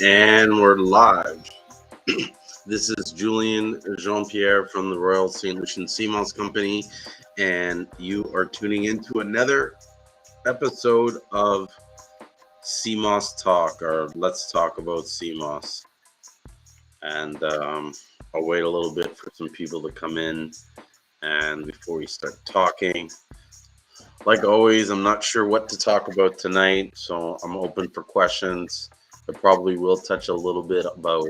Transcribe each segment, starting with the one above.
And we're live. This is Julien Jean-Pierre from the Royal St.Lucian Seamoss Company, and you are tuning into another episode of Seamoss Talk, or Let's Talk About Seamoss. And I'll wait a little bit for some people to come in, and before we start talking, like always, I'm not sure what to talk about tonight, so I'm open for questions. I probably will touch a little bit about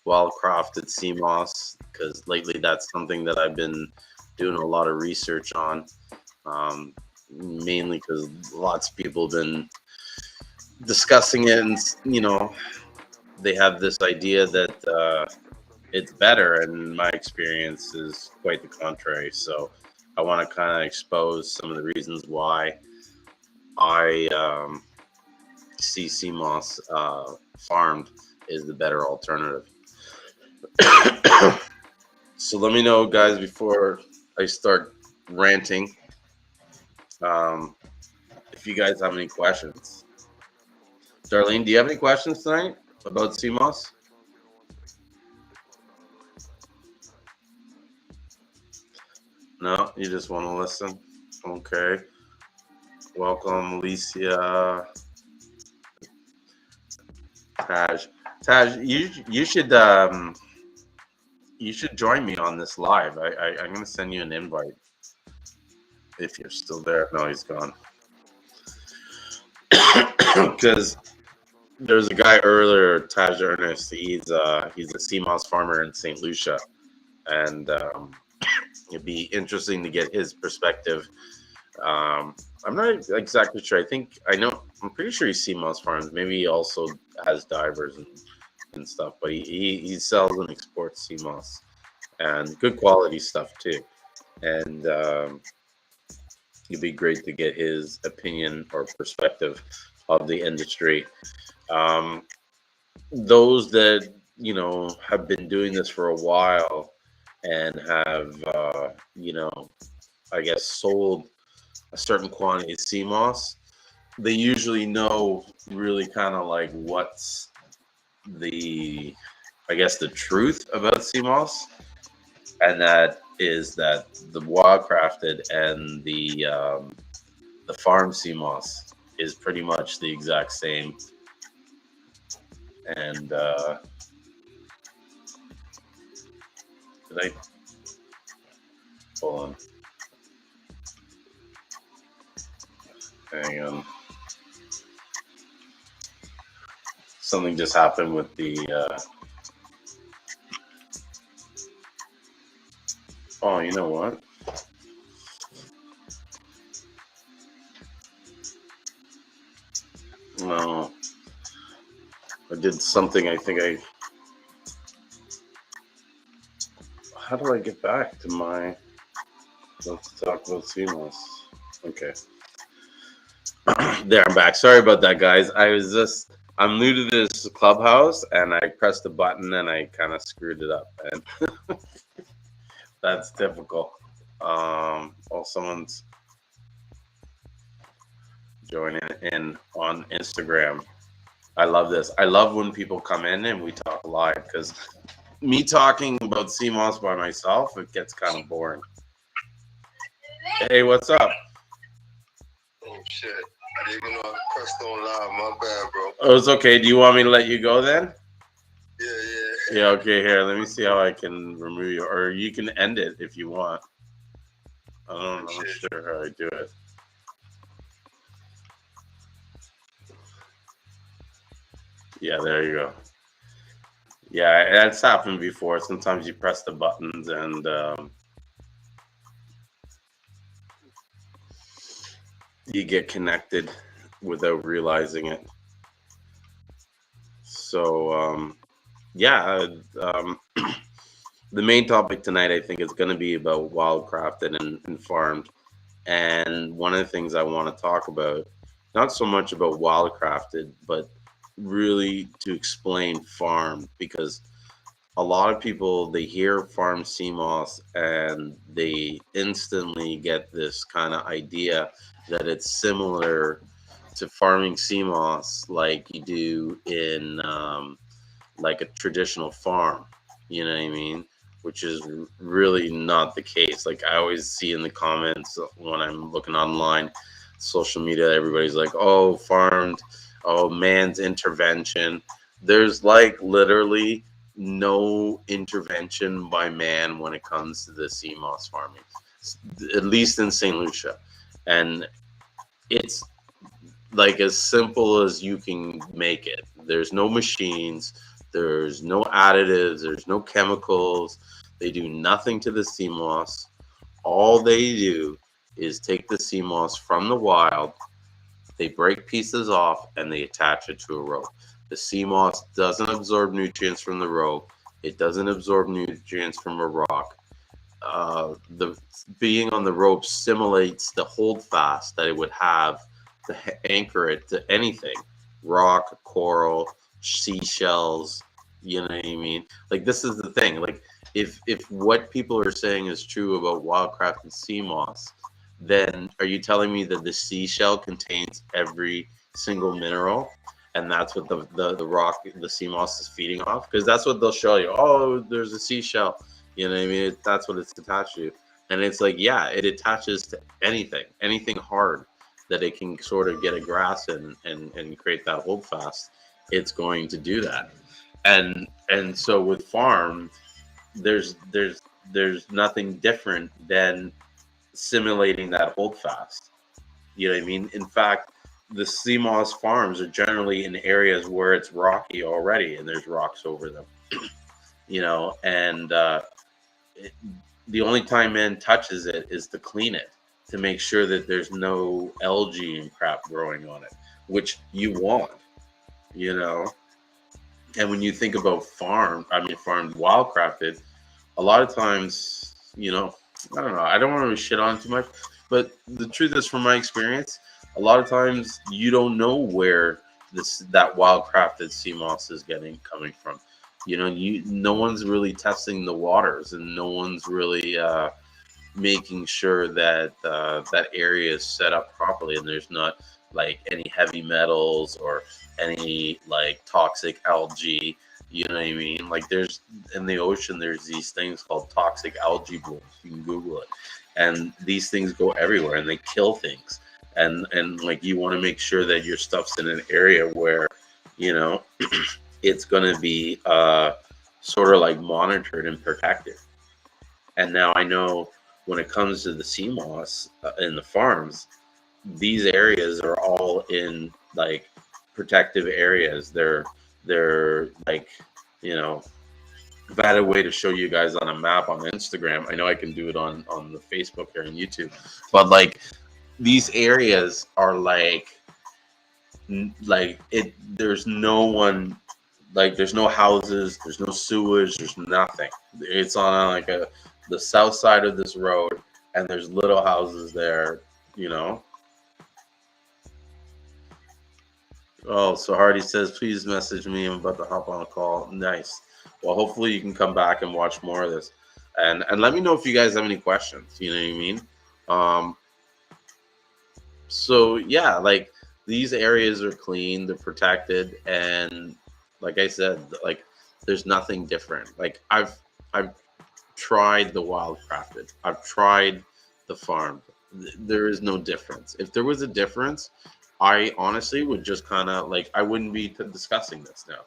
wildcrafted sea moss because lately that's something that I've been doing a lot of research on, mainly because lots of people have been discussing it, and they have this idea that it's better, and my experience is quite the contrary. So I want to kind of expose some of the reasons why I see sea moss farmed is the better alternative. So let me know, guys, before I start ranting, um, if you guys have any questions. Darlene, do you have any questions tonight about sea moss? No, you just want to listen. Okay. Welcome, Alicia. Taj. Taj, you should join me on this live. I'm gonna send you an invite if you're still there. No, he's gone. Because there's a guy earlier, Taj Ernest. He's a sea moss farmer in St. Lucia, and it'd be interesting to get his perspective. I'm not exactly sure. I'm pretty sure he sea moss farms. Maybe he also has divers and stuff, but he sells and exports sea moss and good quality stuff too. And it'd be great to get his opinion or perspective of the industry. Um, those that have been doing this for a while and have I guess sold a certain quantity of sea moss, they usually know really kind of like what's the I guess the truth about sea moss, and that is that the wildcrafted and the farm sea moss is pretty much the exact same. And did I hold on? Hang on. Something just happened with the. Oh, you know what? No, I did something. I think I. How do I get back to my? Let's talk about Seamoss. Okay, there I'm back. Sorry about that, guys. I'm new to this clubhouse, and I pressed the button and I kind of screwed it up, and that's typical. Someone's joining in on Instagram. I love this. I love when people come in and we talk live because me talking about CMOS by myself, it gets kind of boring. Hey, what's up? Oh shit! I didn't even know I pressed on live. My bad, bro. Oh, it's okay. Do you want me to let you go then? Yeah. Yeah, okay. Here, let me see how I can remove you, or you can end it if you want. I'm not sure how I do it. Yeah, there you go. Yeah, that's happened before. Sometimes you press the buttons and you get connected without realizing it. So, yeah, the main topic tonight, I think, is going to be about wildcrafted and farmed. And one of the things I want to talk about, not so much about wildcrafted, but really to explain farm, because a lot of people, they hear farm sea moss and they instantly get this kind of idea that it's similar to farming sea moss like you do in like a traditional farm. You know what I mean? Which is really not the case. Like I always see in the comments when I'm looking online, social media, everybody's like, "Oh, farmed, oh, man's intervention." There's like literally no intervention by man when it comes to the Seamoss farming, at least in St. Lucia, and it's like as simple as you can make it. There's no machines, there's no additives, there's no chemicals. They do nothing to the sea moss. All they do is take the sea moss from the wild, they break pieces off, and they attach it to a rope. The sea moss doesn't absorb nutrients from the rope, it doesn't absorb nutrients from a rock. The being on the rope simulates the hold fast that it would have to anchor it to anything, rock, coral, seashells. You know what I mean? Like this is the thing. Like if what people are saying is true about wildcraft and sea moss, then are you telling me that the seashell contains every single mineral? And that's what the rock, the sea moss is feeding off? Because that's what they'll show you. Oh, there's a seashell. You know what I mean? That's what it's attached to. And it's like, yeah, it attaches to anything hard that it can sort of get a grasp and create that hold fast. It's going to do that. And so with farm, there's nothing different than simulating that hold fast. You know what I mean? In fact, the Seamoss farms are generally in areas where it's rocky already and there's rocks over them. You know, and it, the only time man touches it is to clean it, to make sure that there's no algae and crap growing on it, which you want, you know. And when you think about farmed wildcrafted, a lot of times, you know, I don't know, I don't want to shit on too much, but the truth is, from my experience, a lot of times you don't know where that wildcrafted sea moss is getting coming from. You know, no one's really testing the waters, and no one's really making sure that that area is set up properly, and there's not like any heavy metals or any like toxic algae. You know what I mean? Like there's in the ocean, there's these things called toxic algae blooms. You can Google it, and these things go everywhere, and they kill things. And like you want to make sure that your stuff's in an area where, you know, it's going to be sort of like monitored and protected. And now I know when it comes to the sea moss in the farms, these areas are all in like protective areas. They're like, you know, if I had a way to show you guys on a map on Instagram, I know I can do it on the Facebook or on YouTube, but like these areas are like it. There's no one, like there's no houses, there's no sewage, there's nothing. It's on like the south side of this road, and there's little houses there, you know. Oh, so Hardy says, please message me. I'm about to hop on a call. Nice. Well, hopefully you can come back and watch more of this, and let me know if you guys have any questions. You know what I mean? Um, so yeah, like these areas are clean, they're protected, and like I said, like there's nothing different. Like I've tried the wildcrafted, I've tried the farm. There is no difference. If there was a difference, I honestly would just kind of like I wouldn't be discussing this now.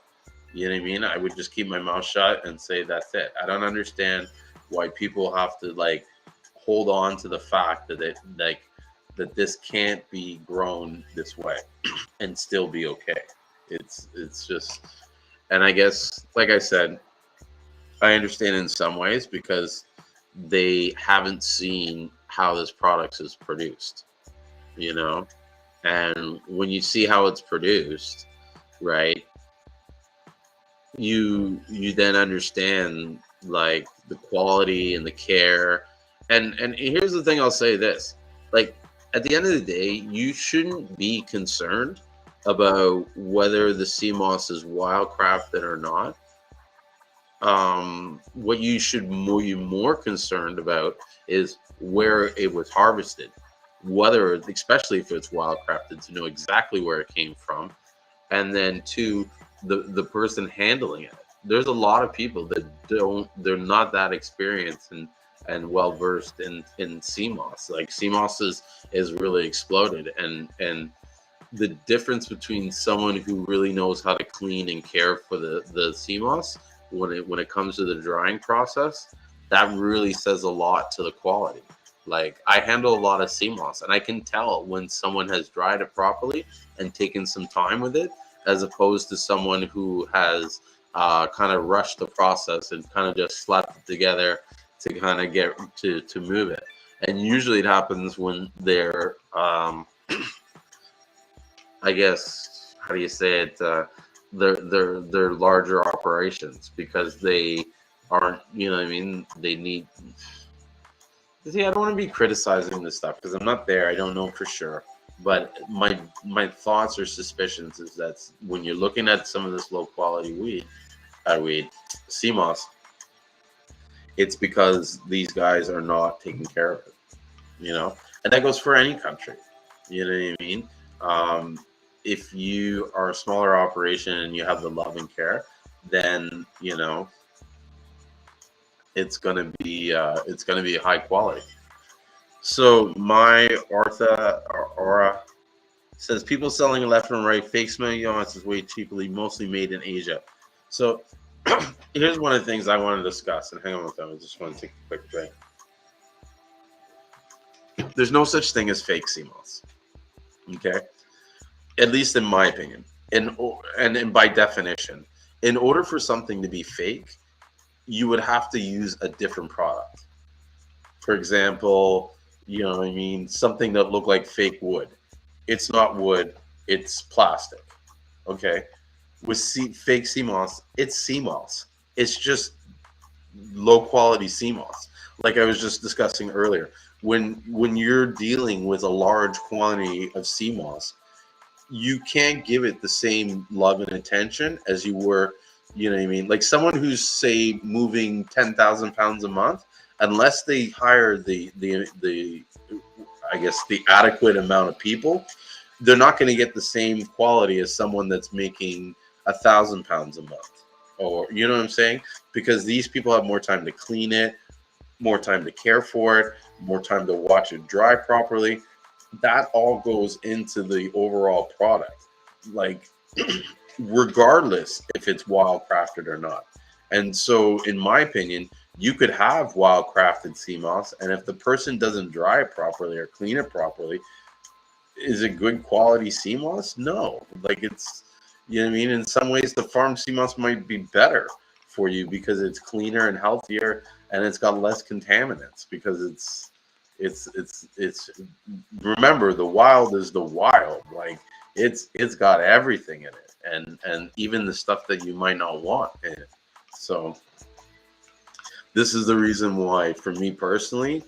You know what I mean? I would just keep my mouth shut and say that's it. I don't understand why people have to like hold on to the fact that it like that this can't be grown this way and still be okay. It's just, and I guess like I said, I understand in some ways because they haven't seen how this product is produced, you know? And when you see how it's produced, right, you then understand like the quality and the care. And here's the thing, I'll say this. Like at the end of the day, you shouldn't be concerned about whether the sea moss is wildcrafted or not. What you should be more concerned about is where it was harvested, whether, especially if it's wildcrafted, to know exactly where it came from, and then two, the person handling it. there's a lot of people that they're not that experienced and well versed in Seamoss. Like Seamoss is really exploded, and the difference between someone who really knows how to clean and care for the Seamoss when it comes to the drying process, that really says a lot to the quality. Like I handle a lot of Seamoss, and I can tell when someone has dried it properly and taken some time with it, as opposed to someone who has kind of rushed the process and kind of just slapped it together to kind of get to move it. And usually it happens when they're I guess how do you say it? They're larger operations because they aren't. You know what I mean? They need. See, I don't want to be criticizing this stuff because I'm not there. I don't know for sure. But my thoughts or suspicions is that when you're looking at some of this low quality weed, CMOS, it's because these guys are not taking care of it. You know, and that goes for any country. You know what I mean? If you are a smaller operation and you have the love and care, then you know it's gonna be high quality. So my Artha Aura says people selling left and right fake Seamoss is way cheaply, mostly made in Asia. So here's one of the things I want to discuss. And hang on with them. I just want to take a quick break. There's no such thing as fake Seamoss. Okay, at least in my opinion, and by definition, in order for something to be fake, you would have to use a different product. For example, you know what I mean, something that looked like fake wood. It's not wood, it's plastic. Okay, with fake CMOS, it's CMOS. It's just low quality CMOS. Like I was just discussing earlier, when you're dealing with a large quantity of CMOS, you can't give it the same love and attention as you were, you know what I mean? Like someone who's say moving 10,000 pounds a month, unless they hire the I guess the adequate amount of people, they're not going to get the same quality as someone that's making 1,000 pounds a month. Or you know what I'm saying? Because these people have more time to clean it, more time to care for it, more time to watch it dry properly. That all goes into the overall product. Like regardless if it's wild crafted or not. And so, in my opinion, you could have wild crafted sea moss, and if the person doesn't dry it properly or clean it properly, is it good quality sea moss? No. Like it's, you know what I mean? In some ways, the farm sea moss might be better for you because it's cleaner and healthier, and it's got less contaminants because it's remember the wild is the wild. Like it's got everything in it, and even the stuff that you might not want in it. So this is the reason why, for me personally,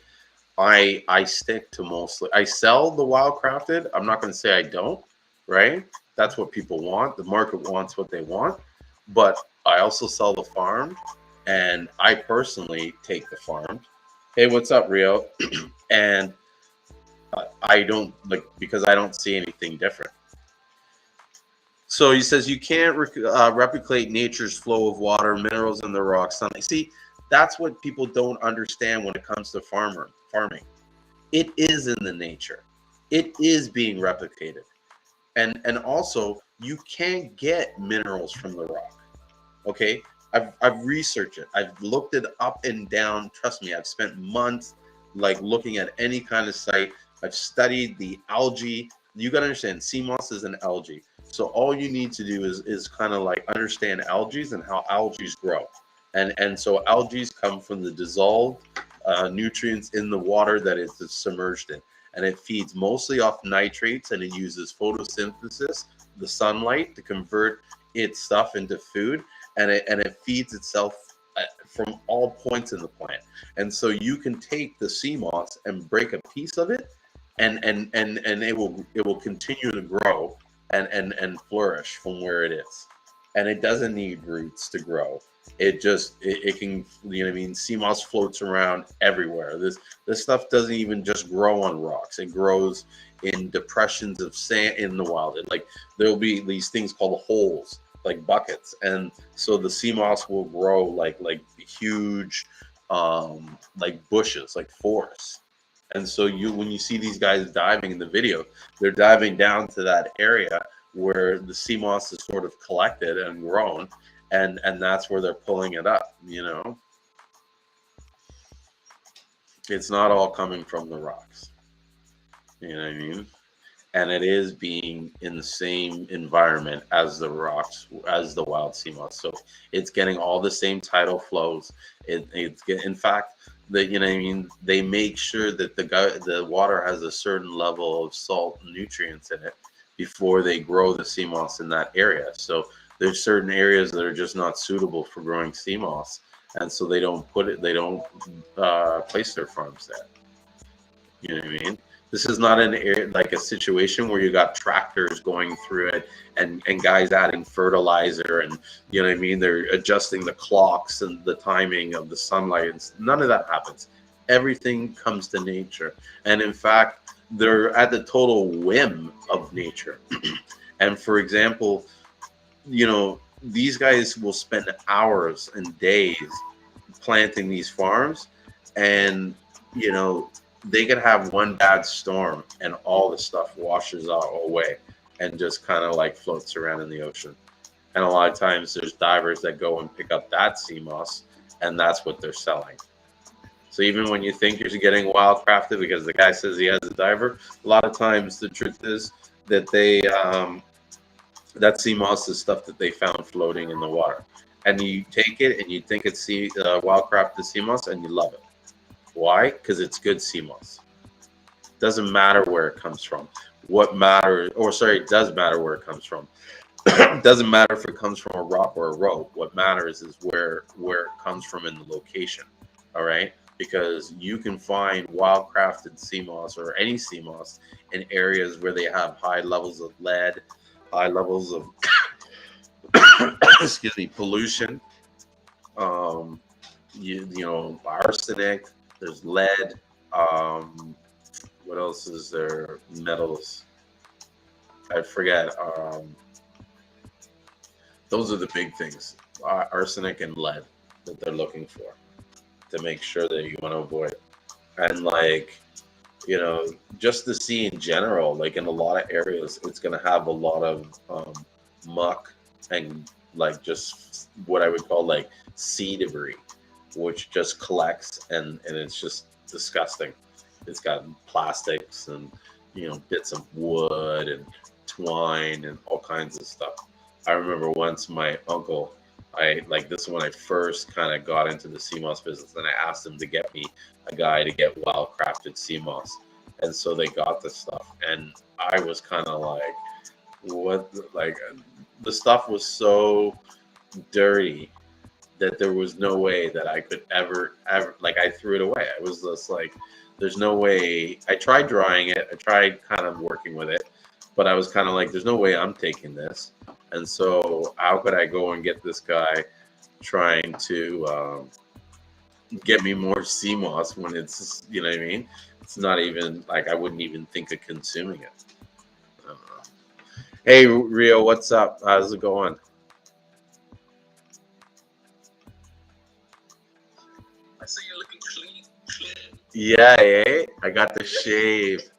I stick to mostly. I sell the wild crafted. I'm not going to say I don't. Right? That's what people want. The market wants what they want. But I also sell the farmed, and I personally take the farmed. Hey, what's up, Rio? And I don't like because I don't see anything different. So he says you can't replicate nature's flow of water, minerals in the rocks, sunlight. See, that's what people don't understand when it comes to farming. It is in the nature. It is being replicated. And also you can't get minerals from the rock. Okay? I've researched it. I've looked it up and down. Trust me, I've spent months like looking at any kind of site. I've studied the algae. You got to understand, sea moss is an algae. So all you need to do is kind of like understand algae and how algae grow. And so algae come from the dissolved nutrients in the water that it's submerged in. And it feeds mostly off nitrates, and it uses photosynthesis, the sunlight, to convert its stuff into food. And it feeds itself from all points in the plant. And so you can take the sea moss and break a piece of it, and it will continue to grow and flourish from where it is. And it doesn't need roots to grow. It can, you know what I mean, sea moss floats around everywhere. This stuff doesn't even just grow on rocks. It grows in depressions of sand in the wild. Like there'll be these things called holes like buckets, and so the sea moss will grow like huge, like bushes, like forests. And so you when you see these guys diving in the video, they're diving down to that area where the sea moss is sort of collected and grown, and that's where they're pulling it up. It's not all coming from the rocks. You know what I mean? And it is being in the same environment as the rocks, as the wild sea moss. So it's getting all the same tidal flows. In fact, what I mean, they make sure that the water has a certain level of salt and nutrients in it before they grow the sea moss in that area. So there's certain areas that are just not suitable for growing sea moss, and so they don't place their farms there. You know what I mean? This is not an area like a situation where you got tractors going through it and guys adding fertilizer, and you know what I mean. They're adjusting the clocks and the timing of the sunlight, and none of that happens. Everything comes to nature, and in fact, they're at the total whim of nature. And for example, these guys will spend hours and days planting these farms, and you know they could have one bad storm and all the stuff washes out away and just kind of like floats around in the ocean. And a lot of times there's divers that go and pick up that sea moss, and that's what they're selling. So even when you think you're getting wildcrafted because the guy says he has a diver, a lot of times the truth is that that sea moss is stuff that they found floating in the water. And you take it and you think it's wildcrafted sea moss, and you love it. Why? Because it's good sea moss. Doesn't matter where it comes from. What matters, or sorry, it does matter where it comes from. Doesn't matter if it comes from a rock or a rope. What matters is where it comes from in the location. All right, because you can find wildcrafted sea moss or any sea moss in areas where they have high levels of lead, high levels of excuse me, pollution. Arsenic. There's lead. What else is there? Metals. I forget. Those are the big things: arsenic and lead that they're looking for to make sure that you want to avoid. And just the sea in general, like in a lot of areas, it's going to have a lot of muck and like just what I would call like sea debris, which just collects and it's just disgusting. It's got plastics and bits of wood and twine and all kinds of stuff. I remember once my uncle, this is when I first kind of got into the sea moss business, and I asked him to get me a guy to get wildcrafted sea moss, and so they got this stuff, and I was kind of like, what? Like the stuff was so dirty that there was no way that I could ever like I threw it away. I was just like, there's no way. I tried drying it. I tried kind of working with it, but I was kind of like, there's no way I'm taking this. And so how could I go and get this guy trying to get me more sea moss when it's, you know what I mean? It's not even like I wouldn't even think of consuming it. I don't know. Hey, Rio, what's up? How's it going? I see you looking clean. Yeah, I got the shave.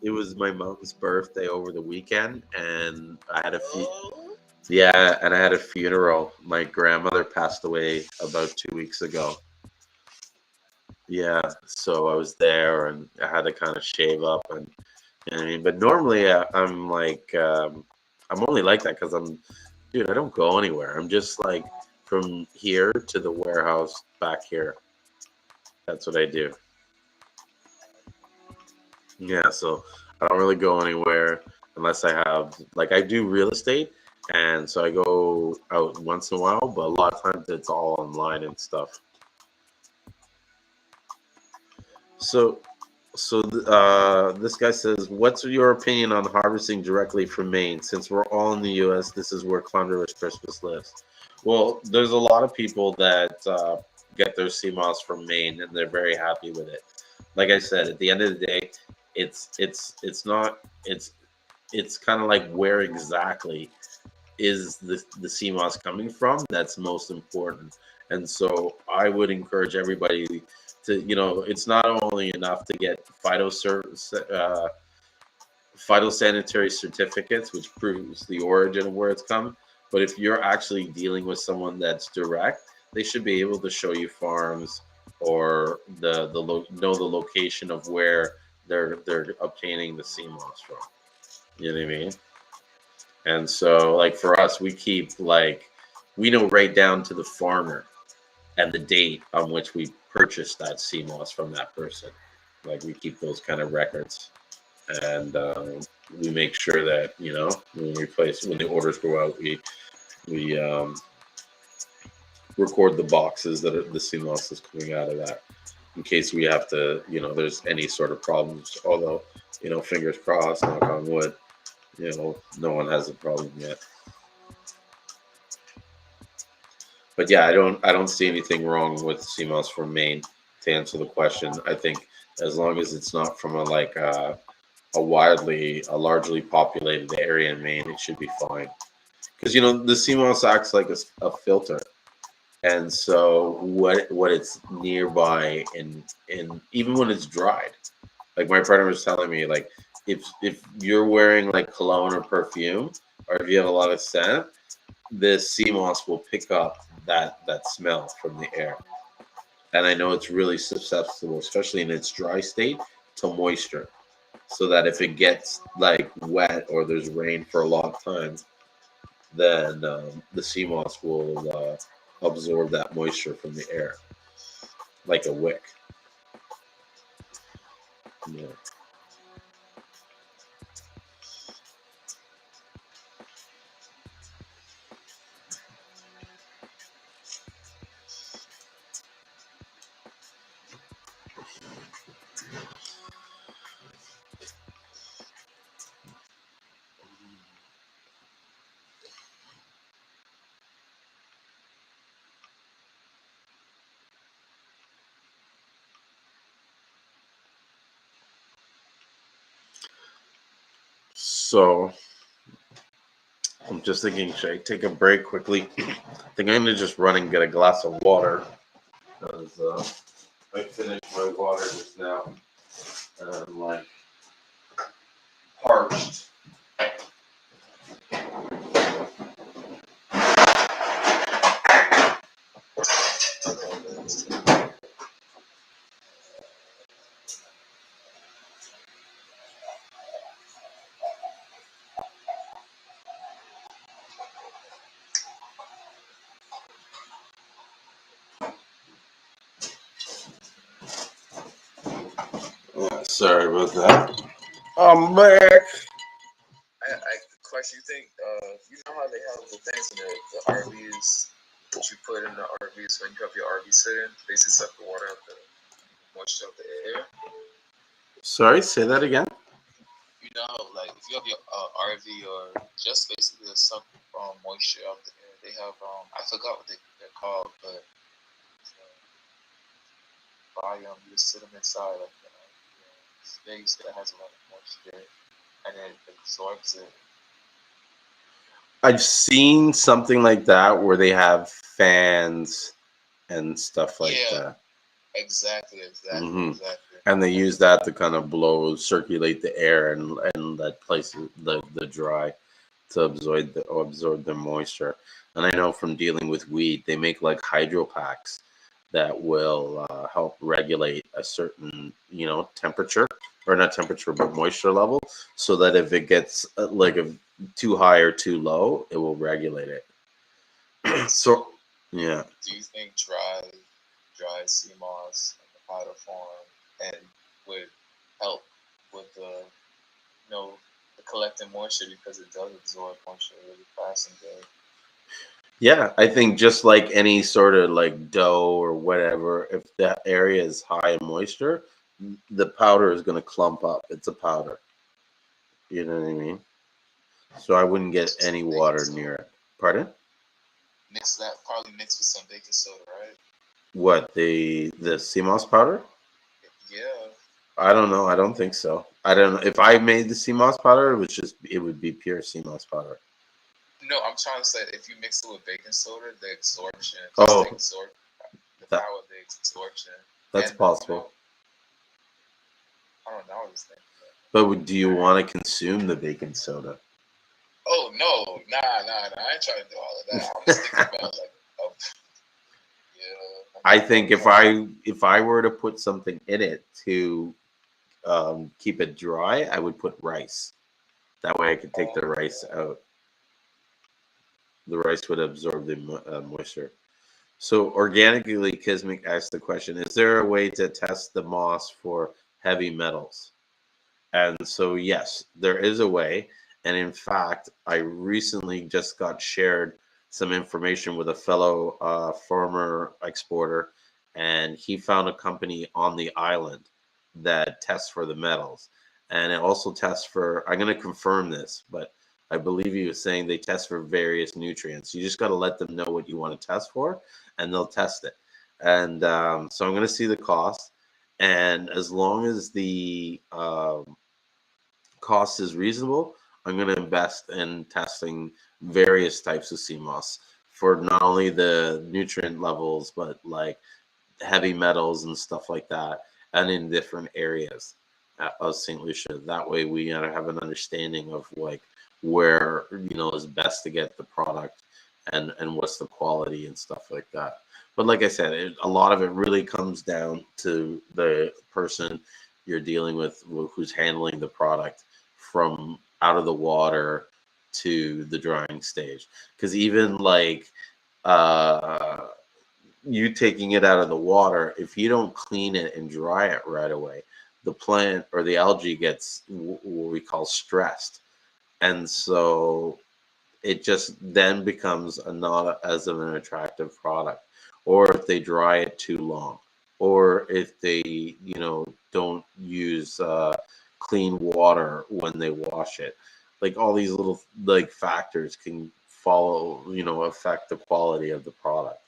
It was my mom's birthday over the weekend, and I had and I had a funeral. My grandmother passed away about 2 weeks ago. Yeah, so I was there, and I had to kind of shave up, and you know what I mean. But normally, I'm like, I'm only like that because dude, I don't go anywhere. I'm just like from here to the warehouse back here. That's what I do. Yeah, so I don't really go anywhere unless I have I do real estate, and so I go out once in a while, but a lot of times it's all online and stuff. So this guy says, "What's your opinion on harvesting directly from Maine? Since we're all in the U.S., this is where Clonder's Christmas lives." Well, there's a lot of people that get their sea moss from Maine, and they're very happy with it. Like I said, at the end of the day, it's not it's kind of like where exactly is the Seamoss coming from? That's most important. And so I would encourage everybody to, it's not only enough to get phytosanitary certificates, which proves the origin of where it's come. But if you're actually dealing with someone that's direct, they should be able to show you farms or know the location of where they're obtaining the sea moss from. You know what I mean? And so, like for us, we know right down to the farmer and the date on which we purchased that sea moss from that person. Like we keep those kind of records, and we make sure that when the orders go out, we record the boxes that the CMOS is coming out of that, in case we have to, there's any sort of problems. Although, fingers crossed, knock on wood, no one has a problem yet. But yeah, I don't see anything wrong with CMOS from Maine. To answer the question, I think as long as it's not from a largely populated area in Maine, it should be fine. Because the CMOS acts like a filter, and so what it's nearby, and even when it's dried, like my partner was telling me, like if you're wearing like cologne or perfume, or if you have a lot of scent, the CMOS will pick up that smell from the air. And I know it's really susceptible, especially in its dry state, to moisture. So that if it gets like wet or there's rain for a long time, then the sea moss will absorb that moisture from the air like a wick. Yeah. So I'm just thinking, should I take a break quickly? I think I'm gonna just run and get a glass of water because I finished my water just now and I'm like parched. Yeah, sorry about that. I'm back. Question, you think, you know how they have the things in the RVs that you put in the RVs when you have your RV sitting? They just suck the water out the moisture out the air. Sorry, say that again. You know, like if you have your RV or just basically the suck moisture out the air, they have I forgot what they're called, but volume you sit them inside like space that has a lot of moisture and then it absorbs it. I've seen something like that where they have fans and stuff like that. Exactly. And they use that to kind of circulate the air and let places the dry to absorb the moisture. And I know from dealing with weed, they make like hydro packs that will help regulate a certain temperature, or not temperature but moisture level, so that if it gets too high or too low, it will regulate it. So yeah. Do you think dry CMOS in the powder form and would help with the collecting moisture because it does absorb moisture really fast and good? Yeah, I think just like any sort of like dough or whatever, if that area is high in moisture, the powder is going to clump up. It's a powder. You know what I mean? So I wouldn't get any water near it. Pardon? Probably mix with some baking soda, right? What, the CMOS powder? Yeah. I don't know. I don't think so. I don't know if I made the CMOS powder. It would be pure CMOS powder. No, I'm trying to say if you mix it with baking soda, the absorption, Oh, the that, power of the absorption. that's And possible. I don't know. I was thinking. But do you want to consume the baking soda? Oh no, nah. I ain't trying to do all of that. I'm just thinking about like, yeah. I think if I were to put something in it to keep it dry, I would put rice. That way, I could take the rice out. The rice would absorb the moisture. So, organically, Kismic asked the question: is there a way to test the moss for heavy metals? And so, yes, there is a way. And in fact, I recently just got shared some information with a fellow former exporter, and he found a company on the island that tests for the metals. And it also tests for, I'm going to confirm this, but I believe he was saying they test for various nutrients. You just got to let them know what you want to test for, and they'll test it. And so I'm going to see the cost. And as long as the cost is reasonable, I'm going to invest in testing various types of Seamoss for not only the nutrient levels, but like heavy metals and stuff like that, and in different areas of St. Lucia. That way, we have an understanding of like where is best to get the product and what's the quality and stuff like that. But like I said, a lot of it really comes down to the person you're dealing with who's handling the product from out of the water to the drying stage. Because even like uh, you taking it out of the water, if you don't clean it and dry it right away, the plant or the algae gets what we call stressed. And so it just then becomes not as of an attractive product. Or if they dry it too long, or if they, don't use clean water when they wash it. Like all these little like factors can follow, affect the quality of the product.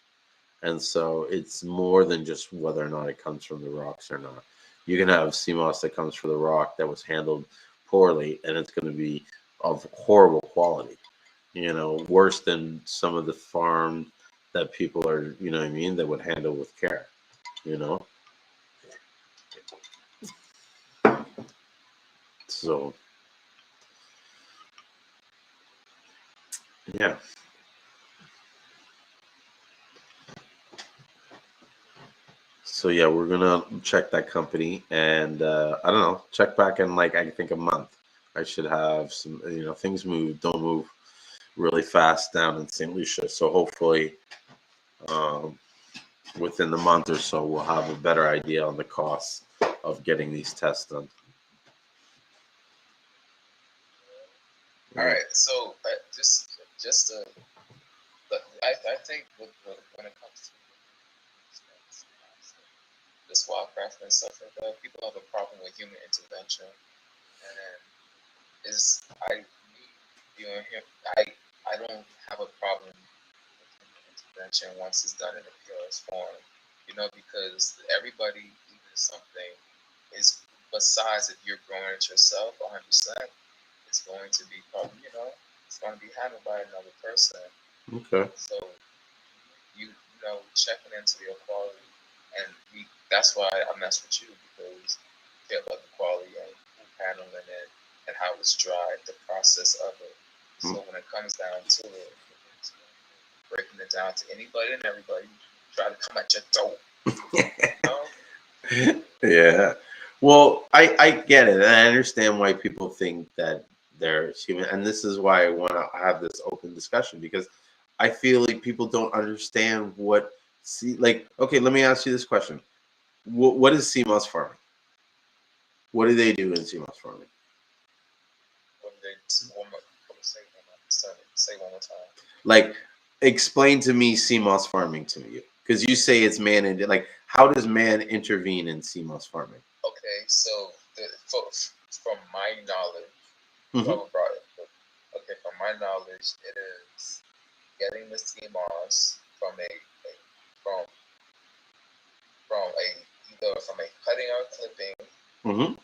And so it's more than just whether or not it comes from the rocks or not. You can have Seamoss that comes from the rock that was handled poorly, and it's going to be of horrible quality. Worse than some of the farm that people are, what I mean, that would handle with care. You know, so yeah. So yeah, we're gonna check that company, and I don't know, check back in like I think a month. I should have some, things don't move really fast down in St. Lucia. So hopefully, um, within the month or so, we'll have a better idea on the costs of getting these tests done. All right. So just I think when it comes to this wildcraft and stuff like that, people have a problem with human intervention, and is I me viewing him I don't have a problem with human intervention once it's done in a purest form, because everybody eating something is, besides if you're growing it yourself 100%, it's going to be probably, it's going to be handled by another person. Okay. So checking into your quality, and that's why I mess with you, because you care about the quality and handling it and how it's dried, the process of it. So when it comes down to it, breaking it down to anybody and everybody, try to come at your throat. Yeah. Well, I get it, and I understand why people think that they're human, and this is why I want to have this open discussion, because I feel like people don't understand what like. Okay, let me ask you this question: what is Seamoss farming? What do they do in Seamoss farming? What did say one more time? Like, explain to me Seamoss farming to you, because you say it's man and like, how does man intervene in Seamoss farming? Okay, so from my knowledge, Mm-hmm. brought it. Okay, from my knowledge, it is getting the Seamoss from from either from a cutting or clipping, Mm-hmm. And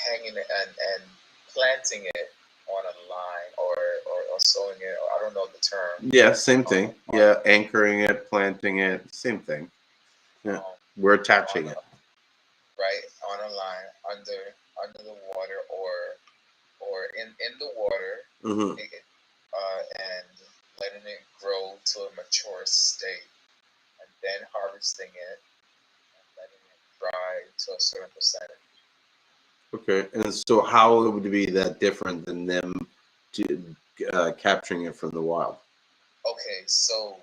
hanging it and planting it on a line. term. Yeah, same thing. On, Yeah, anchoring it, planting it, same thing. Yeah, we're attaching on it. right on a line under the water or in the water, Mm-hmm. and letting it grow to a mature state, and then harvesting it and letting it dry to a certain percentage. Okay, and so how would it be that different than them capturing it from the wild? Okay, so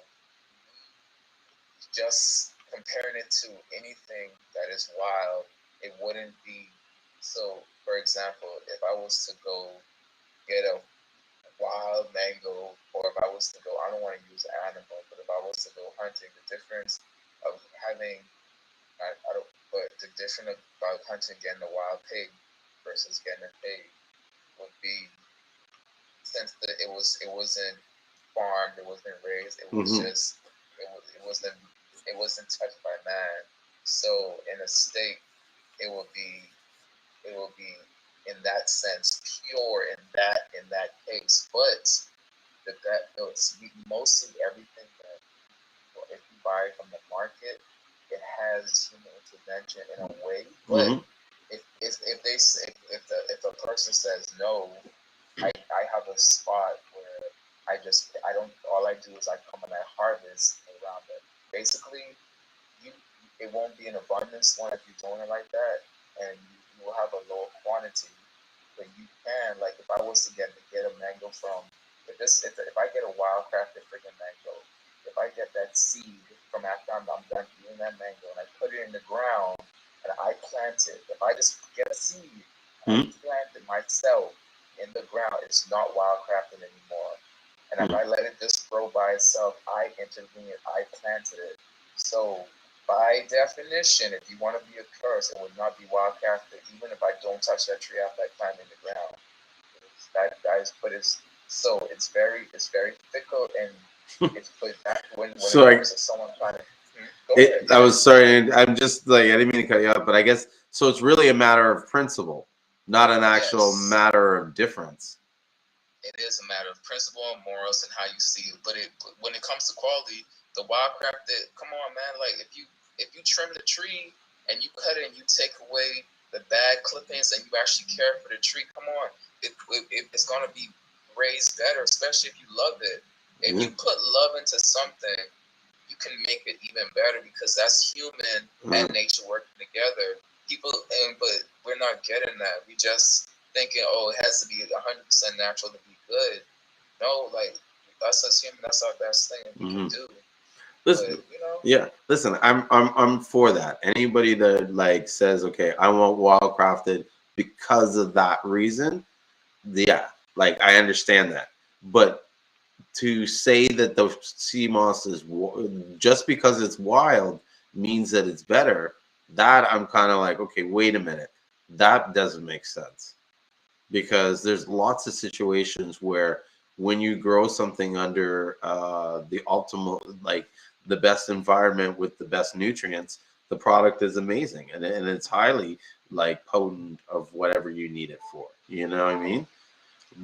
just comparing it to anything that is wild, it wouldn't be. So, for example, if I was to go get a wild mango, or if I was to go, I don't want to use animal, but if I was to go hunting, the difference of having, I don't, but the difference about hunting getting a wild pig versus getting a pig would be, since it wasn't farmed, it wasn't raised, it was Mm-hmm. just it wasn't touched by man. So in a state, it will be it will be in that sense pure in that case. But that it's mostly everything that if you buy from the market, it has human intervention in a way. But Mm-hmm. if they say if a person says no, I have a spot where I don't, all I do is I come and I harvest around it. Basically, you it won't be an abundance one if you're doing it like that, and you will have a lower quantity. But you can, like, if I was to get a mango from, if I get a wild crafted freaking mango, if I get that seed from after I'm done eating that mango and I put it in the ground and I plant it, if I just get a seed and I Mm-hmm. plant it myself in the ground, it's not wild crafted anymore. And if I let it just grow by itself, I intervened, I planted it. So by definition, if you want to be a curse, it would not be wildcrafted, even if I don't touch that tree after I plant it in the ground. That is, but it's so it's very fickle, and it's but that when it So comes to someone trying to go ahead, I yeah, was sorry, I'm just like I didn't mean to cut you off, but I guess so. It's really a matter of principle, not an actual yes, matter of difference. it is a matter of principle and morals and how you see it. But when it comes to quality, the wildcrafted, come on, man, like if you trim the tree and you cut it and you take away the bad clippings and you actually care for the tree, come on, it's gonna be raised better, especially if you love it. If Yeah. you put love into something, you can make it even better because that's human and Mm. nature working together. People, but we're not getting that. We just thinking, oh, it has to be 100% natural to be good. No, like us as human, that's our best thing that we can Mm-hmm. do. Listen, But you know, yeah, listen, I'm for that. Anybody that like says, okay, I want wildcrafted because of that reason, yeah, like I understand that. But to say that the sea moss is just because it's wild means that it's better, that I'm kind of like, okay, wait a minute, that doesn't make sense because there's lots of situations where when you grow something under the ultimate, like the best environment with the best nutrients, the product is amazing and it's highly like potent of whatever you need it for. You know what I mean?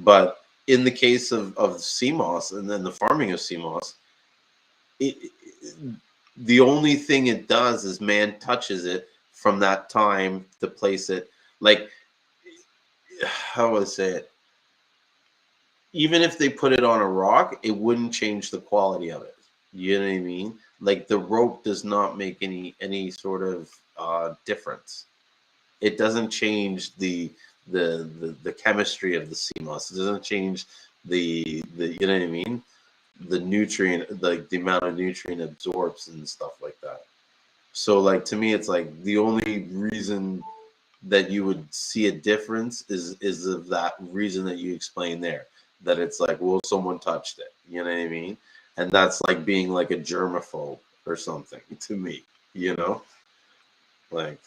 But in the case of sea moss and then the farming of sea moss, it, the only thing it does is man touches it from that time to place it. Like, how would I say it? Even if they put it on a rock, it wouldn't change the quality of it. You know what I mean? Like the rope does not make any sort of difference. It doesn't change the chemistry of the sea moss. It doesn't change the you know what I mean? The nutrient, like the amount of nutrient absorbs and stuff like that. So like to me, it's like the only reason that you would see a difference is of that reason that you explained there. That it's like, well, someone touched it. You know what I mean? And that's like being like a germaphobe or something to me. You know, like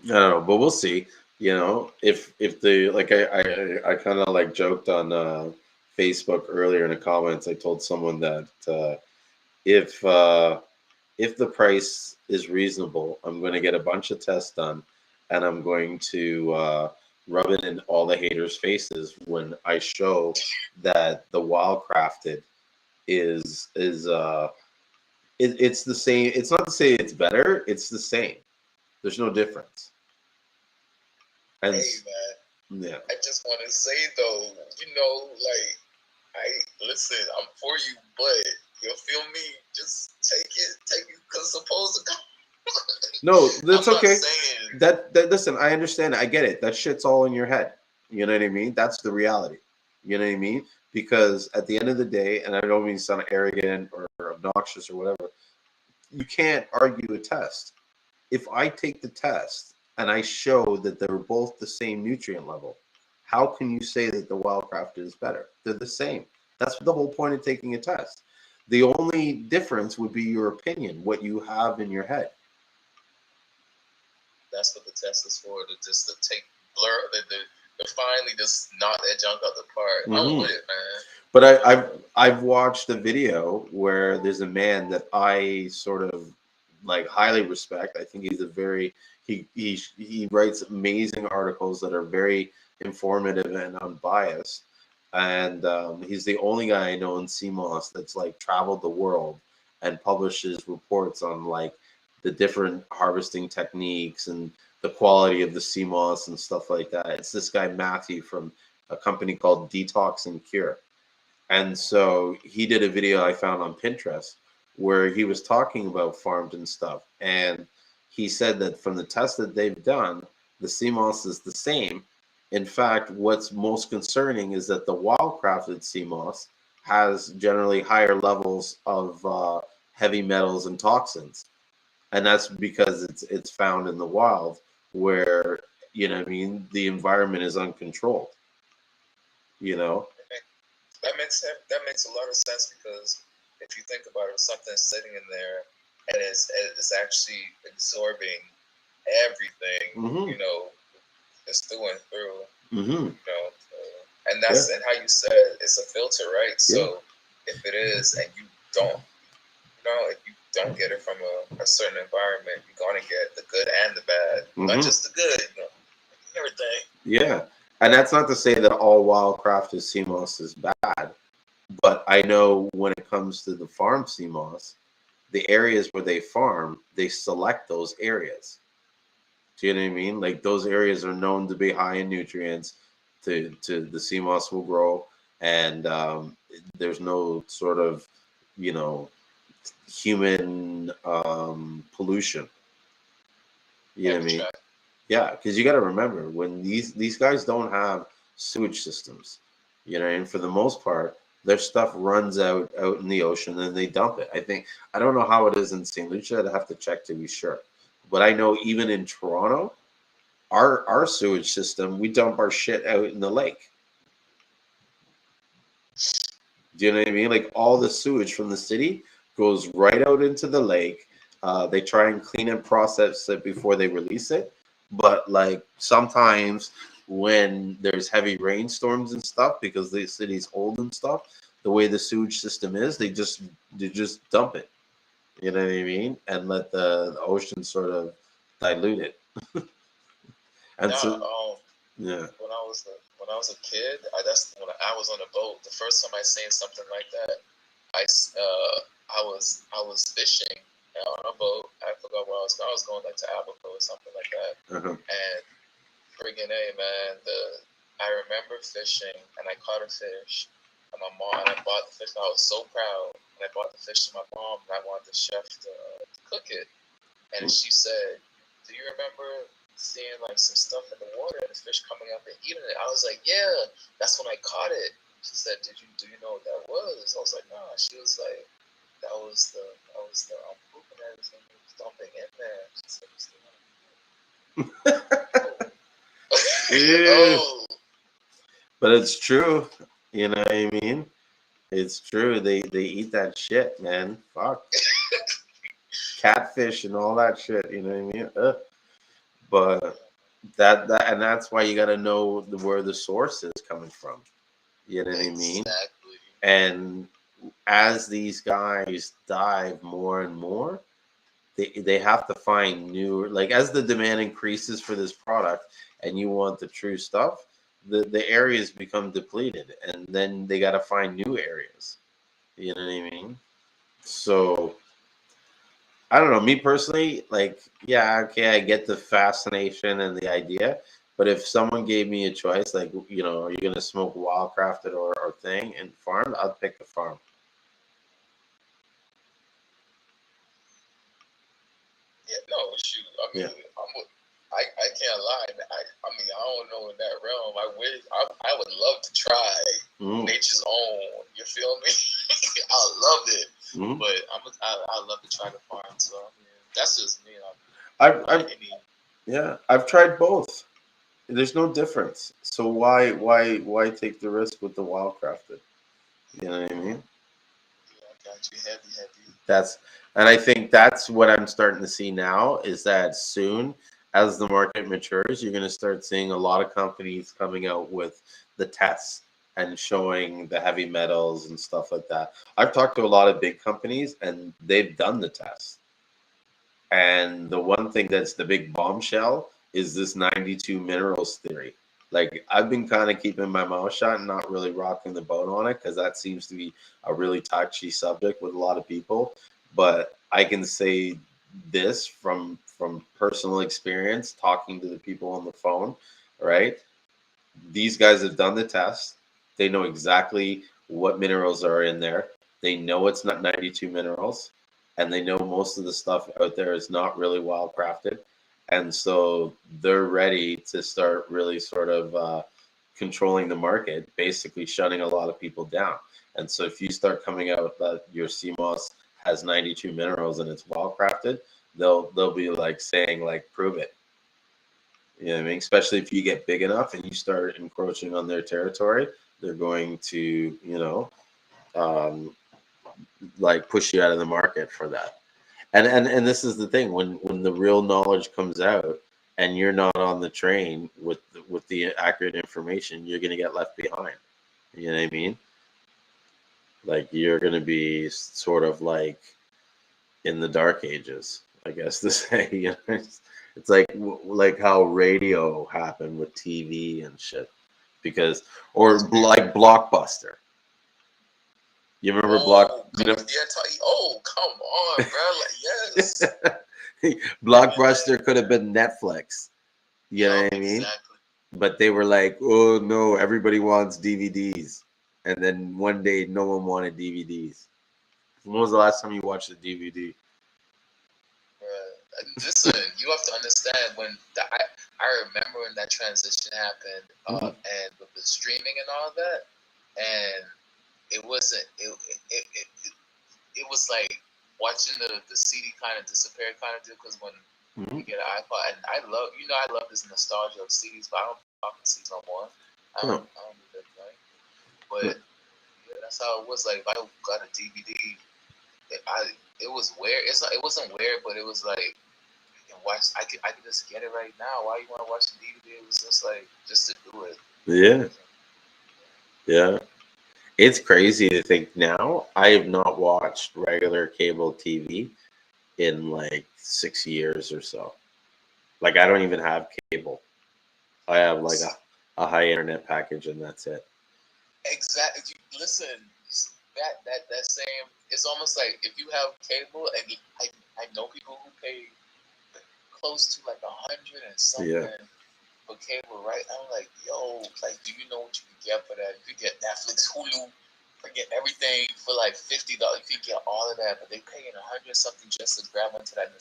I don't know, but we'll see. You know, if the like I kind of like joked on Facebook earlier in the comments. I told someone that if uh, if the price is reasonable, I'm going to get a bunch of tests done, and I'm going to rub it in all the haters' faces when I show that the wild crafted it's the same. It's not to say it's better. It's the same. There's no difference. And Hey man, yeah, I just want to say though, like I listen, I'm for you, but you feel me? Just take it, cause supposed to. no, that's I'm not okay. saying That listen, I understand. I get it. That shit's all in your head. You know what I mean? That's the reality. You know what I mean? Because at the end of the day, and I don't mean to sound arrogant or obnoxious or whatever, you can't argue a test. If I take the test and I show that they're both the same nutrient level, how can you say that the wildcraft is better? They're the same. That's the whole point of taking a test. The only difference would be your opinion, what you have in your head. that's what the test is for. To take blur to finally just knock that junk out the park. I'm with it, man. But I've watched a video where there's a man that I sort of like highly respect. I think he's a very he writes amazing articles that are very informative and unbiased. And he's the only guy I know in Seamoss that's like traveled the world and publishes reports on like the different harvesting techniques and the quality of the Seamoss and stuff like that. It's this guy Matthew from a company called Detox and Cure. And so he did a video I found on Pinterest where he was talking about farmed and stuff. And he said that from the tests that they've done, the CMOS is the same. In fact, what's most concerning is that the wild crafted CMOS has generally higher levels of heavy metals and toxins. And that's because it's found in the wild where, you know what I mean, the environment is uncontrolled, you know? That makes a lot of sense because if you think about it, something's sitting in there and it's actually absorbing everything. It's through and through. And that's and how you said it's a filter, right? So if it is, and you don't, if you don't get it from a certain environment, you're gonna get the good and the bad, not just the good, everything. Yeah. And that's not to say that all wildcrafted CMOS is bad, but I know when it comes to the farm CMOS, the areas where they farm, they select those areas. Do you know what I mean? Like those areas are known to be high in nutrients. To the CMOS will grow, and there's no sort of, you know, human pollution. You know what I mean? Yeah, because you got to remember when these guys don't have sewage systems, you know, and for the most part, their stuff runs out in the ocean and they dump it. I don't know how it is in St. Lucia. I'd have to check to be sure, but I know even in Toronto, our sewage system, we dump our shit out in the lake. Do you know what I mean? Like all the sewage from the city goes right out into the lake. They try and clean and process it before they release it. But like sometimes when there's heavy rainstorms and stuff, because the city's old and stuff, the way the sewage system is, they just dump it. You know what I mean? And let the ocean sort of dilute it. And yeah. When I was a kid, that's when I was on a boat. The first time I seen something like that, I was fishing on a boat. I forgot where I was. I was going like to Abaco or something like that. And friggin' A, man, I remember fishing and I caught a fish. And my mom, and I bought the fish. And I was so proud. And I bought the fish to my mom, and I wanted the chef to cook it. And she said, "Do you remember seeing like some stuff in the water and the fish coming up and eating it?" I was like, "Yeah, that's when I caught it." She said, Do you know what that was?" I was like, "Nah." She was like, That was the poop and everything was dumping in there." She said, Yeah. But it's true. You know what I mean? It's true. They eat that shit, man. Fuck. Catfish and all that shit. You know what I mean? But that and that's why you got to know where the source is coming from. You know what I mean? And as these guys dive more and more, they have to find new, like, as the demand increases for this product and you want the true stuff, the areas become depleted, and then they got to find new areas. You know what I mean? So I don't know. Me personally, like, yeah, okay, I get the fascination and the idea, but if someone gave me a choice, like, are you gonna smoke wildcrafted or thing and farmed? I'd pick the farm. Yeah, no, shoot. I mean, Yeah. I can't lie. I mean, I don't know in that realm. I would love to try nature's own. You feel me? I love it, but I love to try the farm. So that's just me. I've tried both. There's no difference. So why take the risk with the wildcrafted? You know what I mean? Yeah, I got you. Heavy. And I think that's what I'm starting to see now, is that soon, as the market matures, you're going to start seeing a lot of companies coming out with the tests and showing the heavy metals and stuff like that. I've talked to a lot of big companies and they've done the tests. And the one thing that's the big bombshell is this 92 minerals theory. Like, I've been kind of keeping my mouth shut and not really rocking the boat on it, because that seems to be a really touchy subject with a lot of people. But I can say this from personal experience, talking to the people on the phone, right? These guys have done the test. They know exactly what minerals are in there. They know it's not 92 minerals, and they know most of the stuff out there is not really well crafted. And so they're ready to start really sort of controlling the market, basically shutting a lot of people down. And so if you start coming out that your Seamoss has 92 minerals and it's well crafted, they'll be like saying, like, prove it. You know what I mean? Especially if you get big enough and you start encroaching on their territory, they're going to, um, like, push you out of the market for that. And this is the thing, when the real knowledge comes out and you're not on the train with the accurate information, you're going to get left behind. You know what I mean? Like, you're going to be sort of like in the dark ages, I guess to say. It's like how radio happened with TV and shit, because, or like Blockbuster. You remember Come on, bro. Like, yes. Blockbuster could have been Netflix. You know what I mean? Exactly. But they were like, oh no, everybody wants DVDs. And then one day, no one wanted DVDs. When was the last time you watched a DVD? Listen, you have to understand I remember when that transition happened, and with the streaming and all that, and it wasn't it was like watching the CD kind of disappear, kind of deal. Because when you get an iPod, and I love this nostalgia of CDs, but I don't talk to CDs no more. I don't do that thing. But yeah, that's how it was. Like, if I got a DVD, it was weird. It wasn't weird, but it was like, watch. I could just get it right now. Why you want to watch the DVD? It was just like, just to do it. Yeah. It's crazy to think now. I have not watched regular cable TV in like 6 years or so. Like, I don't even have cable. I have like a high internet package, and that's it. Exactly. Listen, that same. It's almost like if you have cable, and I know people who pay close to like 100 and something for cable, right? I'm like, yo, like, do you know what you could get for that? You could get Netflix, Hulu, forget everything for like $50. You could get all of that, but they paying 100 something just to grab into that.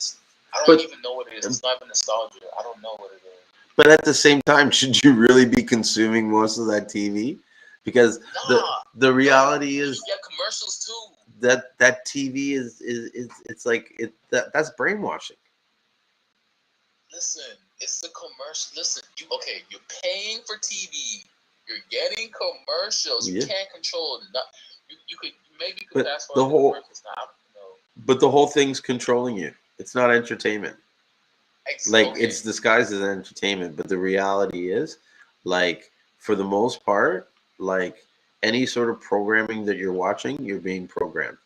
I don't even know what it is. It's not even nostalgia. I don't know what it is. But at the same time, should you really be consuming most of that TV? Because the reality is, you get commercials too. That TV is it's like that's brainwashing. Listen, it's the commercial. Listen, you're paying for TV. You're getting commercials. You can't control. You could maybe pass for the commercials now. But the whole thing's controlling you. It's not entertainment. It's disguised as entertainment, but the reality is, like, for the most part, like, any sort of programming that you're watching, you're being programmed.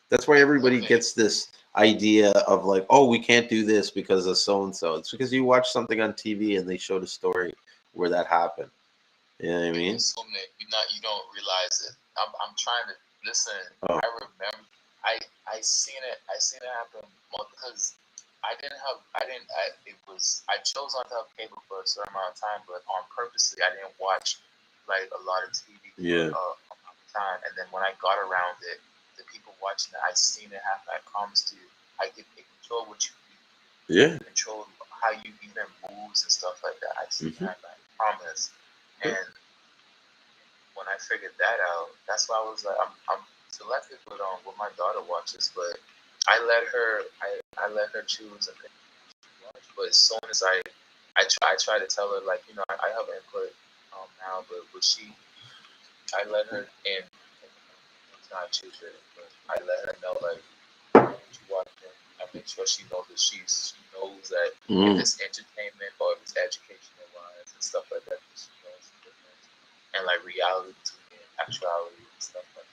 That's why everybody gets this idea of like, oh, we can't do this because of so and so. It's because you watch something on TV and they showed a story where that happened. You know what I You mean? assume that you don't realize it. I'm trying to listen. Oh. I remember. I seen it. I seen it happen because I chose not to have cable for a certain amount of time, but on purposely I didn't watch like a lot of TV Yeah. for a amount of time. And then when I got around it, the people watching it, I seen it happen. I promise to you, I could control what you do. Yeah. Control how you even moves and stuff like that. I seen Mhm. that. I promise. And when I figured that out, that's why I was like, I'm selective with what my daughter watches, but I let her choose and pick what she watch. But as soon as I try to tell her like, you know, I have input now, but I let her in. It's not choose it, but I let her know like what you watching. I make sure she knows that she knows that if it's entertainment or if it's educational wise and stuff like that, she knows the difference and like reality between actuality and stuff like that.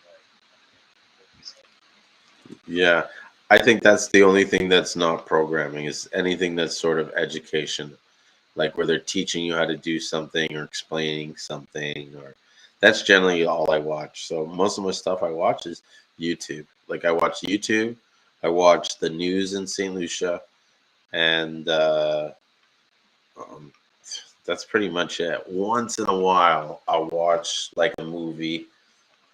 Yeah. I think that's the only thing that's not programming is anything that's sort of education, like where they're teaching you how to do something or explaining something, or that's generally all I watch. So most of my stuff I watch is YouTube. Like I watch YouTube, I watch the news in St. Lucia, and um, that's pretty much it. Once in a while, I'll watch like a movie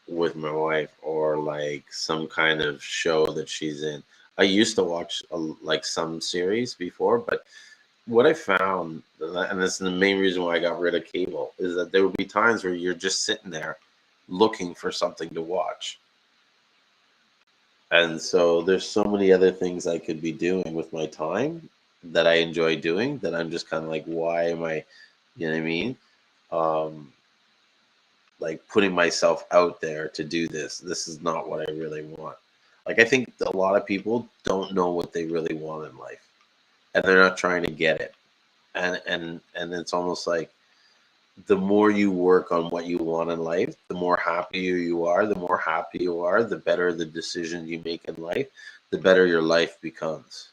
with my wife or like some kind of show that she's in. I used to watch like some series before, but what I found, and this is the main reason why I got rid of cable, is that there would be times where you're just sitting there looking for something to watch. And so there's so many other things I could be doing with my time that I enjoy doing that I'm just kind of like, why am I, you know what I mean? Um, like putting myself out there to do this. This is not what I really want. Like I think a lot of people don't know what they really want in life, and they're not trying to get it. And it's almost like the more you work on what you want in life, the more happier you are. The more happy you are, the better the decisions you make in life, the better your life becomes.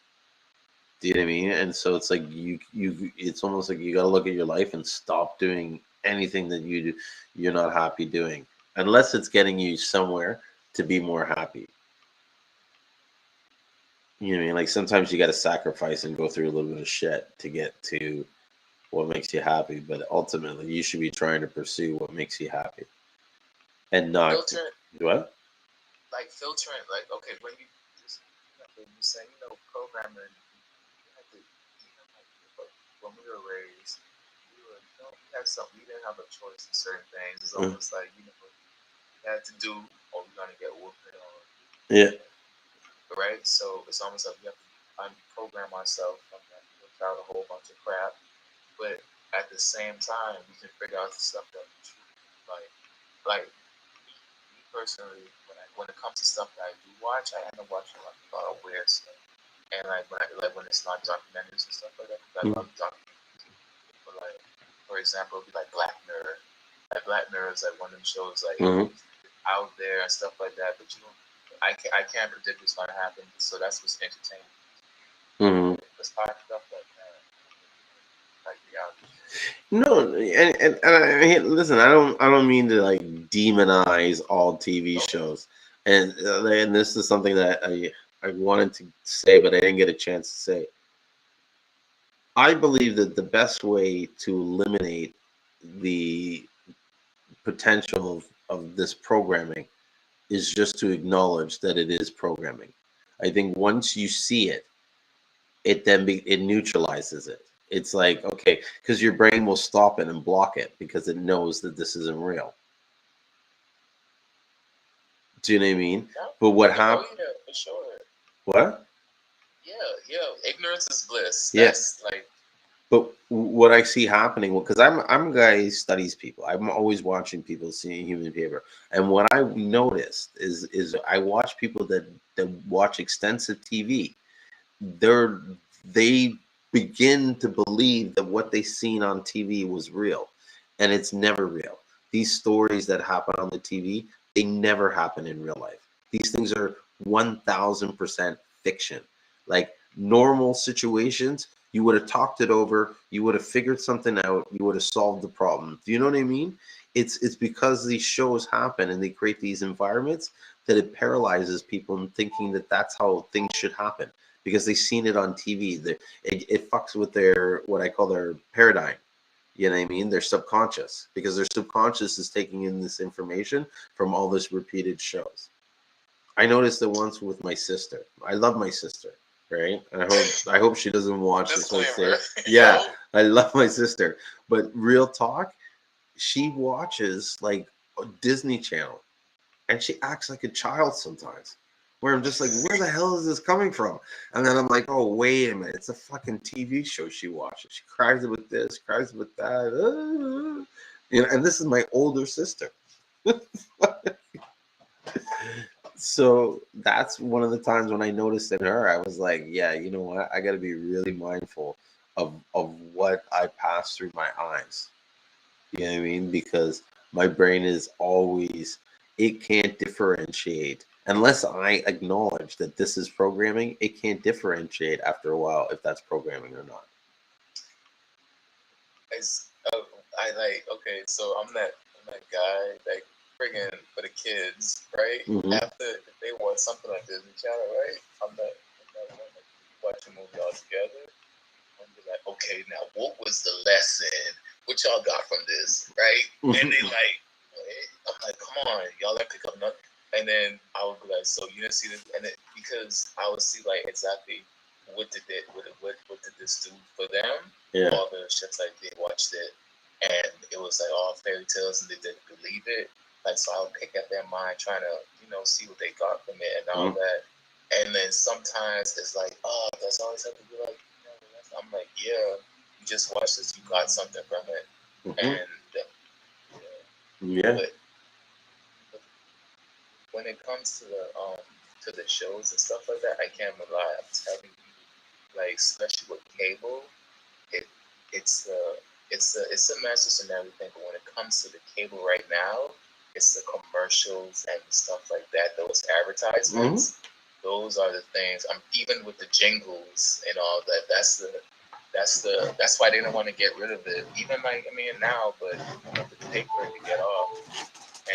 Do you know what I mean? And so it's like it's almost like you got to look at your life and stop doing anything that you're not happy doing, unless it's getting you somewhere to be more happy. You know what I mean? Like sometimes you got to sacrifice and go through a little bit of shit to get to what makes you happy, but ultimately you should be trying to pursue what makes you happy and not Filter what. filtering like okay when you just when you say programming you had to even like when we were raised we had some we didn't have a choice in certain things. It's Mm. almost like you had to do or we're gonna get whooped or Yeah. right. So it's almost like you have to unprogram myself from that without a whole bunch of crap. But at the same time, we can figure out the stuff that we truly like me personally, when it comes to stuff that I do watch, I end up watching like a lot of weird stuff. And when it's not documentaries and stuff like that, 'cause I Mm. love documentaries. But like for example, it'd be like Black Mirror. Like Black Mirror is like one of them shows like Mm-hmm. out there and stuff like that. But you don't, I can't predict what's gonna happen. So that's what's entertaining. Mm-hmm. It's hard stuff like that, like reality. No, and listen, I don't mean to like demonize all TV Okay. shows, and this is something that I wanted to say, but I didn't get a chance to say. I believe that the best way to eliminate the potential of this programming is just to acknowledge that it is programming. I think once you see it, it neutralizes it. It's like okay, because your brain will stop it and block it because it knows that this isn't real. Do you know what I mean? Yeah. But what Oh happened? yeah, for sure. What? Yeah, yeah. Ignorance is bliss. Yeah. That's like But what I see happening, because I'm a guy who studies people. I'm always watching people, seeing human behavior. And what I noticed is I watch people that watch extensive TV. They're they begin to believe that what they seen on TV was real, and it's never real. These stories that happen on the TV, they never happen in real life. These things are 1,000% fiction. Like normal situations, you would have talked it over, you would have figured something out, you would have solved the problem. Do you know what I mean? It's because these shows happen and they create these environments that it paralyzes people in thinking that that's how things should happen because they've seen it on TV. It fucks with their, what I call their paradigm. You know what I mean? Their subconscious, because their subconscious is taking in this information from all this repeated shows. I noticed it once with my sister. I love my sister, right? I hope she doesn't watch this. I say, yeah, I love my sister. But real talk, she watches like a Disney Channel, and she acts like a child sometimes. Where I'm just like, where the hell is this coming from? And then I'm like, oh, wait a minute, it's a fucking TV show she watches. She cries with this, cries with that. You know, and this is my older sister. So that's one of the times when I noticed in her, I was like, yeah, you know what? I got to be really mindful of what I pass through my eyes. You know what I mean? Because my brain is always, it can't differentiate. Unless I acknowledge that this is programming, it can't differentiate after a while if that's programming or not. It's, I like, okay, so I'm that guy, like, friggin' for the kids, right? Mm-hmm. After if they want something like Disney Channel, right? I'm that one that watch a movie all together. I'm be like, okay, now what was the lesson? What y'all got from this, right? And they like, I'm like, come on, y'all didn't pick up nothing. And then I would be like, so you didn't see this, and it, because I would see like exactly what did this do for them? Yeah. All the shits like they watched it, and it was like all fairy tales, and they didn't believe it. Like, so I would pick at their mind, trying to see what they got from it and all that. And then sometimes it's like, oh, does always have to be like, I'm like, yeah, you just watched this, you got something from it, and yeah. But when it comes to the shows and stuff like that, I can't rely. I'm telling you, like, especially with cable, it it's a message and everything. But when it comes to the cable right now, it's the commercials and stuff like that. Those advertisements, those are the things. Even with the jingles and all that. That's why they don't want to get rid of it. Even like, I mean, now, but the paper to get off,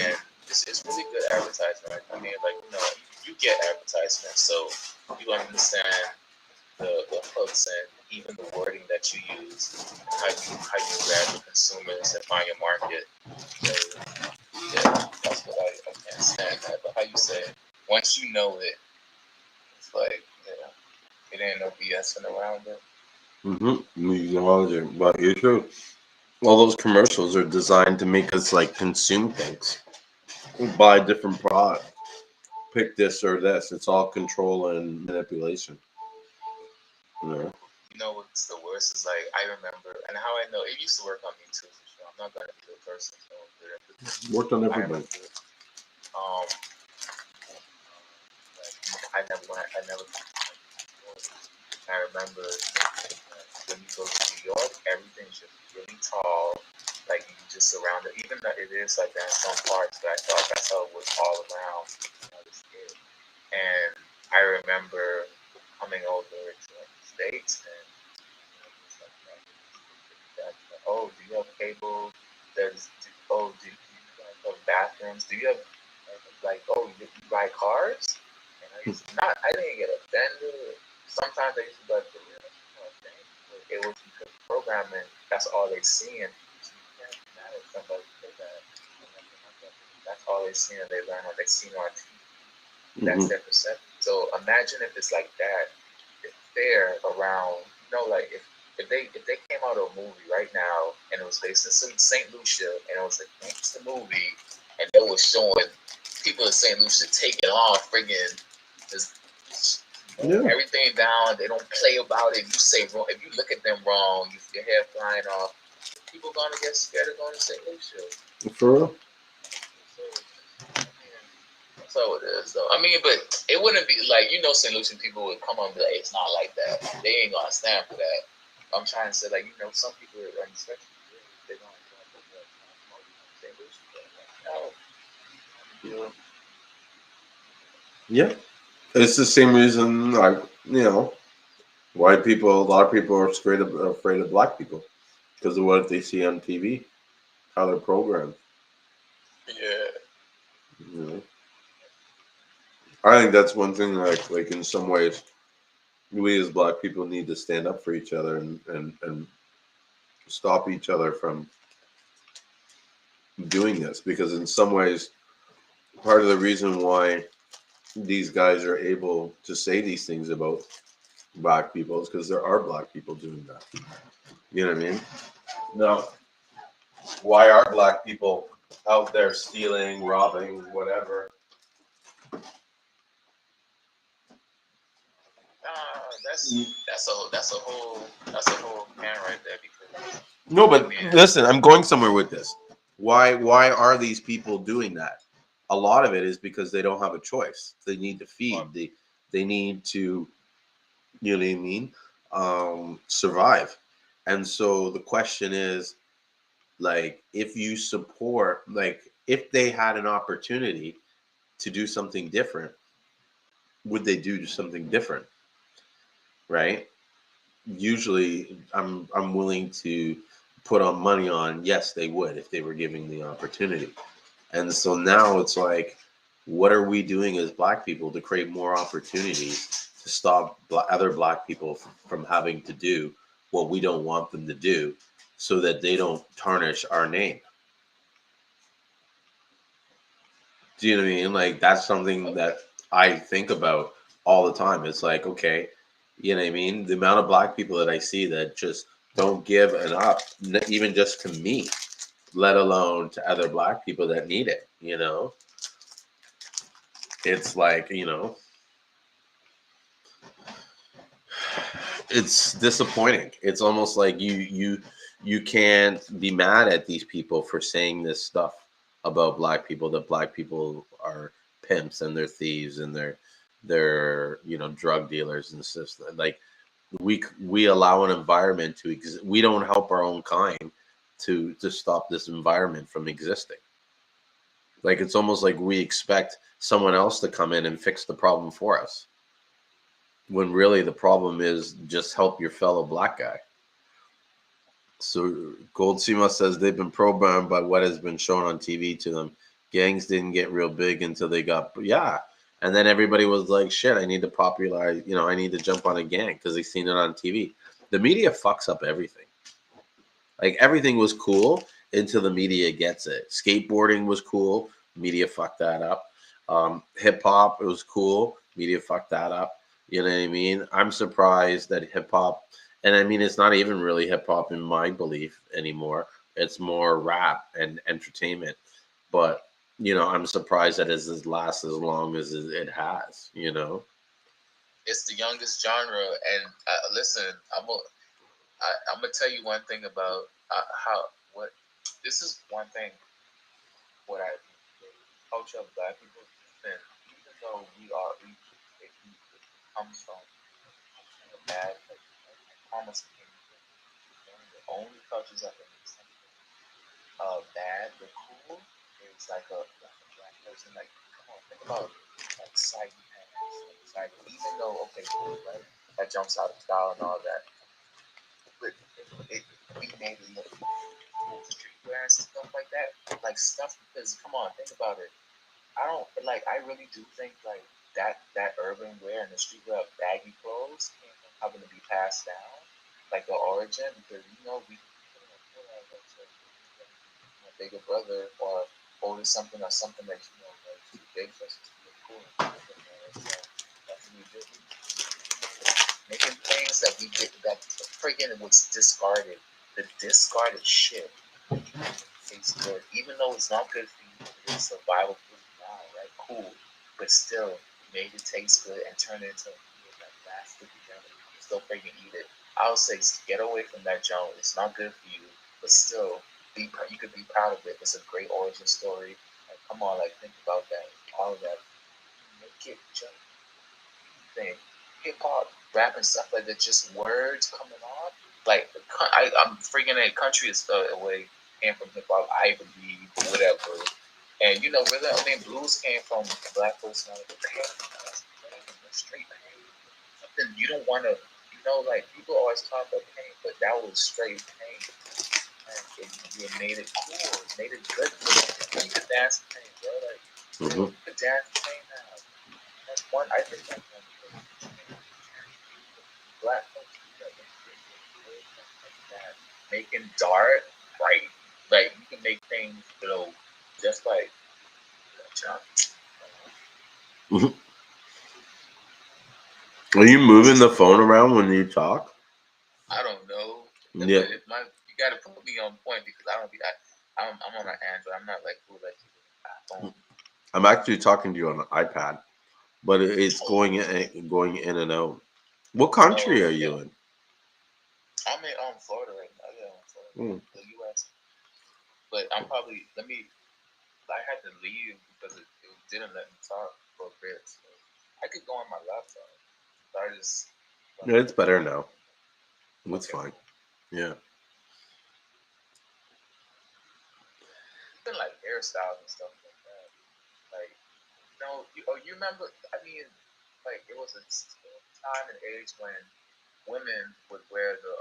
and it's really good advertisement. I mean, like, you get advertisements, so you understand the hooks and even the wording that you use, how you grab the consumers and find your market. So, yeah, that's what I can't stand that. But how you say it, once you know it, it's like, it ain't no BSing around it. But you're true. All those commercials are designed to make us like consume things, buy different product, pick this or this. It's all control and manipulation. Yeah. You know what's the worst is, like, I remember, and how I know, it used to work on me too, for sure. I'm not gonna be the person Worked on everybody. Um, like, I never. I remember when you go to New York, everything's just really tall. Like, you just surrounded, even though it is like that in some parts, but I thought that's how it was all around when I was a kid. And I remember coming over to the States, and it's like that. Oh, do you have cable? Do you guys have bathrooms? Do you have, like, oh, you buy cars? And I didn't get offended. Sometimes I used to be like, it was because programming, that's all they see, and you can't be mad at somebody for that. That's all they see, and they learn how they see on TV. That's their perception. So imagine if it's like that. If they're around, like, if they came out of a movie right now and it was based in St. Lucia, and it was a gangster movie, and they were showing people in St. Lucia taking off, friggin' just everything down. They don't play about it. You say wrong. If you look at them wrong, your hair flying off. People gonna get scared of going to St. Lucia. For real? That's how it is, though. I mean, but it wouldn't be like, St. Lucian people would come on and be like, it's not like that. They ain't gonna stand for that. I'm trying to say, like, some people are especially they're gonna St. Lucian. Yeah. It's the same reason, like, why a lot of people are afraid of black people because of what they see on TV, how they're programmed. Yeah. You know, I think that's one thing. Like in some ways, we as black people need to stand up for each other and stop each other from doing this because in some ways, part of the reason why these guys are able to say these things about black people is because there are black people doing that. You know what I mean? Now, why are black people out there stealing, robbing, whatever? That's a whole can right there because No, I but mean, listen, I'm going somewhere with this. Why are these people doing that? A lot of it is because they don't have a choice. They need to feed. They need to, you know what I mean, survive. And so the question is, like, if you support, like, if they had an opportunity to do something different, would they do something different? Right? Usually, I'm willing to put on money on yes, they would if they were giving the opportunity. And so now it's like, what are we doing as black people to create more opportunities to stop other black people from having to do what we don't want them to do so that they don't tarnish our name? Do you know what I mean? Like, that's something that I think about all the time. It's like, okay, you know what I mean? The amount of black people that I see that just don't give it up, even just to me, let alone to other black people that need it, It's like, it's disappointing. It's almost like you can't be mad at these people for saying this stuff about black people, that black people are pimps and they're thieves and they're drug dealers and stuff. Like, we allow an environment to exist. We don't help our own kind to stop this environment from existing. Like, it's almost like we expect someone else to come in and fix the problem for us, when really the problem is just help your fellow black guy. So Gold Seamoss says they've been programmed by what has been shown on TV to them. Gangs didn't get real big until they got, yeah. And then everybody was like, shit, I need to popularize, I need to jump on a gang because they seen it on TV. The media fucks up everything. Like, everything was cool until the media gets it. Skateboarding was cool. Media fucked that up. Hip hop, it was cool. Media fucked that up. You know what I mean? I'm surprised that hip hop, and I mean, it's not even really hip hop in my belief anymore. It's more rap and entertainment. But, I'm surprised that it has lasted as long as it has. it's the youngest genre. And listen, I'm gonna tell you one thing about how what this is one thing what I the culture of black people. And even though it comes from a bad place, like almost came from one of the only cultures that can make something bad but cool. It's like a black person. Like, come on, think about like saggy pants, like even though okay, cool, right? That jumps out of style and all that, but we made it look cool, streetwear and stuff like that, like stuff. Because come on, think about it. I don't like. I really do think like that urban wear and the streetwear of baggy clothes came from having to be passed down, like the origin, because we put our like, so, my bigger brother or older something or something that was too big for us to look cool. That's what we did. Making things that we did that friggin' was discarded. The discarded shit tastes good, even though it's not good for you. It's survival food now, right? Cool, but still made it taste good and turn it into that last sticky junk. You still freaking eat it. I would say get away from that junk. It's not good for you, but still, you could be proud of it. It's a great origin story. Like, come on, like think about that. All of that. Make it just thing. Hip hop, rap, and stuff like that. Just words coming off. Like I'm freaking it. Country is the way came from hip hop. I believe whatever. And rhythm. I mean, blues came from black folks. straight pain. Something you don't want to, like people always talk about pain, but that was straight pain. And it made it cool. It made it good. You could dance pain, bro. Like, you could dance pain now. That's one. I think that's one of the black folks that like that. Making dark, right? Like you can make things, just like. Are you moving the phone around when you talk? I don't know. Yeah. You got to put me on point because I don't be. I'm on an Android. I'm not like cool like you. I'm actually talking to you on an iPad, but it's going in and out. What country are you in? I'm in Florida right now. Yeah, Florida, the U.S. But I'm probably I had to leave because it didn't let me talk for a bit. So I could go on my laptop. But I just. Yeah, it's better now. It's fine. Yeah. Even like hairstyles and stuff like that. Like, you remember? I mean, like it was a time and age when women would wear the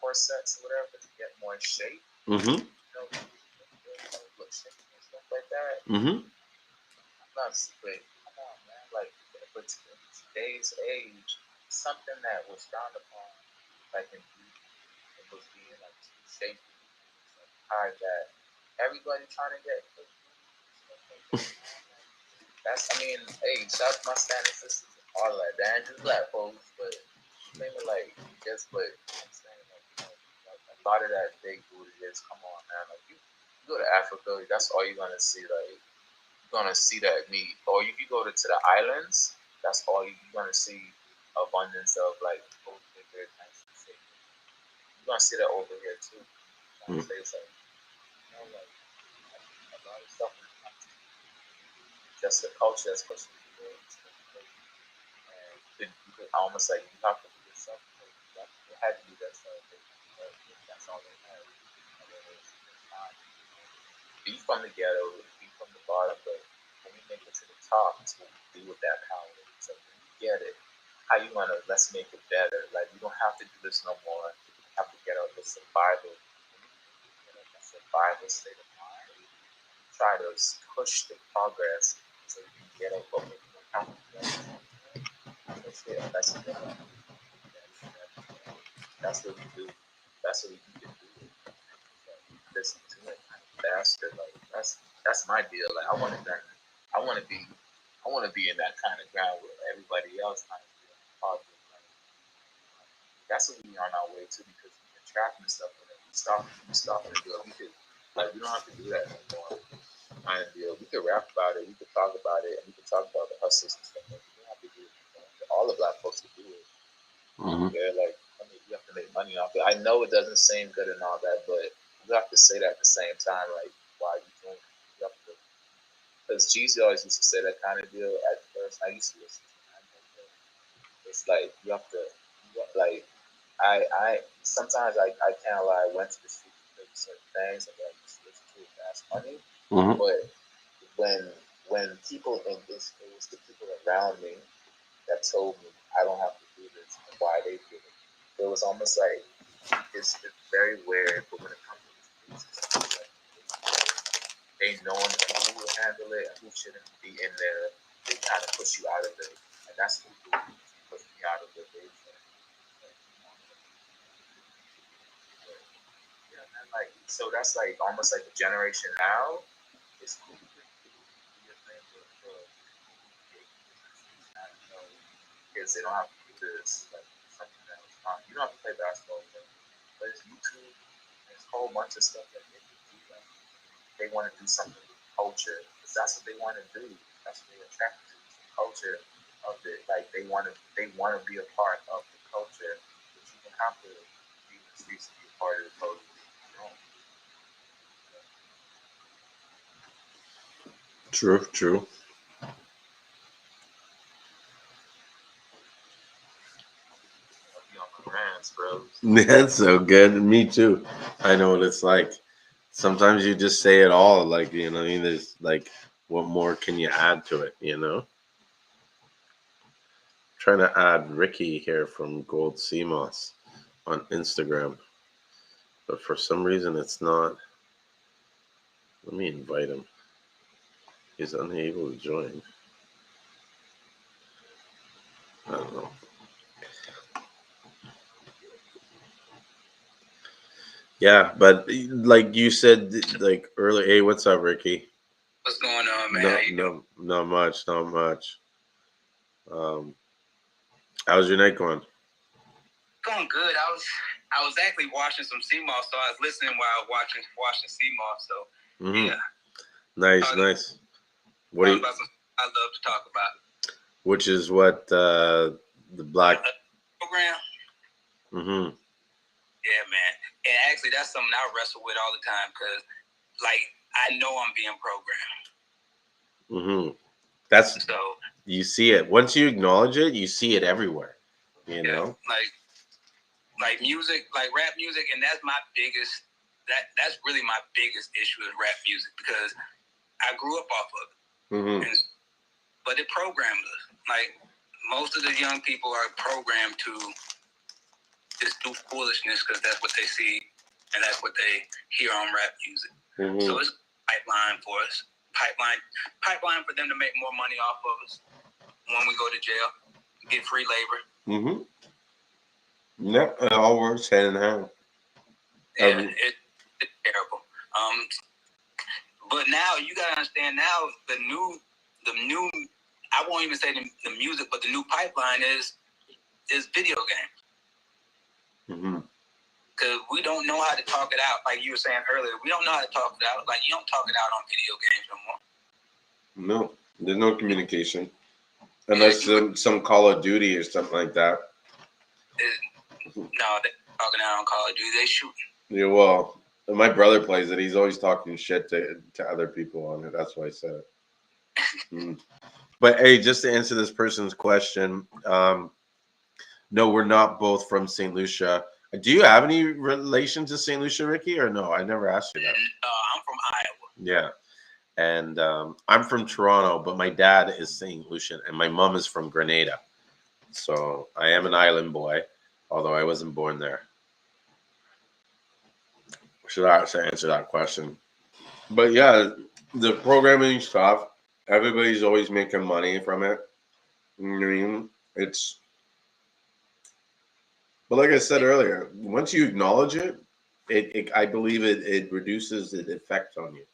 corsets or whatever to get more shape. Mm-hmm. Look shape and stuff like that. Mm-hmm. I'm not but come on, man. Like, but in today's age, something that was frowned upon, like in beauty, it was being like too shapy, like high that everybody trying to get. That's, hey, shout out to my standing sisters and all that. They ain't just black folks, but maybe like, just, but I'm saying, like a lot of that big booty is, come on, man. Like, you go to Africa, that's all you're going to see. Like, you're going to see that meat. Or if you go to the islands, that's all you're going to see abundance of, like, bigger, nice and shape. You're going to see that over here, too. Like, like, a lot of stuff. Just the culture that's pushing people and you could almost like you have to be yourself. It had to be that stuff. That's all they had. Be from the ghetto, be from the bottom, but when we make it to the top, it's what we do with that power. So when you get it, how you wanna let's make it better. Like you don't have to do this no more. You have to get out the survival. Survival state of mind. Try to push the progress so you can get up over that's what we do. That's what we can do. Listen to it faster. Like that's my deal. Like I want to be. I want to be in that kind of ground where everybody else kind of positive. That's what we on our way to because we've been trapping stuff. And we stop and do it. We could we don't have to do that anymore. Kind of deal. We could rap about it. We could talk about it. And we could talk about the hustles and stuff. Like, we don't have to do it. All the black folks could do it. Yeah, like you have to make money off it. I know it doesn't seem good and all that, but you have to say that at the same time. Like, why you doing it? You have to, because Jeezy always used to say that kind of deal at first. I used to listen to him. It's like you have to, like, I sometimes I can't lie. I went to the street to do certain things, and I used to listen to it fast money. But when people in this, it was the people around me that told me I don't have to do this and why they did it. It was almost like it's very weird, but when it comes to this, they knowing who will handle it and who shouldn't be in there, they kind of push you out of it, and that's who pushed me out of it. Yeah, man, like so that's like almost like the generation now. It's cool. Kids, they don't have to do this like something that was fun. You don't have to play basketball, but it's YouTube. There's a whole bunch of stuff that they can do. Like, they want to do something with culture because that's what they want to do. That's what they're attracted to, the culture of it. Like they want to be a part of the culture, but you don't have to be in the streets to be a part of the culture. True. True. Rants, bro. That's so good. Me too. I know what it's like. Sometimes you just say it all. Like I mean, there's like, what more can you add to it? Trying to add Ricky here from Gold Seamoss on Instagram, but for some reason it's not. Let me invite him. He's unable to join. I don't know. Yeah, but like you said, like earlier, hey, what's up, Ricky? What's going on, man? Not much, not much. How's your night going? Going good. I was actually watching some Seamoss, so I was listening while I was watching Seamoss. So yeah, nice. What do you? I love to talk about. Which is what the black program. Mm-hmm. Yeah, man. And actually, that's something I wrestle with all the time because, like, I know I'm being programmed. Mm-hmm. That's so you see it once you acknowledge it, you see it everywhere. You know, like music, like rap music, and that's my biggest. That's really my biggest issue with rap music because I grew up off of it. Mm-hmm. But it programmed us. Like most of the young people are programmed to just do foolishness because that's what they see and that's what they hear on rap music. Mm-hmm. So it's a pipeline for us. Pipeline for them to make more money off of us when we go to jail, get free labor. Mm-hmm. Yep, it all works hand in hand. Yeah, it's terrible. But now you gotta understand. Now the new. I won't even say the music, but the new pipeline is video games. Mm-hmm. Because we don't know how to talk it out, like you were saying earlier. We don't know how to talk it out. Like you don't talk it out on video games no more. No, there's no communication unless some Call of Duty or something like that. No, they're talking out on Call of Duty. They shooting. Yeah, well, my brother plays it. He's always talking shit to other people on it. That's why I said it. But hey, just to answer this person's question, no, we're not both from St. Lucia. Do you have any relation to St. Lucia, Ricky, or no? I never asked you that. I'm from Iowa. Yeah. And I'm from Toronto, but my dad is St. Lucian, and my mom is from Grenada. So I am an island boy, although I wasn't born there. Should I answer that question? But yeah, the programming stuff, everybody's always making money from it. I mean, but like I said earlier, once you acknowledge it, I believe it reduces the effect on you.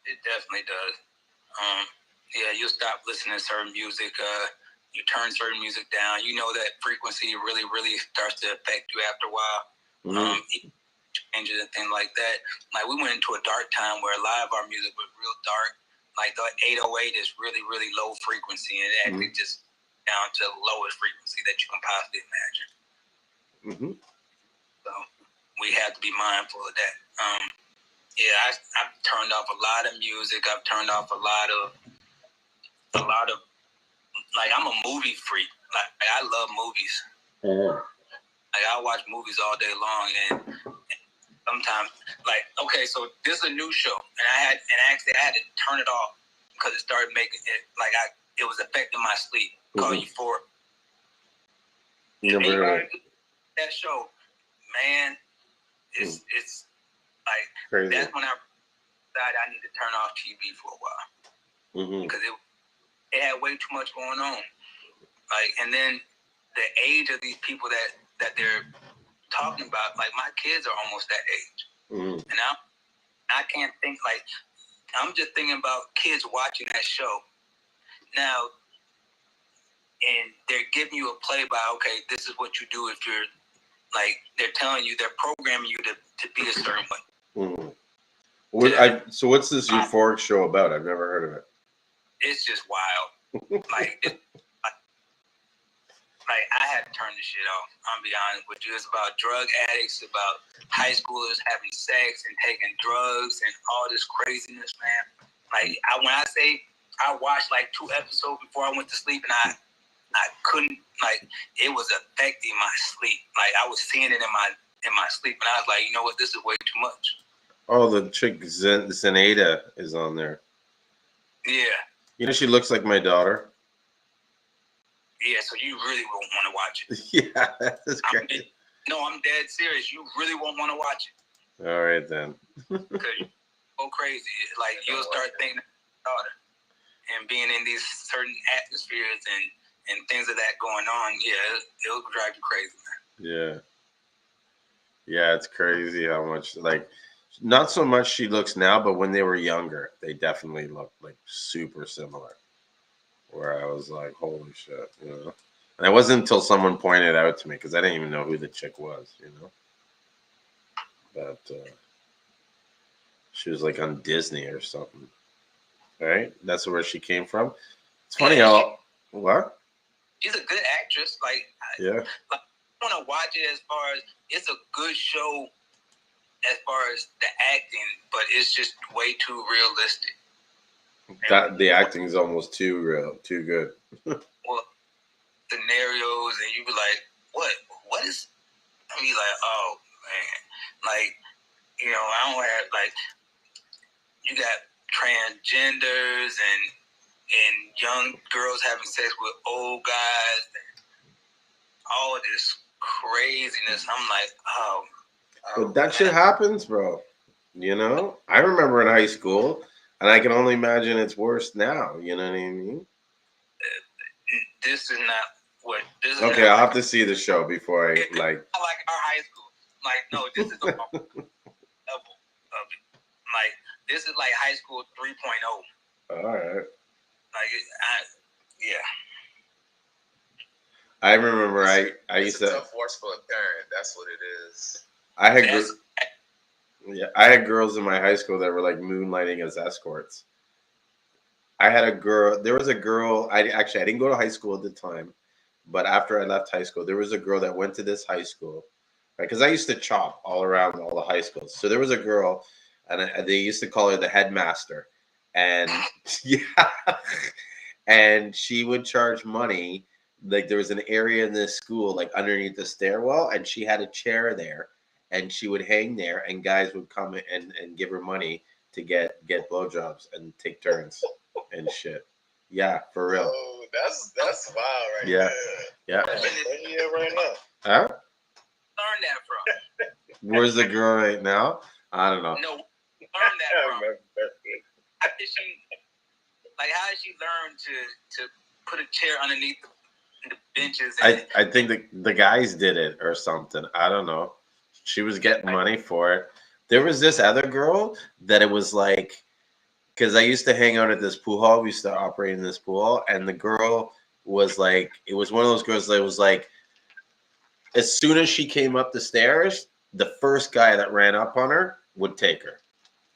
It definitely does. Yeah, you'll stop listening to certain music. You turn certain music down. You know that frequency really, really starts to affect you after a while. Mm-hmm. Changes and things like that. Like we went into a dark time where a lot of our music was real dark. Like the 808 is really, really low frequency, and it actually just down to the lowest frequency that you can possibly imagine. Mm-hmm. So we have to be mindful of that. Yeah, I've turned off a lot of music. I've turned off a lot of. Like I'm a movie freak. Like I love movies. Mm-hmm. Like I watch movies all day long, and sometimes, like, okay, so this is a new show, and I had to turn it off because it started making it like it was affecting my sleep. Called Euphoria. That show, man, it's like crazy. That's when I decided I need to turn off TV for a while because it had way too much going on. Like, and then the age of these people that they're talking about, like my kids are almost that age, and I can't think like I'm just thinking about kids watching that show now, and they're giving you a play by okay, this is what you do if you're like they're telling you they're programming you to be a certain way. So what's this euphoric show about? I've never heard of it. It's just wild, like. Like, I had to turn this shit off. I'm gonna be honest with you. It's about drug addicts, about high schoolers having sex and taking drugs and all this craziness, man. Like, when I say I watched like 2 episodes before I went to sleep, and I couldn't, like, it was affecting my sleep. Like, I was seeing it in my sleep, and I was like, you know what, this is way too much. Oh, the chick Zenada is on there. Yeah. You know, she looks like my daughter. Yeah, so you really won't want to watch it. Yeah, that's great. I'm dead serious. You really won't want to watch it. All right, then. Because you go crazy. Like, you'll start thinking about it and being in these certain atmospheres and things of that going on. Yeah, it'll drive you crazy, man. Yeah. Yeah, it's crazy how much, like, not so much she looks now, but when they were younger, they definitely looked, like, super similar. Where I was like, holy shit, you know? And it wasn't until someone pointed it out to me, because I didn't even know who the chick was, you know? But she was, like, on Disney or something. Right? That's where she came from. It's funny how... What? She's a good actress. Like, yeah. I want to watch it as far as... It's a good show as far as the acting, but it's just way too realistic. That the acting is almost too real, too good. Well, scenarios, and you be like, what is... I mean, like, oh, man. Like, you know, I don't have, like... You got transgenders and young girls having sex with old guys, and all this craziness. I'm like, oh. But that shit happens, bro. You know? I remember in high school, and I can only imagine it's worse now. You know what I mean? This is not what... This is okay, I'll have to see the show before I, like... like our high school. Like, no, this is a level of it. Like, this is like high school 3.0. All right. Like, yeah. I remember I used to... It's a forceful parent. That's what it is. I had girls in my high school that were like moonlighting as escorts. I had a girl. There was a girl. I didn't go to high school at the time, but after I left high school, there was a girl that went to this high school, right? Because I used to chop all around all the high schools. So there was a girl, and they used to call her the headmaster, and yeah, and she would charge money. Like there was an area in this school, like underneath the stairwell, and she had a chair there, and she would hang there, and guys would come and give her money to get blowjobs and take turns and shit. Yeah, for real. Oh, that's wild, right? Yeah, yeah. Yeah, right now. Huh? Learn that from. Where's the girl right now? I don't know. No, learn that from. How did she learn to put a chair underneath the benches? And I think the guys did it or something. I don't know. She was getting money for it. There was this other girl that it was like, because I used to hang out at this pool hall. We used to operate in this pool hall, and the girl was like, it was one of those girls that was like, as soon as she came up the stairs, the first guy that ran up on her would take her.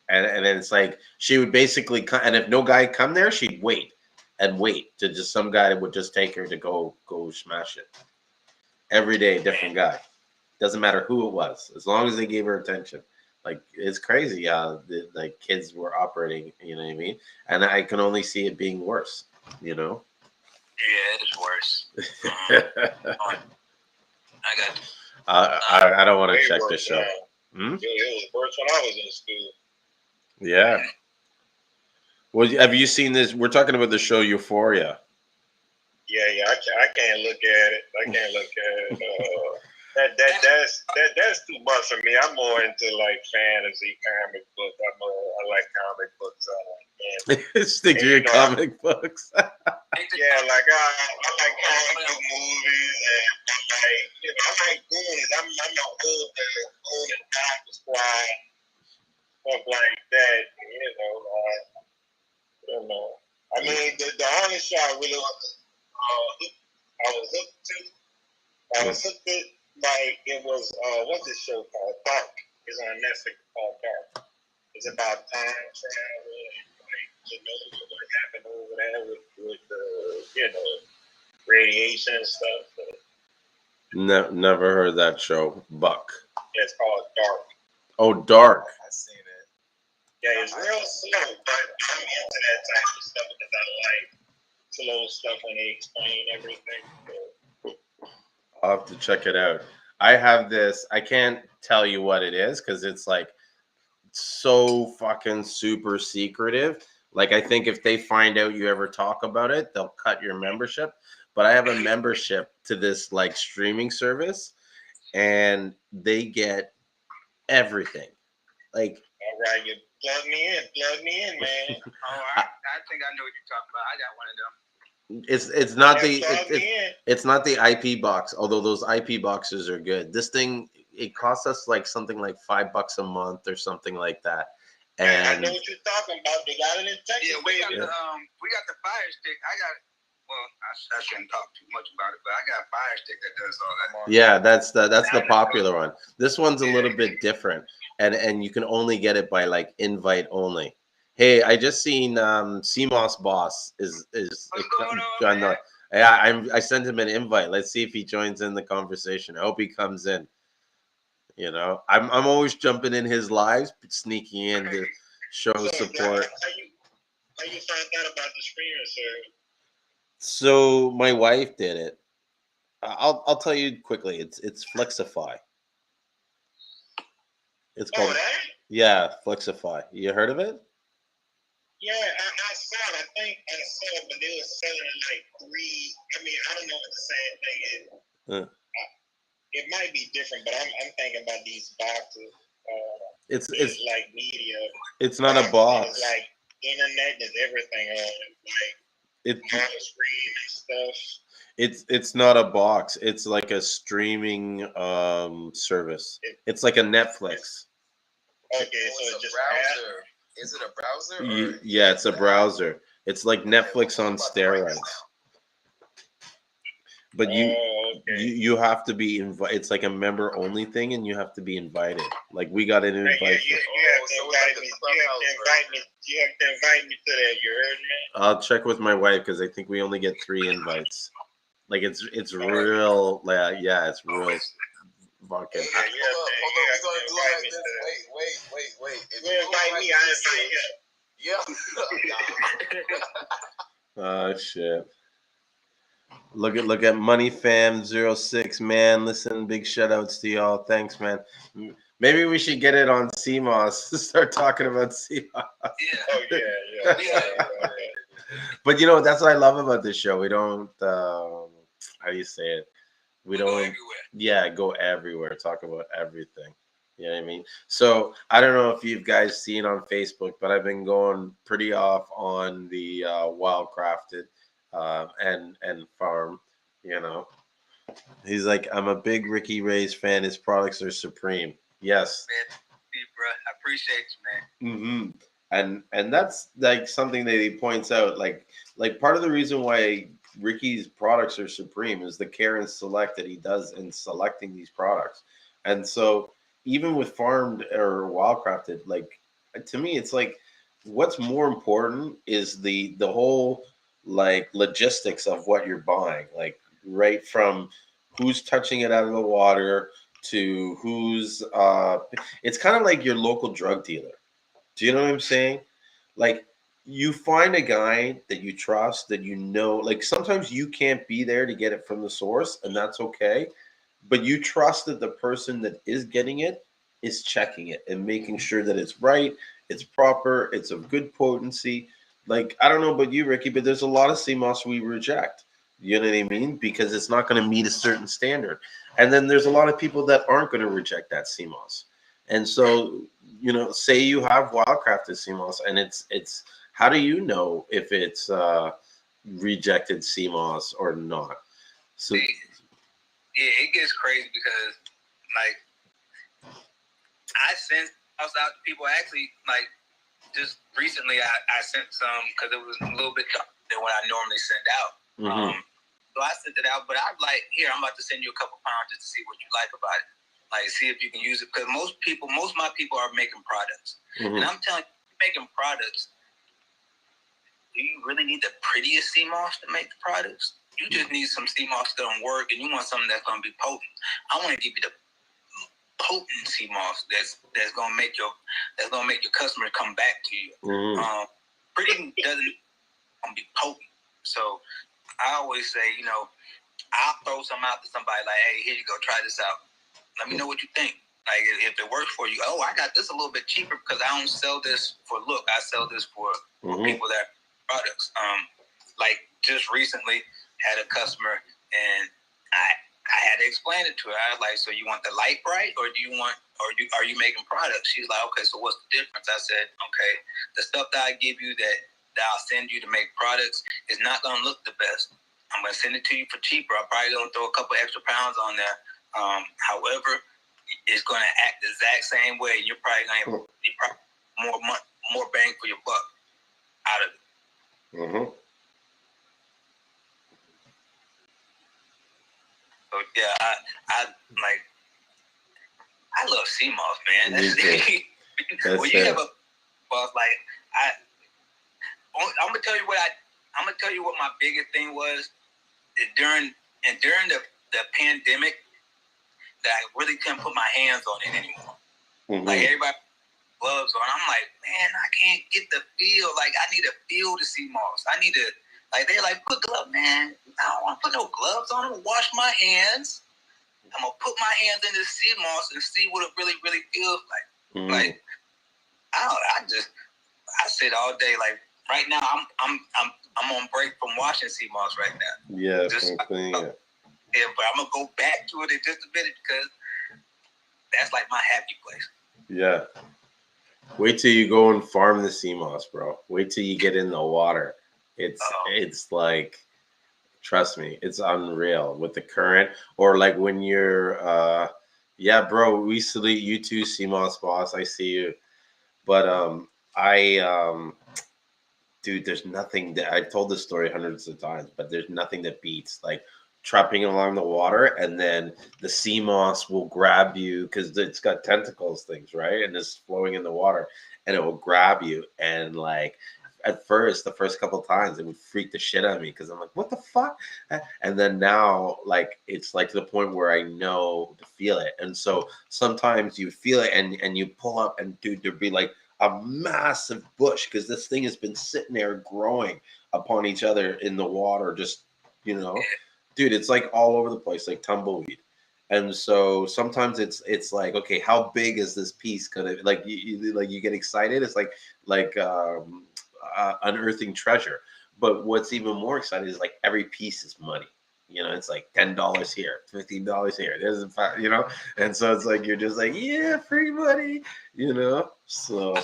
And then it's like, she would basically come, and if no guy come there, she'd wait to just some guy would just take her to go smash it. Every day, different guy. Doesn't matter who it was, as long as they gave her attention. Like, it's crazy how like kids were operating, you know what I mean? And I can only see it being worse, you know? Yeah, it's worse. I don't want to check the show. It was worse when I was in school. Yeah. Well, have you seen this? We're talking about the show Euphoria. Yeah. I can't look at it. I can't look at it. That's too much for me. I'm more into like fantasy comic books. I like comic books. Stick to your comic books. Yeah, like I like comic book movies, and I like goons. I'm not old and Dr. Squad, stuff like that. I mean, the only show I really was hooked to. I was hooked to. Like it was, what's this show called? Dark. It's on Netflix called Dark. It's about time travel, like what happened over there with the radiation and stuff. No, never heard that show. Buck. Yeah, it's called Dark. Oh, Dark. I've seen it. Yeah, it's real slow, but I'm into that type of stuff because I like slow stuff when they explain everything. I'll have to check it out. I have this. I can't tell you what it is because it's like so fucking super secretive. Like I think if they find out you ever talk about it, they'll cut your membership. but I have a membership to this like streaming service, and they get everything. Like, all right, you plug me in, man. I think I know what you're talking about. I got one of them. It's not the IP box, although those IP boxes are good. This thing, it costs us like something like $5 a month or something like that. And I know what you're talking about. They got it in Texas. Yeah, we got the Fire Stick. I shouldn't talk too much about it, but I got a Fire Stick that does all that. Yeah, that's the popular one. This one's a little bit different, and you can only get it by like invite only. Hey, I just seen Seamoss boss is going on, I sent him an invite. Let's see if he joins in the conversation. I hope he comes in. You know, I'm always jumping in his lives, sneaking in to show support. How you found out about the streamer, sir? So my wife did it. I'll tell you quickly. It's Flexify. It's called Flexify. You heard of it? Yeah, I saw it. I think I saw it, but they were selling like 3. I mean, I don't know what the same thing is. It might be different, but I'm thinking about these boxes. It's like media. It's not a box. It's like internet. There's everything on it. Like screen and stuff. It's not a box. It's like a streaming service. It's like a Netflix. Okay, so it's just browser. Is it a browser? Yeah, it's a browser. It's like Netflix on steroids. But you have to be invited. It's like a member only thing, and you have to be invited. Like we got an invite. You have to invite me. You have to invite me to that. You heard me? I'll check with my wife because I think we only get 3 invites. Like it's real. Yeah, it's real. Vodka. Hold on. We're gonna do it like this. Wait. If you invite me, I invite him. Oh shit. Look at Money Fam 06, man. Listen, big shout outs to y'all. Thanks, man. Maybe we should get it on Seamoss. Start talking about Seamoss. Yeah. But you know, that's what I love about this show. We don't how do you say it? We don't go everywhere. Go everywhere. Talk about everything. You know what I mean? So I don't know if you guys seen on Facebook, but I've been going pretty off on the Wildcrafted and farm. You know, he's like, I'm a big Ricky Ray's fan. His products are supreme. Yes, man, bro, I appreciate you, man. And that's like something that he points out. Like part of the reason why Ricky's products are supreme is the care and select that he does in selecting these products. And so even with farmed or wildcrafted, like to me, it's like what's more important is the whole like logistics of what you're buying, like right from who's touching it out of the water to who's it's kind of like your local drug dealer. Do you know what I'm saying? Like you find a guy that you trust, that you know, like sometimes you can't be there to get it from the source, and that's okay. But you trust that the person that is getting it is checking it and making sure that it's right, it's proper, it's of good potency. Like, I don't know about you, Ricky, but there's a lot of Seamoss we reject. You know what I mean? Because it's not going to meet a certain standard. And then there's a lot of people that aren't going to reject that Seamoss. And so, you know, say you have wildcrafted Seamoss, and it's how do you know if it's rejected Seamoss or not? So yeah, it gets crazy because like I sent out to people. Actually, like just recently, I sent some because it was a little bit darker than what I normally send out. So I sent it out, but I'm like, here, I'm about to send you a couple pounds just to see what you like about it. Like, see if you can use it. Because most of my people are making products. And I'm telling you, making products, do you really need the prettiest Seamoss to make the products? You just need some Seamoss that don't work, and you want something that's going to be potent. I want to give you the potent Seamoss that's going to make your customer come back to you. Pretty doesn't be potent. So I always say, you know, I'll throw some out to somebody like, hey, here you go, try this out. Let me know what you think. Like, if it works for you, I got this a little bit cheaper because I don't sell this for look. I sell this for people that products. Like, just recently, had a customer, and I had to explain it to her. I was like, so you want the light bright, or are you making products? She's like, okay, so what's the difference? I said, okay, the stuff that I give you that I'll send you to make products is not going to look the best. I'm going to send it to you for cheaper. I'm probably going to throw a couple extra pounds on there. However, it's going to act the exact same way. You're probably going to get more bang for your buck out of it. Mm-hmm. So yeah, I love Seamoss, man. When you have a boss like I'm gonna tell you what my biggest thing was during the pandemic, that I really couldn't put my hands on it anymore. Mm-hmm. Like everybody gloves on, I'm like, man, I can't get the feel. Like I need to feel the Seamoss. I need to they're like, put gloves, man. I don't want to put no gloves on. I'm gonna wash my hands. I'm gonna put my hands in this Seamoss and see what it really, really feels like. Mm-hmm. Like I sit all day. Like right now, I'm on break from washing Seamoss right now. Yeah, yeah, but I'm gonna go back to it in just a minute because that's like my happy place. Yeah. Wait till you go and farm the Seamoss, bro. Wait till you get in the water. It's like, trust me, it's unreal with the current. Or like when you're yeah, bro, we salute you too, Seamoss boss. I see you. But dude, there's nothing that I've told this story hundreds of times, but there's nothing that beats like trapping along the water, and then the Seamoss will grab you because it's got tentacles things, right? And it's flowing in the water, and it will grab you. And like at first, the first couple of times, it would freak the shit out of me because I'm like, what the fuck? And then now, like, it's like to the point where I know to feel it. And so sometimes you feel it and you pull up, and dude, there'd be like a massive bush because this thing has been sitting there growing upon each other in the water, just, you know. Dude, it's like all over the place, like tumbleweed. And so sometimes it's like, okay, how big is this piece gonna, like you get excited. It's like unearthing treasure. But what's even more exciting is like every piece is money. You know, it's like $10 here, $15 here. There's a, you know, and so it's like you're just like, yeah, free money, you know. So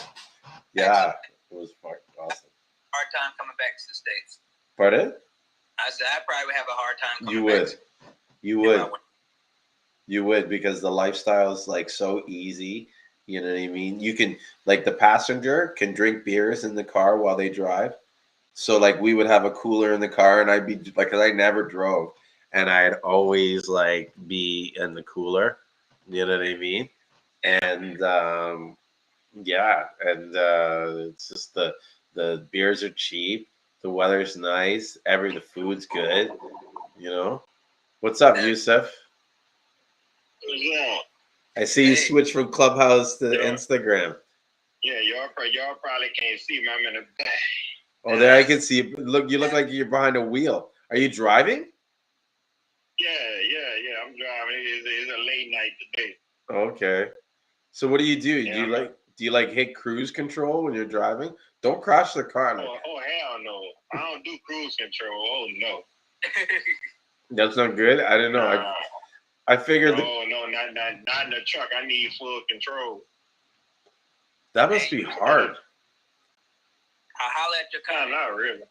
yeah, it was awesome. Hard time coming back to the States. Pardon? I said I probably would have a hard time coming back. You would, because the lifestyle is like so easy. You know what I mean? You can, like, the passenger can drink beers in the car while they drive. So like we would have a cooler in the car, and I'd be like, cause I never drove, and I'd always like be in the cooler. You know what I mean? And yeah, and it's just the beers are cheap. The weather's nice. The food's good. You know, what's up, Yusuf? Yeah. I see you switch from Clubhouse to Instagram. Yeah, y'all probably can't see me. I'm in the back. Oh, there I can see you. You look like you're behind a wheel. Are you driving? Yeah. I'm driving. It's a late night today. Okay. So what do you do? Yeah. Do you like hit cruise control when you're driving? Don't crash the car. Oh hell no! I don't do cruise control. Oh no. That's not good. I don't know. I figured. No, not in the truck. I need full control. That must be hard. I holler at your car. Not really.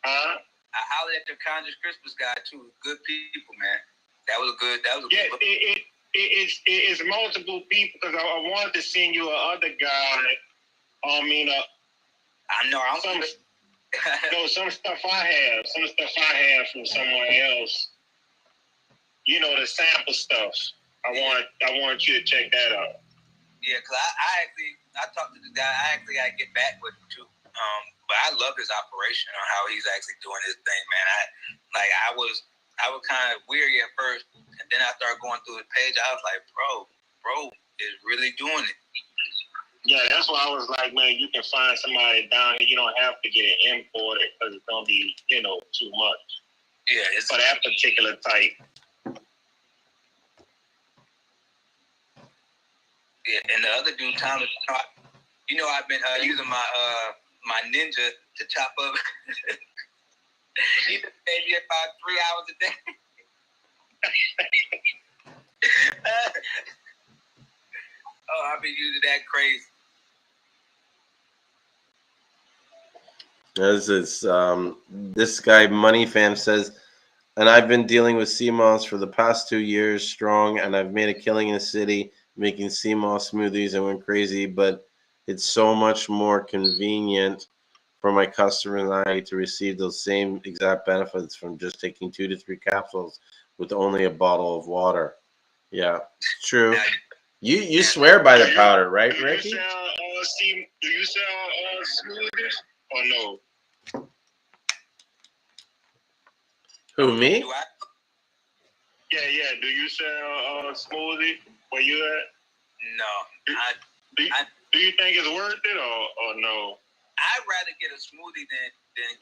Huh? I hollered at your Congress Christmas guy too. Good people, man. That was good. Yeah, it's multiple people because I wanted to send you another guy. I know. Some stuff I have from someone else. You know, the sample stuff. I want you to check that out. Yeah, because I talked to the guy. I actually got to get back with him too. But I love his operation on how he's actually doing his thing, man. I was kind of weary at first, and then I started going through his page. I was like, bro is really doing it. Yeah, that's why I was like, man, you can find somebody down here. You don't have to get it imported because it's gonna be, too much. Yeah, it's for that particular type. Yeah, and the other dude, Thomas, I've been using my Ninja to chop up He just paid me about 3 hours a day. Oh, I've been using that crazy. This guy Money Fam says, and I've been dealing with Seamoss for the past 2 years strong, and I've made a killing in the city making Seamoss smoothies. I went crazy, but it's so much more convenient for my customers and I to receive those same exact benefits from just taking 2 to 3 capsules with only a bottle of water. Yeah, it's true. You swear by the powder, right, Ricky? Do you sell smoothies or no? Who, me? Yeah. Do you sell smoothie where you at? No. Do you think it's worth it or no? I'd rather get a smoothie than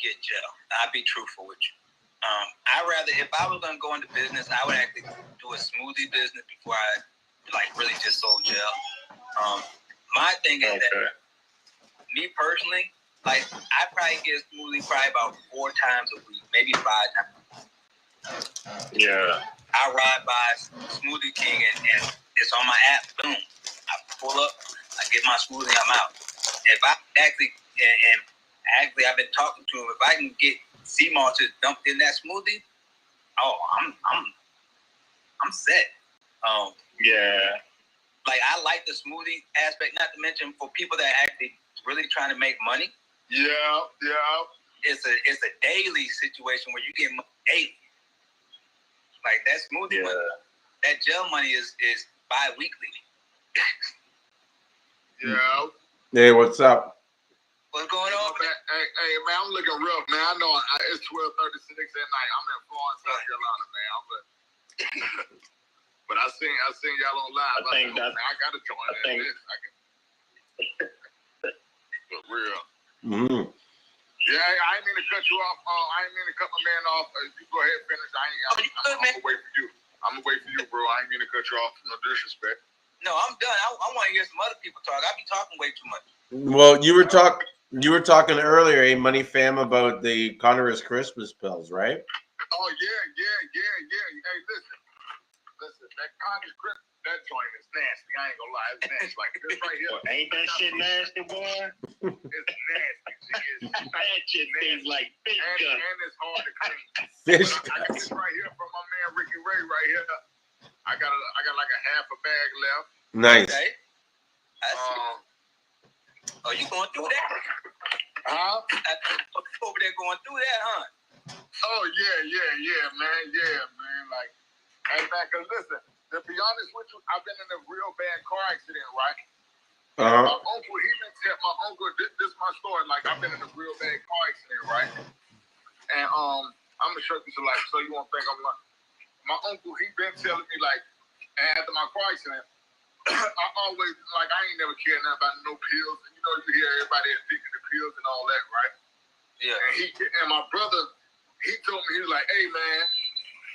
get gel. I'll be truthful with you. I'd rather, if I was gonna go into business, I would actually do a smoothie business before I really just sold gel. My thing is that me personally, I probably get a smoothie about 4 times a week, maybe 5 times. Yeah. I ride by Smoothie King and it's on my app. Boom. I pull up, I get my smoothie, I'm out. If I actually I've been talking to him. If I can get Seamoss dumped in that smoothie, I'm set. Yeah. I like the smoothie aspect. Not to mention for people that actually really trying to make money. Yeah. It's a daily situation where you get money daily. Like that smoothie money, that gel money is bi-weekly. Yeah. Hey, what's up? What's going on? Hey, man, I'm looking rough, man. I know it's 12:36 at night. I'm in Florence, South Carolina, man. But I seen y'all on live. I gotta join in this. For real. Mm-hmm. Yeah, I ain't mean to cut you off. I ain't mean to cut my man off. You go ahead and finish. I'm gonna wait for you. I'm gonna wait for you, bro. I ain't mean to cut you off. No disrespect. No, I'm done. I want to hear some other people talk. I be talking way too much. Well, you were talking earlier, Money Fam, about the Connor's Christmas pills, right? Oh yeah. Hey, listen. That Connor's Christmas, that joint is nasty. I ain't gonna lie, it's nasty. Like this right here. Ain't that shit nasty, boy? It's nasty. That shit tastes like fish gun. And it's hard to clean. Fish I got this right here from my man Ricky Ray right here. I got like a half a bag left. Nice. Okay. Oh, you going through that? Huh? Over there going through that, huh? Oh yeah, man. Like, hey man, cause listen, to be honest with you, I've been in a real bad car accident, right? My uncle, this is my story. Like, I've been in a real bad car accident, right? And I'm gonna show you some, so you won't think I'm lying. My uncle, he been telling me after my car accident, I always I ain't never cared nothing about no pills. And you hear everybody addicted to pills and all that, right? Yeah. And my brother, he told me, he was like, hey man,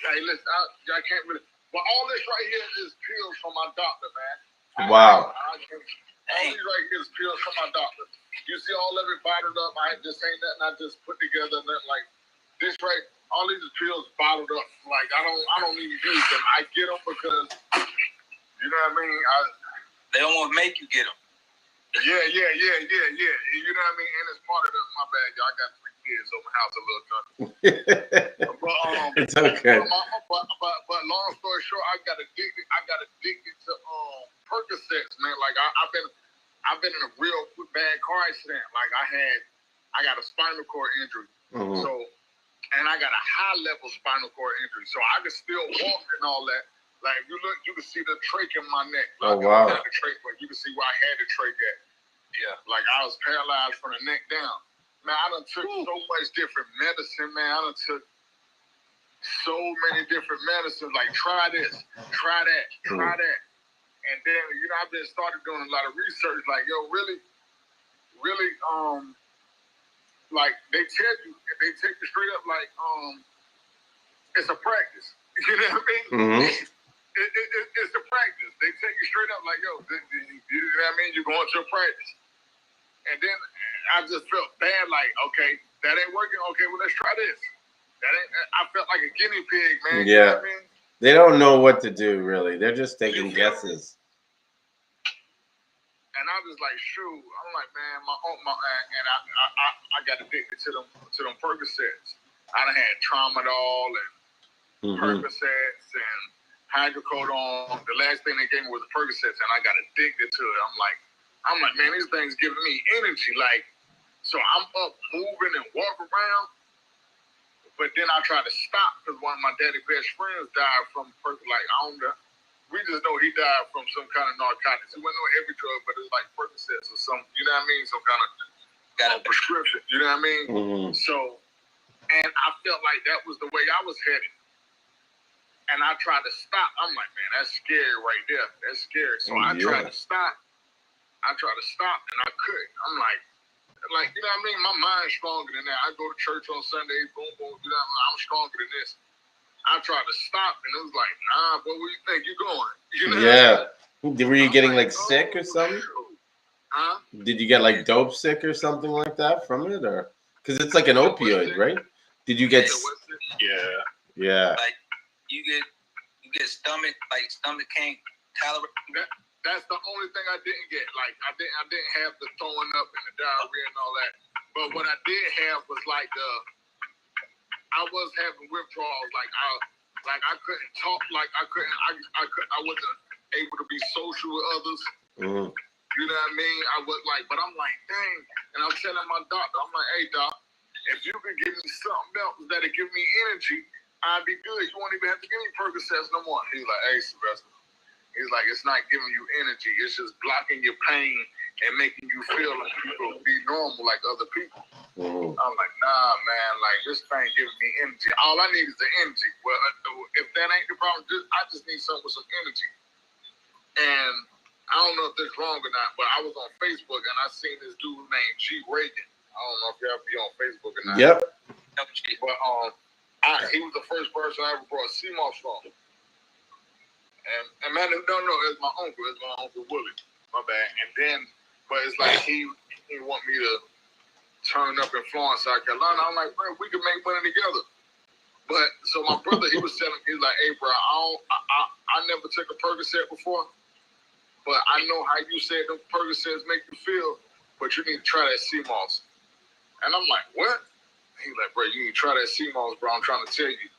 hey listen, I can't really. But all this right here is pills from my doctor, man. Wow. All these right here is pills from my doctor. You see all of it bottled up. I just ain't nothing I just put together. Nothing like this right. All these pills bottled up. Like I don't even use them. I get them because you know what I mean. They don't want to make you get them. Yeah. You know what I mean. And it's part of my bag. Y'all. I got 3 kids, so my house a little junky. But it's okay. But long story short, I got addicted to Percocets, man. Like I've been in a real bad car accident. Like I got a spinal cord injury. Mm-hmm. So, and I got a high level spinal cord injury. So I can still walk and all that. Like if you look, you can see the trach in my neck. Like, oh wow. I had the trach, but you can see where I had the trach at. Yeah. Like I was paralyzed from the neck down. Man, I done took so much different medicine, man. I done took so many different medicines. Like try this, try that, try that. And then, I've been started doing a lot of research. Like, really, like they take you straight up like, it's a practice. You know what I mean? Mm-hmm. It's a practice. They take you straight up like, yo, you know what I mean? You're going to a practice. And then I just felt bad, like, okay, that ain't working. Okay, well, let's try this. I felt like a guinea pig, man. Yeah. You know what I mean? They don't know what to do, really. They're just taking guesses. And I was like, shoot. I'm like, man, I got addicted to them Percocets. I done had Tramadol and Percocets and hydrocodone. The last thing they gave me was the Percocets, and I got addicted to it. I'm like, man, these things giving me energy. Like, so I'm up moving and walking around. But then I tried to stop because one of my daddy's best friends died from we just know he died from some kind of narcotics. It wasn't no heavy drug, but it was like Percocets or some, you know what I mean? Some kind of prescription, you know what I mean? So, and I felt like that was the way I was headed. And I tried to stop. I'm like, man, that's scary right there. That's scary. So I tried to stop. And I couldn't. I'm like, you know what I mean? My mind's stronger than that. I go to church on Sunday, boom, boom, you know what I mean? I'm stronger than this. I tried to stop, and it was like, nah, but where you think you're going? You know what I mean? Were you getting like sick or something? Huh? Did you get like dope sick or something like that from it, or because it's like an opioid, right? Did you get? Yeah. Like you get stomach can't tolerate. That's the only thing I didn't get. Like I didn't have the throwing up and the diarrhea and all that. But what I did have was like I was having withdrawals. Like I couldn't talk. Like I wasn't able to be social with others. You know what I mean? I was like, but I'm like, dang. And I'm telling my doctor, I'm like, hey doc, if you could give me something else that'll give me energy, I'd be good. You won't even have to give me Percocets no more. He's like, hey Sylvester. He's like, it's not giving you energy. It's just blocking your pain and making you feel like you can be normal like other people. I'm like, nah, man. Like, this thing giving me energy. All I need is the energy. Well, if that ain't the problem, I just need something with some energy. And I don't know if that's wrong or not, but I was on Facebook and I seen this dude named G. Reagan. I don't know if y'all be on Facebook or not. Yep. But he was the first person I ever brought Seamoss from. And man, no, it's my uncle. It's my Uncle Willie. My bad. And then, but it's like he want me to turn up in Florence, South Carolina. I'm like, bro, we can make money together. But so my brother, he was telling me, he's like, hey, bro, I never took a Percocet before, but I know how you said them Percocets make you feel, but you need to try that Seamoss. And I'm like, what? He's like, bro, you need to try that Seamoss, bro. I'm trying to tell you.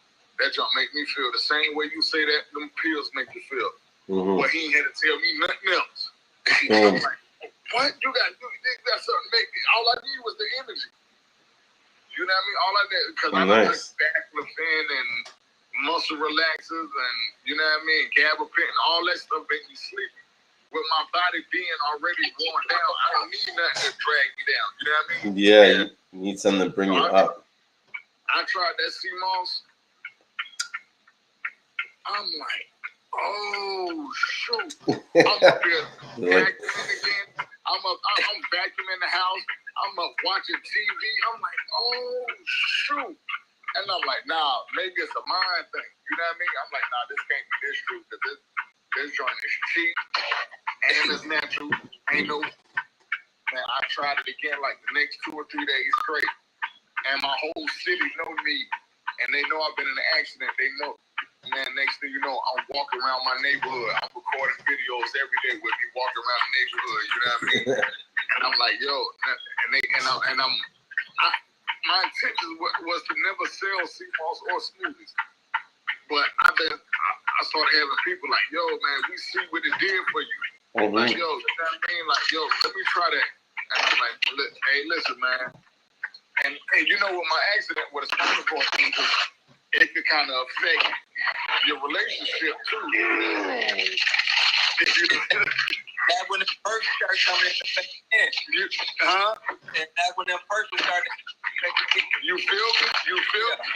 That junk make me feel the same way you say that them pills make you feel. But he ain't had to tell me nothing else. I'm like, what? You got something to make me. All I need was the energy. You know what I mean? All I need, because I took baclofen and muscle relaxers and, you know what I mean, gabapentin, all that stuff make me sleepy. With my body being already worn down, I don't need nothing to drag me down. You know what I mean? Yeah, you need something to bring you up. I tried that Seamoss. I'm like, oh shoot! I'm up here vacuuming again. I'm vacuuming the house. I'm up watching TV. I'm like, oh shoot! And I'm like, nah, maybe it's a mind thing. You know what I mean? I'm like, nah, this can't be this true because this joint is cheap and it's natural. Ain't no. Man, I tried it again like the next 2 or 3 days straight, and my whole city know me, and they know I've been in an accident. They know. Man, next thing you know, I'm walking around my neighborhood. I'm recording videos every day with me walking around the neighborhood. You know what I mean? And I'm like, yo, my intention was to never sell Seamoss or smoothies. But I started having people like, yo, man, we see what it did for you. Like, yo, you know what I mean? Like, yo, let me try that. And I'm like, hey, listen, man. And you know what my accident with a spinal cord injury, it could kind of affect your relationship too. That when the perks start coming into effect. And that when the perks will start You feel me? You feel me?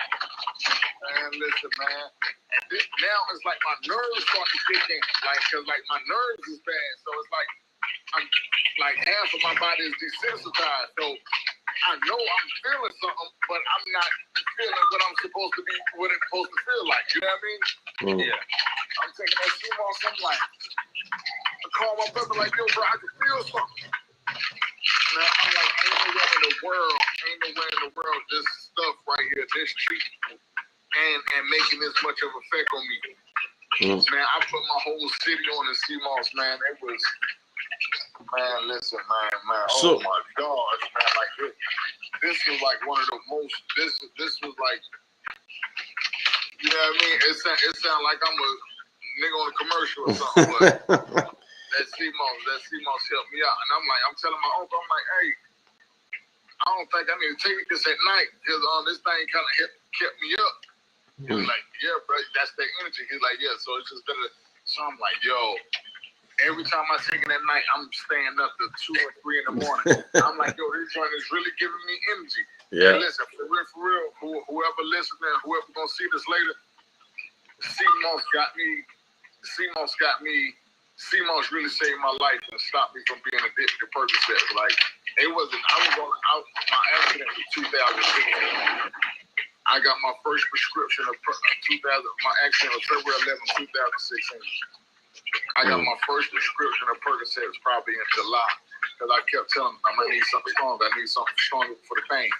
Man, listen, man. Now it's like my nerves start to kick in. Like, cause like my nerves is bad. So it's like I'm like half of my body is desensitized. So I know I'm feeling something, but I'm not feeling what I'm supposed to be, what it's supposed to feel like. You know what I mean? Yeah. I'm taking that Seamoss. I'm like, I call my brother like, yo, bro, I can feel something. Now I'm like, ain't no way in the world ain't no way in the world this stuff right here, this cheap, and making this much of effect on me. Man, I put my whole city on the Seamoss, man. It was, man, listen, man. Oh my gosh, man, like this was like one of the most. This was like, you know what I mean? It sound like I'm a nigga on a commercial or something, but that Seamoss helped me out, and I'm telling my uncle, I'm like, hey, I don't think I need to take this at night because this thing kind of kept me up. He was like, yeah, bro, that's that energy. He's like, yeah, so it's just better. So I'm like, yo, every time I take it at night, I'm staying up to 2 or 3 in the morning. I'm like, yo, this joint is really giving me energy. Yeah. And listen, for real, whoever listening, whoever gonna see this later, Seamoss really saved my life and stopped me from being addicted to Percocet. Like, it wasn't, my accident was 2016. I got my first prescription of 2000. My accident was February 11, 2016. I got my first prescription of Percocet was probably in July because I kept telling them I'm gonna need something strong. I need something stronger for the pain.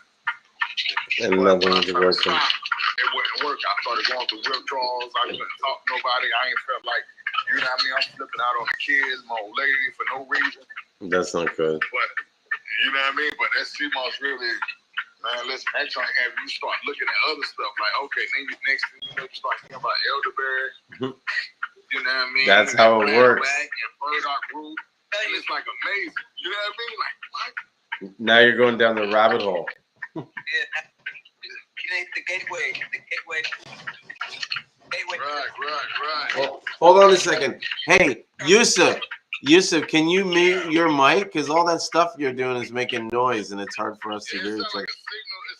And nothing was working. It wouldn't work. I started going through withdrawals. I couldn't talk to nobody. I ain't felt like, you know what I mean? I'm flipping out on the kids, my old lady for no reason. That's not good. But you know what I mean? But that Seamoss really. Man, listen, that joint have you start looking at other stuff like, okay, maybe next thing you know, you start thinking about elderberry. You know what I mean? That's how it works. And burdock root. And it's like amazing. You know what I mean? Like, what? Now you're going down the rabbit hole. Yeah, the gateway. Right. Oh, hold on a second. Hey, Yusuf, can you mute your mic? Because all that stuff you're doing is making noise, and it's hard for us to hear each other. It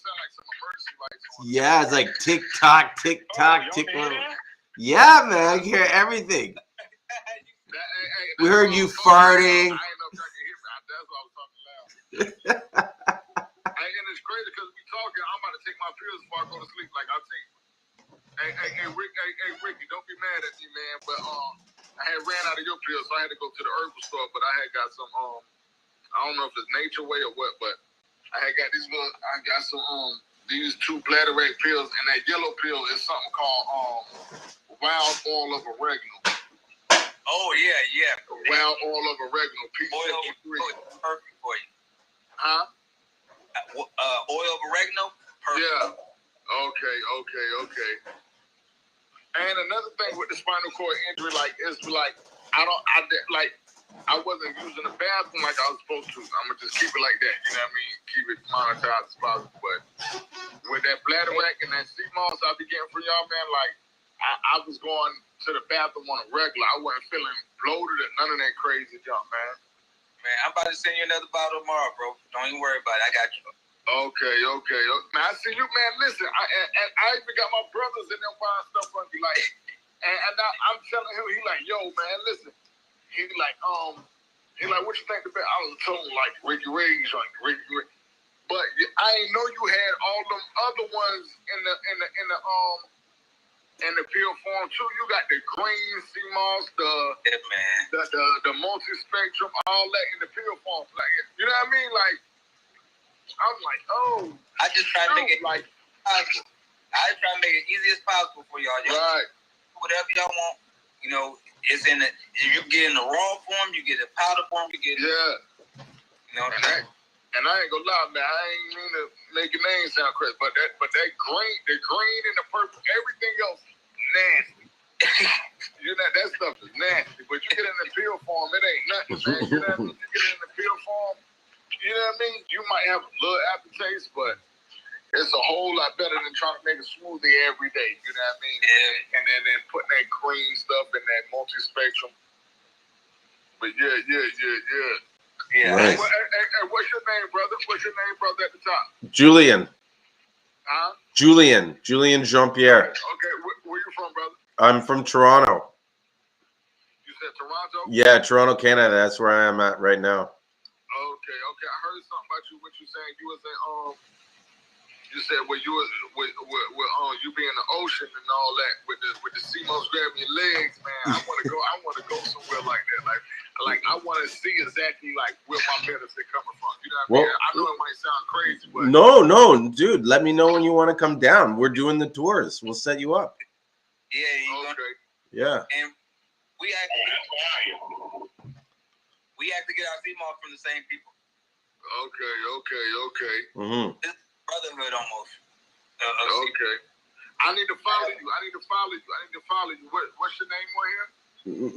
sounds like some emergency lights on. Yeah, it's like tick tock, tick tock, tick tock. Yeah, man, I can hear everything. We heard you farting. I ain't know if y'all can hear me. That's why I was talking loud. And it's crazy because we talking. I'm about to take my pills before I go to sleep. Like I take. Hey, Ricky, don't be mad at me, man. But I had ran out of your pills, so I had to go to the herbal store. But I had got some I don't know if it's Nature Way or what, but I had got some these 2 bladderwrack pills, and that yellow pill is something called wild oil of oregano. Oh yeah. Wild oil of oregano. Oil perfect for you. Huh? Oil of oregano. Perfect. Yeah. Okay. And another thing with the spinal cord injury, like, it's like I wasn't using the bathroom like I was supposed to. I'm gonna just keep it like that. You know what I mean? Keep it monetized as possible. But with that bladderwrack and that Seamoss I be getting for y'all, man, like I was going to the bathroom on a regular. I wasn't feeling bloated and none of that crazy junk, man. Man, I'm about to send you another bottle tomorrow, bro. Don't even worry about it. I got you. Okay. Man, I see you, man. Listen, I even got my brothers in them buying stuff from you, like, and I'm telling him, he like, yo, man, listen. He like, what you think about? I was told him like Ricky Ray's, like Ricky Ray. But I ain't know you had all them other ones in the pill form too. You got the green Seamoss, the multi-spectrum, all that in the pill form. Like, you know what I mean? Like, I'm like, oh. I just try to make it like possible. I try to make it easy as possible for y'all. Just right. Whatever y'all want, you know, it's in the. You get in the raw form, you get the powder form, you get. Yeah. You know. And I ain't gonna lie, man. I ain't mean to make your name sound crazy, but that green, the green and the purple, everything else, nasty. You know that stuff is nasty. But you get in the pill form, it ain't nothing, man. You know what I mean? You get in the pill form, you know what I mean? You might have a little aftertaste, but it's a whole lot better than trying to make a smoothie every day. You know what I mean? Yeah. And then putting that green stuff in that multi-spectrum. But yeah. Yeah. Nice. Hey, what's your name, brother? What's your name, brother, at the top? Julien. Huh? Julien Jean-Pierre. Okay, where you from, brother? I'm from Toronto. You said Toronto? Yeah, Toronto, Canada. That's where I am at right now. Okay. I heard something about you. What you saying? You was in you said you you be in the ocean and all that with the Seamoss grabbing your legs, man. I want to go somewhere like that. Like I want to see exactly like where my medicine coming from. You You know what I mean? I know it might sound crazy, but no, dude. Let me know when you want to come down. We're doing the tours. We'll set you up. Yeah, okay. Yeah. And we have to get our Seamoss from the same people. Okay. Mm-hmm. It's brotherhood almost. Okay. I need to follow you. What's your name on here?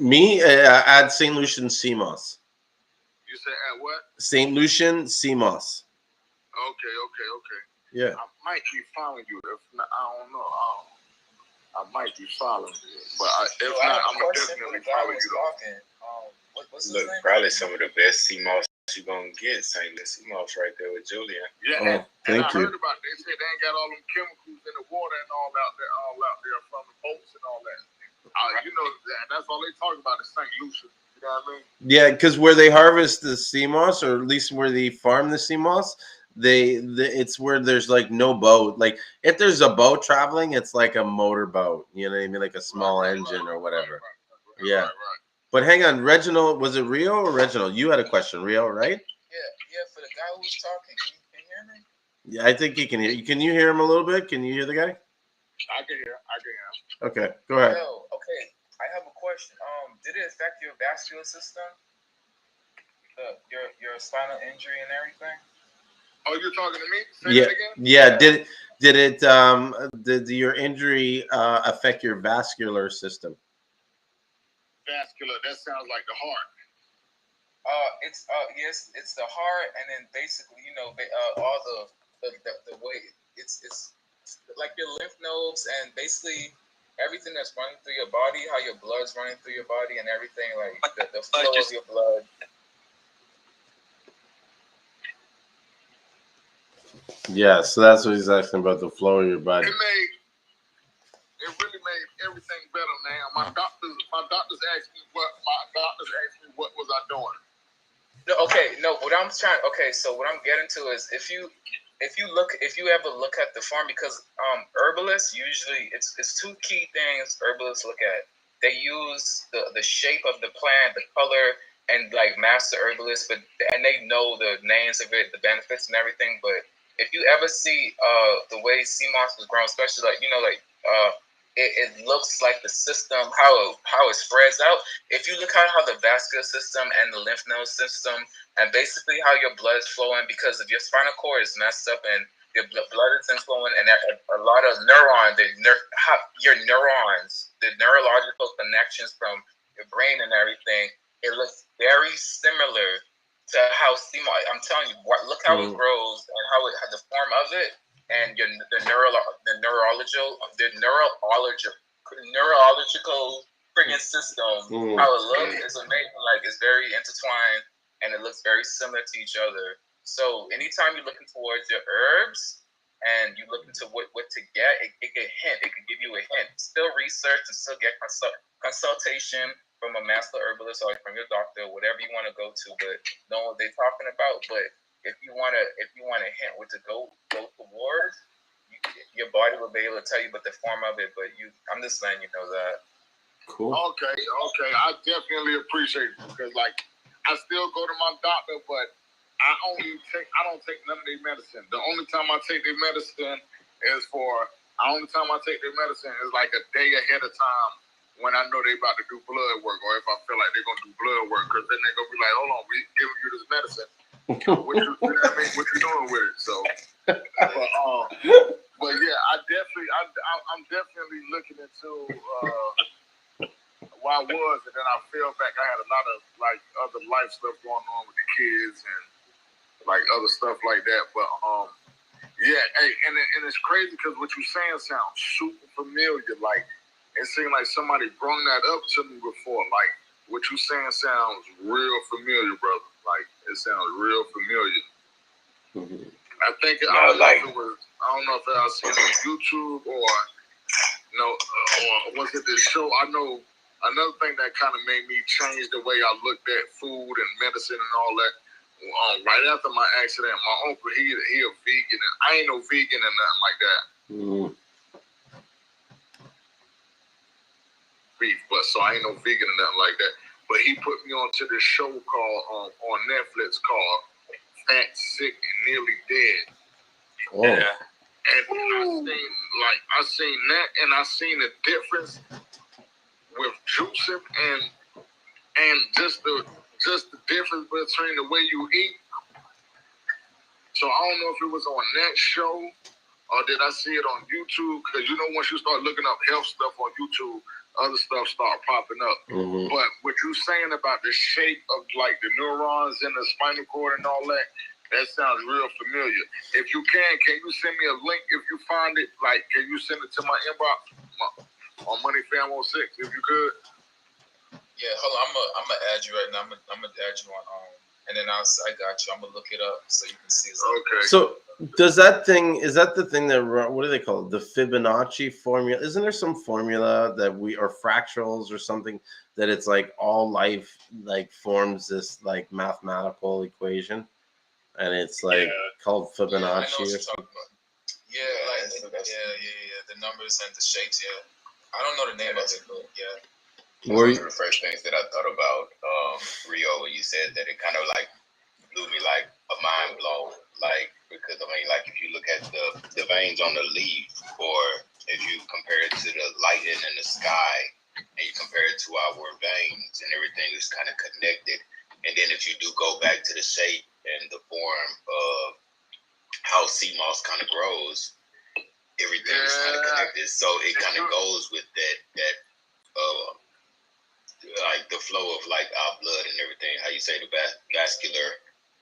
Me at St. Lucian Seamoss. You said at what? St. Lucian Seamoss. Okay. Yeah. I might be following you. If not, I don't know. I might be following you, but if not, I'm gonna definitely follow you. What's Look, probably some of the best Seamoss you're gonna get. St. Seamoss right there with Julien. Yeah, thank you. I heard about it. They said they ain't got all them chemicals in the water and all out there from the boats and all that. You know, that's all they talk about is St. Lucian. You know what I mean? Yeah, because where they harvest the Seamoss, or at least where they farm the Seamoss, it's where there's like no boat. Like if there's a boat traveling, it's like a motor boat. You know what I mean? Like a small engine or whatever. Yeah. But hang on, Reginald, was it Rio or Reginald? You had a question, Rio, right? Yeah. For the guy who was talking, can you hear me? Yeah, I think he can hear. Can you hear him a little bit? Can you hear the guy? I can hear. Okay, go ahead. Okay. I have a question. Did it affect your vascular system? Your spinal injury and everything? Oh, you're talking to me? Say that again? Yeah. Did your injury affect your vascular system? Vascular. That sounds like the heart. It's the heart, and then basically, all the way it's like your lymph nodes and basically everything that's running through your body, how your blood's running through your body and everything, like the flow of your blood. Yeah, so that's what he's asking about, the flow of your body. It really made everything better, man. My doctors asked me what was I doing. So what I'm getting to is if you ever look at the farm, because herbalists usually it's two key things herbalists look at. They use the shape of the plant, the color, and like master herbalists, and they know the names of it, the benefits and everything. But if you ever see the way Seamoss was grown, especially it looks like the system, how it spreads out. If you look at how the vascular system and the lymph node system, and basically how your blood is flowing, because if your spinal cord is messed up and your blood isn't flowing, and a lot of your neurons, the neurological connections from your brain and everything, it looks very similar to how Seamoss. I'm telling you, look how it grows and how the form of it. And the neurological friggin' system, how it looks is amazing. Like it's very intertwined and it looks very similar to each other. So anytime you're looking towards your herbs and you look into what to get, it can hint. It can give you a hint. Still research and still get consultation from a master herbalist or from your doctor, whatever you want to go to, but know what they're talking about. But if you want to hint what to go towards, your body will be able to tell you about the form of it. But I'm just letting you know that. Cool. Okay. I definitely appreciate it because I still go to my doctor, but I don't take none of their medicine. The only time I take their medicine is like a day ahead of time when I know they about to do blood work, or if I feel like they're gonna do blood work, because then they're gonna be like, hold on, we giving you this medicine. What you doing with it? So, but yeah, I'm definitely looking into where I was, and then I fell back. I had a lot of other life stuff going on with the kids and other stuff like that. But yeah, hey, and it's crazy because what you're saying sounds super familiar. Like it seemed like somebody brought that up to me before. Like what you're saying sounds real familiar, brother. Like it sounds real familiar. Mm-hmm. I think I don't know if I was seeing it on YouTube or or was it this show? I know another thing that kind of made me change the way I looked at food and medicine and all that. Right after my accident, my uncle he a vegan, and I ain't no vegan and nothing like that. Beef, but so I ain't no vegan and nothing like that. But he put me onto this show called on Netflix called fat, sick, and nearly dead. Oh. Yeah. And I seen that, and I seen the difference with juicing and just the difference between the way you eat. So I don't know if it was on that show or did I see it on YouTube? Because you know, once you start looking up health stuff on YouTube, other stuff start popping up. Mm-hmm. But what you saying about the shape of like the neurons in the spinal cord and all that, that sounds real familiar. If you can you send me a link if you find it? Like, can you send it to my inbox on MoneyFam06 if you could? Yeah, hold on. I'm gonna add you right now. I'm gonna add you on and then I got you. I'm gonna look it up so you can see. Okay. So is that the thing that, what do they call it? The Fibonacci formula? Isn't there some formula that or fractals or something that it's like all life like forms this like mathematical equation, and it's like called Fibonacci or something? Yeah, the numbers and the shapes. Yeah, I don't know the name of it, but yeah. One of the first things that I thought about, Rio, when you said that, it kind of like blew me like a mind blow. Like, because I mean, like if you look at the veins on the leaf, or if you compare it to the lightning in the sky, and you compare it to our veins, and everything is kind of connected. And then if you do go back to the shape and the form of how Seamoss kind of grows, everything is kind of connected. So it kind of goes with that like the flow of like our blood and everything, how you say the vascular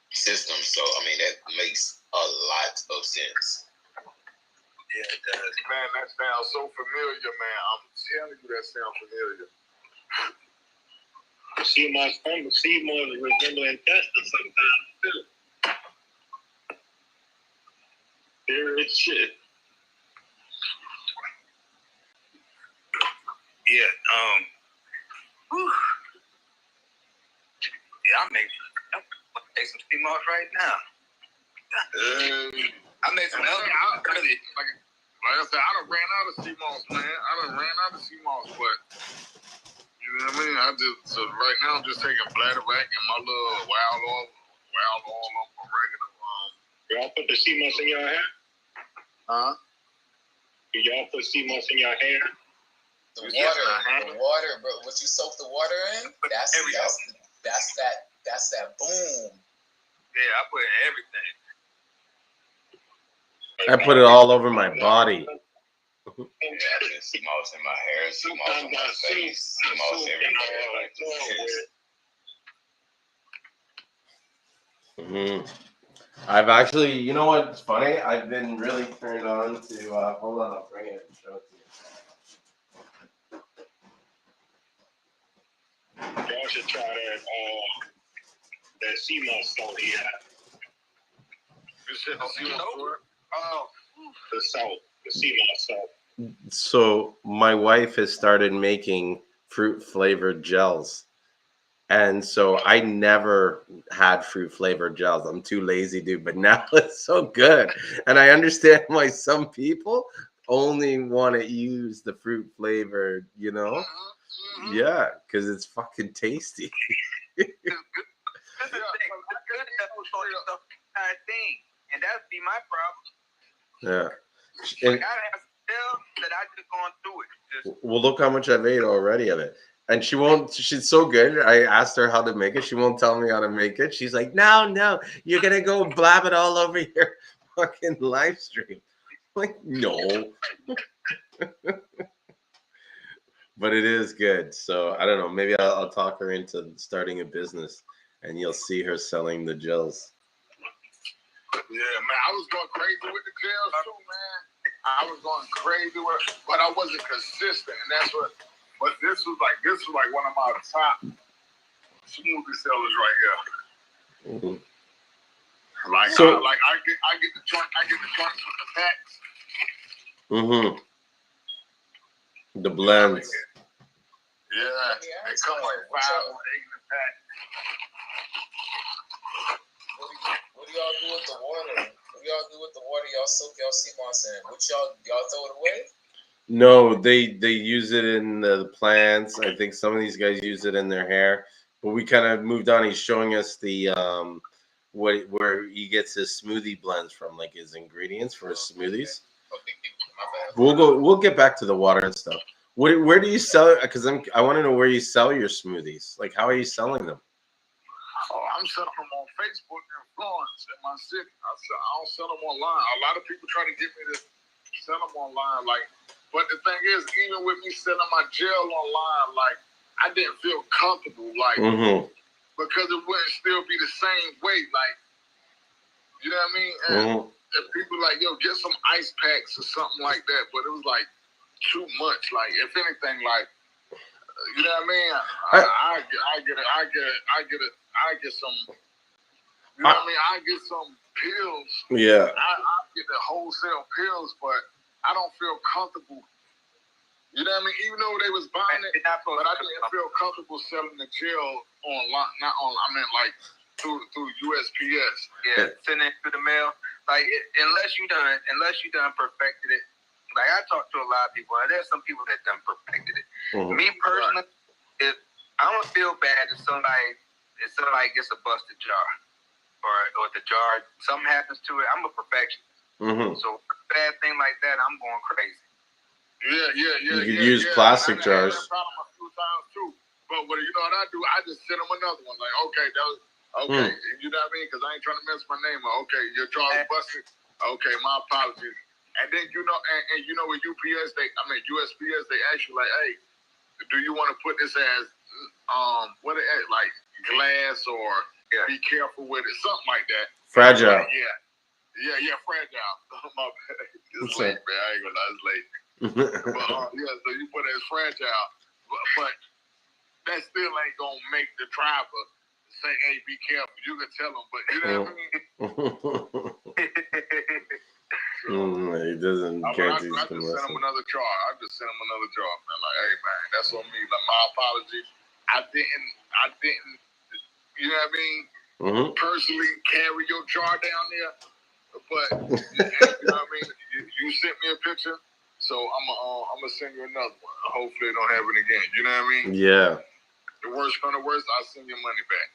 system. So I mean that makes a lot of sense. Yeah, it does. Man, that sounds so familiar, man. I'm telling you, that sounds familiar. Seamoss resemble intestines sometimes too. There is shit. Yeah. Yeah, I make some Seamoss right now. I made some other early. Like I said, I done ran out of Seamoss, man. I done ran out of Seamoss, but you know what I mean? So right now I'm just taking bladderwrack and my little wild oil on oregano. Y'all put the Seamoss in your hair? Huh? Do y'all put Seamoss in your hair? The water, bro. What you soak the water in? That's that boom. Yeah, I put in everything. I put it all over my body. Yeah, I put Seamoss in my hair, Seamoss in my face, Seamoss everywhere. Like this. Mm-hmm. I've actually, you know what's funny? I've been really turned on to. Hold on, I'll bring it and show it to you. Y'all should try that Seamoss salt he had. You said Seamoss? Oh, the Seamoss salt. So my wife has started making fruit flavored gels. And so I never had fruit flavored gels. I'm too lazy, dude. But now it's so good. And I understand why some people only want to use the fruit flavored, you know? Mm-hmm. Yeah, because it's fucking tasty. Good thing. And that'd be my problem. Yeah. Like I have still that I just gone through it. Well, look how much I've ate already of it. And she won't, she's so good. I asked her how to make it. She won't tell me how to make it. She's like, no, you're going to go blab it all over your fucking live stream. I'm like, no. But it is good. So I don't know. Maybe I'll talk her into starting a business and you'll see her selling the gels. Yeah, man. I was going crazy with the gels too, man. I was going crazy with it, but I wasn't consistent. And that's what. But this was like one of my top smoothie sellers right here. Mm-hmm. Like so, I get the joints with the packs. Mm-hmm. The blends. Yeah, they come like 5 or 8 in the pack. What do y'all do with the water? What do y'all do with the water? Y'all soak y'all Seamoss in. What y'all throw it away? No, they use it in the plants. I think some of these guys use it in their hair. But we kind of moved on. He's showing us the where he gets his smoothie blends from, like his ingredients for his smoothies. We'll get back to the water and stuff. Where do you sell it? Because I want to know where you sell your smoothies. Like, how are you selling them? Oh, I'm selling them on Facebook in Florence, in my city. I don't sell them online. A lot of people try to get me to sell them online. But the thing is, even with me selling my gel online, I didn't feel comfortable, because it wouldn't still be the same weight, you know what I mean? And if people yo, get some ice packs or something like that, but it was too much. If anything, you know what I mean? I get some. You know what I mean? I get some pills. Yeah. I get the wholesale pills, but I don't feel comfortable. You know what I mean? Even though they was buying it, but I didn't feel comfortable selling the gel online. Not online. I mean, through USPS. Yeah, sending it through the mail. Unless you done perfected it. I talked to a lot of people, and there's some people that done perfected it. Me personally, if I don't feel bad if somebody gets a busted jar, or the jar, something happens to it. I'm a perfectionist. So a bad thing like that, I'm going crazy. Yeah. You could use plastic jars. I had that problem a few times too. But what you know what I do? I just send them another one. Okay, you know what I mean? Because I ain't trying to mess my name up. Okay, your jar is busted. Okay, my apologies. And then and with USPS, they ask you hey, do you want to put this as glass or be careful with it, something like that. Fragile. Yeah, fragile. My bad. It's late, man. I ain't gonna lie, it's late. But so you put it as fragile, but that still ain't gonna make the driver say, "Hey, be careful." You can tell them, but you know what I mean. He doesn't guarantee I just send him another jar. Man. Hey, man, that's on me. My apologies. I didn't. You know what I mean? Personally, carry your jar down there, but you know what I mean. You sent me a picture, so I'm gonna send you another one. Hopefully, it don't happen again. You know what I mean? Yeah. The worst come to worst, I'll send your money back.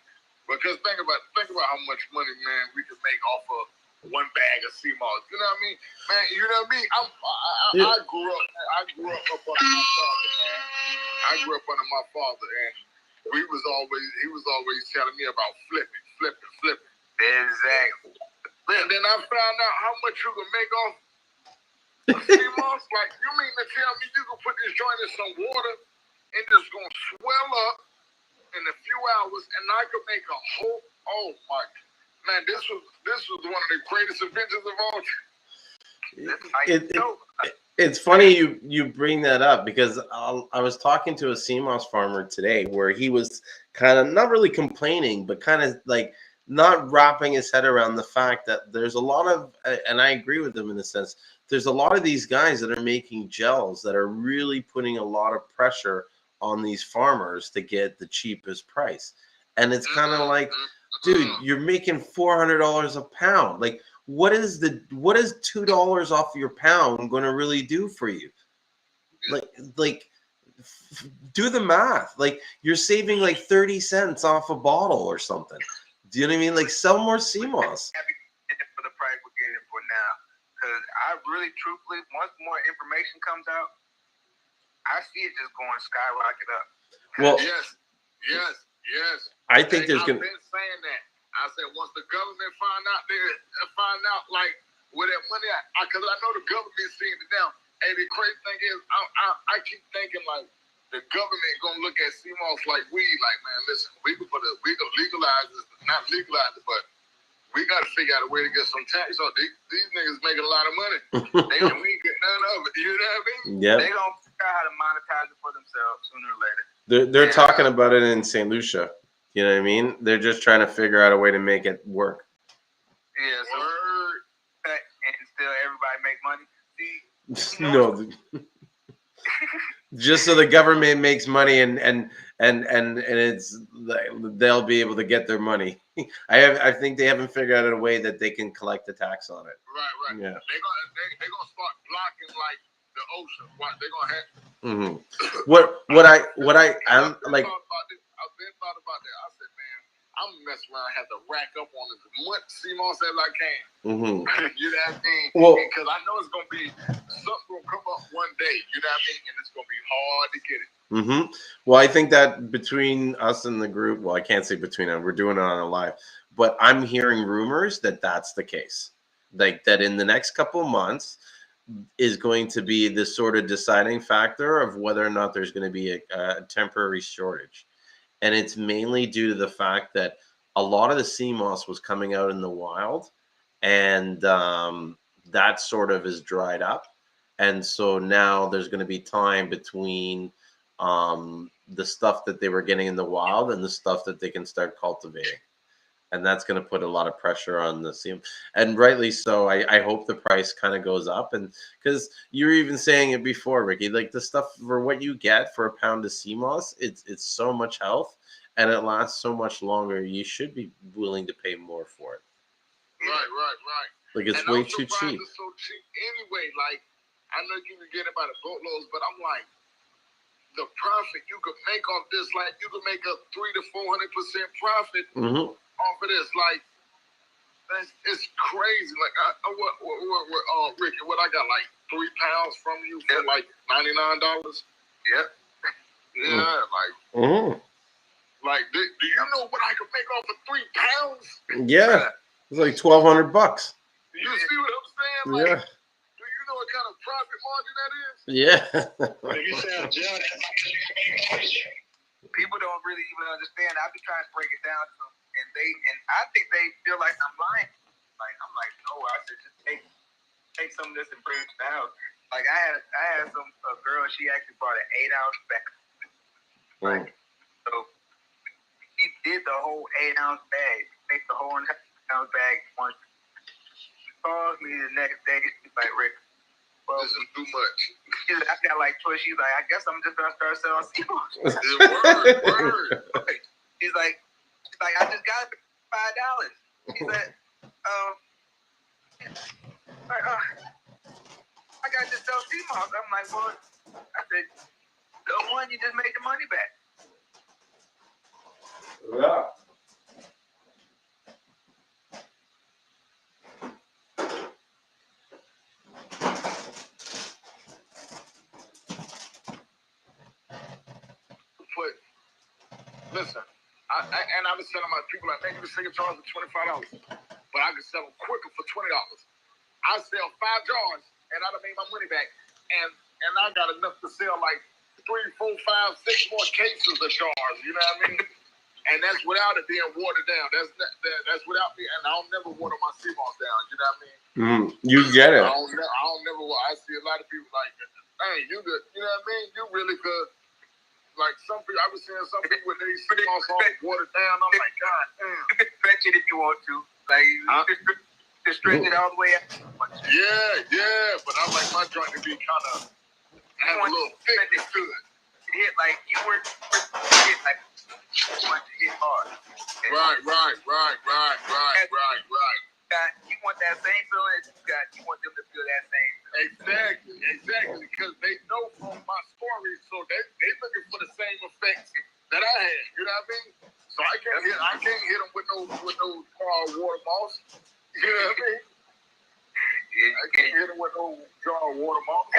Because think about how much money, man, we can make off of one bag of Seamoss. You know what I mean, man? You know what I mean? I grew up up under my father, man. I grew up under my father, and he was always telling me about flipping. Exactly. And then I found out how much you can make off Seamoss. You mean to tell me you can put this joint in some water and it's gonna swell up in a few hours, and I could make a whole. Oh my man, this was one of the greatest adventures of all time. It's funny you bring that up, because I was talking to a Seamoss farmer today where he was kind of not really complaining, but kind of not wrapping his head around the fact that there's a lot of, and I agree with him in a sense, there's a lot of these guys that are making gels that are really putting a lot of pressure on these farmers to get the cheapest price. And it's kind of dude, you're making $400 a pound. What is $2 off your pound going to really do for you? Do the math. You're saving 30 cents off a bottle or something. Do you know what I mean? Sell more Seamoss. For the price we're getting it for now, because I really, truthfully, once more information comes out, I see it just going skyrocket up. Well, yes. I think there's gonna. I've been saying that. I said once the government find out where that money at, because I know the government seeing it now. And the crazy thing is, I keep thinking the government gonna look at Seamoss like weed. Man, listen, we can legalize this, not legalize it, but we got to figure out a way to get some tax. So these niggas making a lot of money. We ain't get none of it. You know what I mean? Yeah. They gonna figure out how to monetize it for themselves sooner or later. They're talking about it in St. Lucia. You know what I mean? They're just trying to figure out a way to make it work. Yeah. So and still everybody make money. See, no. Just so the government makes money and it's they'll be able to get their money. I think they haven't figured out a way that they can collect the tax on it. Right. Yeah. They gonna start blocking the ocean. What they gonna have? What I I've been thought about that. I said, man, I'm mess around, have to rack up on as much Seamoss as I can. Mm-hmm. You know what I mean? Well, because I know it's gonna be something gonna come up one day. You know what I mean? And it's gonna be hard to get it. Mm-hmm. Well, I think that between us and the group, well, I can't say between them. We're doing it on a live, but I'm hearing rumors that that's the case. Like that in the next couple of months is going to be this sort of deciding factor of whether or not there's going to be a temporary shortage. And it's mainly due to the fact that a lot of the Seamoss was coming out in the wild, and that sort of is dried up. And so now there's going to be time between the stuff that they were getting in the wild and the stuff that they can start cultivating. And that's going to put a lot of pressure on the Seamoss, and rightly so. I hope the price kind of goes up, and because you were even saying it before, Ricky, like the stuff for what you get for a pound of Seamoss, it's so much health, and it lasts so much longer. You should be willing to pay more for it. Right. Like it's way too cheap. It's so cheap anyway. Like I know you can get it by the boatloads, but I'm like, the profit you could make off this, like you could make a 300 to 400% profit. Mm-hmm. Off of this, like it's crazy. Like what Ricky, what I got like 3 pounds from you for like $99. Yep. Yeah, like like do you know what I could make off of 3 pounds? Yeah, it's like $1,200. You see what I'm saying? Like, Yeah. do you know what kind of profit margin that is? Yeah. You sound jealous. People don't really even understand. I be trying to break it down to them. And I think they feel like I'm lying. Like I'm like, no, I should just take some of this and bring it down. Like I had a girl, she actually brought an 8-ounce bag. Like so she did the whole 8-ounce bag. Make the whole 8-ounce bag once. She calls me the next day, she's like, Rick, well, this is too much. I got like pushed. She's like, I guess I'm just gonna start selling Seamoss. Word. She's like, I just got it for $5. He said, I got to sell Seamoss. I'm like, well, I said, the one you just made the money back. Yeah. But listen, I was telling my people, like, man, you can sell your jars for $25, but I can sell them quicker for $20. I sell 5 jars, and I done made my money back, and I got enough to sell like 3, 4, 5, 6 more cases of jars. You know what I mean? And that's without it being watered down. That's without me, and I don't never water my Seamoss down. You know what I mean? You get it. I don't never. I see a lot of people like, hey, you good? You know what I mean? You really could. Like some people, I was seeing some people with their Seamoss all watered down. I'm like, God damn. You can stretch it if you want to. Like you can stretch it all the way out. Yeah. But I like my joint to be kind of have a little thickness to it. Hit like you were hit like you want to hit hard. Right. You want that same feeling as you got. You want them to feel that same. Exactly. Because they know from my story, so they looking for the same effects that I had. You know what I mean? So I can't hit them with no water moss. You know what I mean? I can't hit them with no jar of water moss.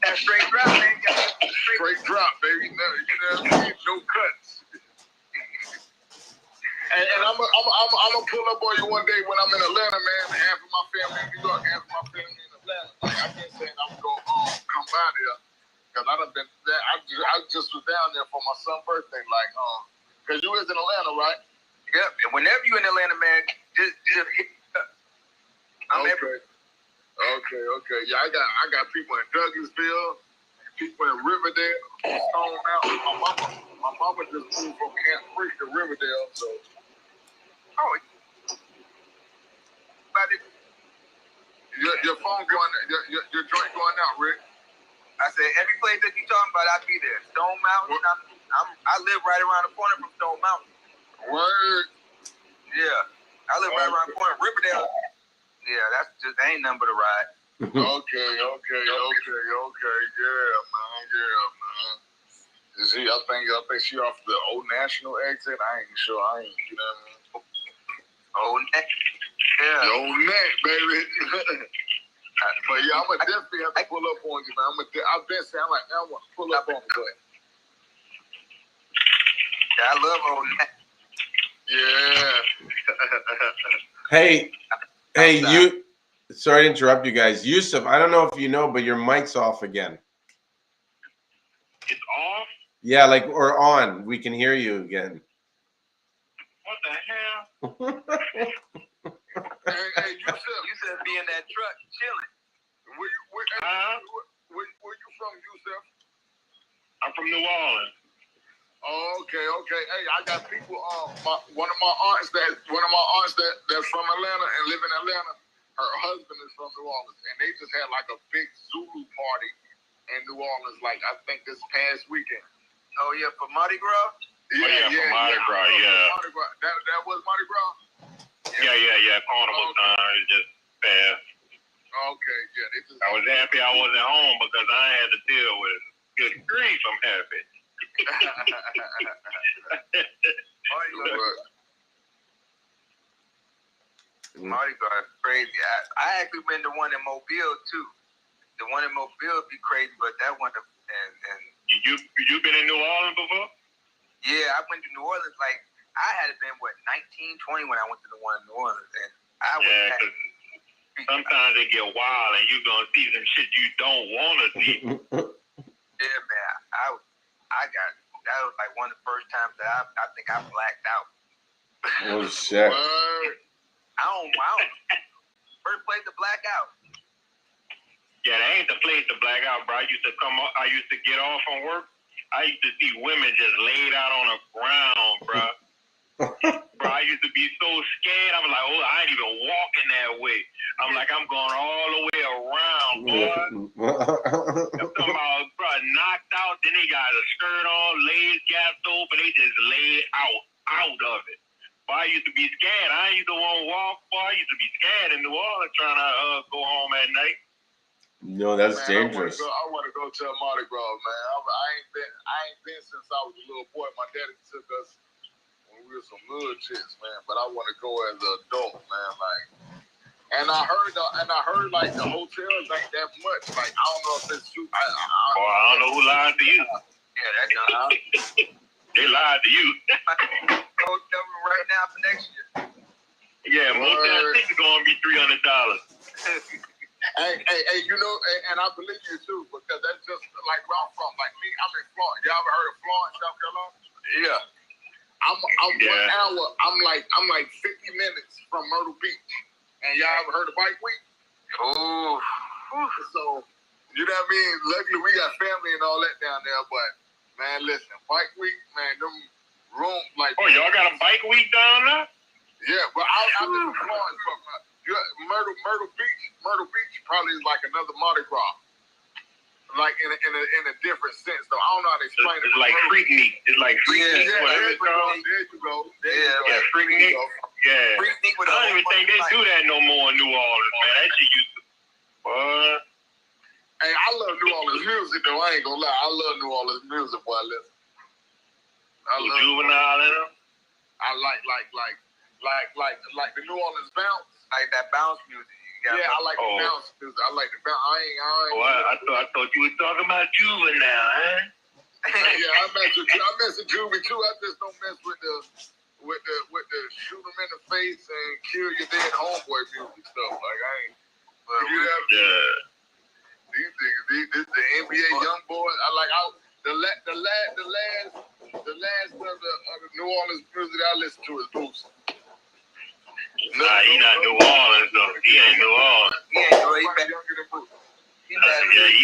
That straight drop, man. Straight drop, baby. No, you know what I mean? No cuts. And I'm gonna pull up on you one day when I'm in Atlanta, man. Half of my family in New York, half of my family in Atlanta. Like I've been saying, I'm gonna come by there because I done been there. I just was down there for my son's birthday, like because you was in Atlanta, right? Yep. And whenever you in Atlanta, man, just hit up. Okay. Yeah, I got people in Douglasville, people in Riverdale, Stone Mountain. My mama just moved from Camp Creek to Riverdale, so. Oh, but your phone going, your joint going out, Rick. I said every place that you talking about, I'll be there. Stone Mountain, I live right around the corner from Stone Mountain. Word. Yeah, I live right around the corner. Riverdale. Yeah, that's just ain't nothing but a ride. Okay. Yeah, man. I think she off the Old National exit. I ain't sure. I ain't, you know what I mean? Old Neck. Yeah. Old Neck, baby. But yeah, I'm gonna definitely have to pull up on you, man. I've been saying, I'm want to pull up on you, but yeah, I love Old Neck. Yeah. Hey, you. Sorry to interrupt you guys. Yusuf, I don't know if you know, but your mic's off again. It's off? Yeah, or on. We can hear you again. What the hell? Hey, Yusuf, be in that truck chilling. Where you from, Yusuf? I'm from New Orleans. Oh, okay. Hey, I got people. One of my aunts that's from Atlanta and live in Atlanta. Her husband is from New Orleans, and they just had like a big Zulu party in New Orleans. Like I think this past weekend. Oh yeah, for Mardi Gras. For Mardi Gras. Yeah. Mardi Gras. That was Mardi Gras. Yeah. Carnival time. It just passed. Okay, yeah. I was happy I wasn't home because I had to deal with it. Good grief, I'm happy. Mardi Gras is crazy. I actually been to one in Mobile too. The one in Mobile be crazy, but that one and you been in New Orleans before? Yeah, I went to New Orleans. Like I had been 19, 20 when I went to the one in New Orleans, and I was. Yeah, because sometimes they get wild, and you gonna see some shit you don't want to see. Yeah, man. I got that was like one of the first times that I think I blacked out. Oh shit. I don't first place to black out. Yeah, that ain't the place to black out, bro. I used to get off from work. I used to see women just laid out on the ground, bro. Bro, I used to be so scared. I was like, oh, I ain't even walking that way. I'm like, I'm going all the way around, boy. I'm talking about, bro, knocked out. Then they got a skirt on, legs gapped open. They just laid out of it. But I used to be scared. I ain't used to want to walk, boy. I used to be scared in New Orleans trying to go home at night. No, that's dangerous. I want to go to a Mardi Gras, man. I ain't been since I was a little boy. My daddy took us when we were some little chicks, man. But I want to go as an adult, man. Like, and I heard like the hotels ain't that much. Like, I don't know if it's true. I don't know who lied to you. Yeah, that's not. They lied to you. Hotel right now for next year. Yeah, motel tickets gonna be $300. Hey, you know, and I believe you too, because that's just like where I'm from. Like me, I'm in Florence. Y'all ever heard of Florence, South Carolina? Yeah. I'm 1 hour. I'm like 50 minutes from Myrtle Beach. And y'all ever heard of Bike Week? Oh. So, you know what I mean? Luckily, we got family and all that down there. But, man, listen, Bike Week, man, them rooms like... Oh, y'all got a Bike Week down there? Yeah, but I live in Florence. Myrtle Beach probably is like another Mardi Gras. Like in a different sense, though. I don't know how to explain it. It's like Freaknik. It's like Freaknik. There you go. Yeah, Freaknik. Yeah. Freaknik I don't even think they do that no more in New Orleans, man. That shit used to. Hey, I love New Orleans music, though. I ain't gonna lie. I love New Orleans music, boy. Listen. I love Juvenile in them. I like the New Orleans bounce. Like that bounce music. Yeah, I like the bounce music. I like the bounce. I thought you were talking about Juvenile, huh? Yeah, I mess with Juvie too. I just don't mess with the shoot them in the face and kill your dead homeboy music stuff. Like I ain't. These the NBA young boys. The last of the New Orleans music I listen to is Boosie. Nah, he not New Orleans though. He ain't New Orleans. He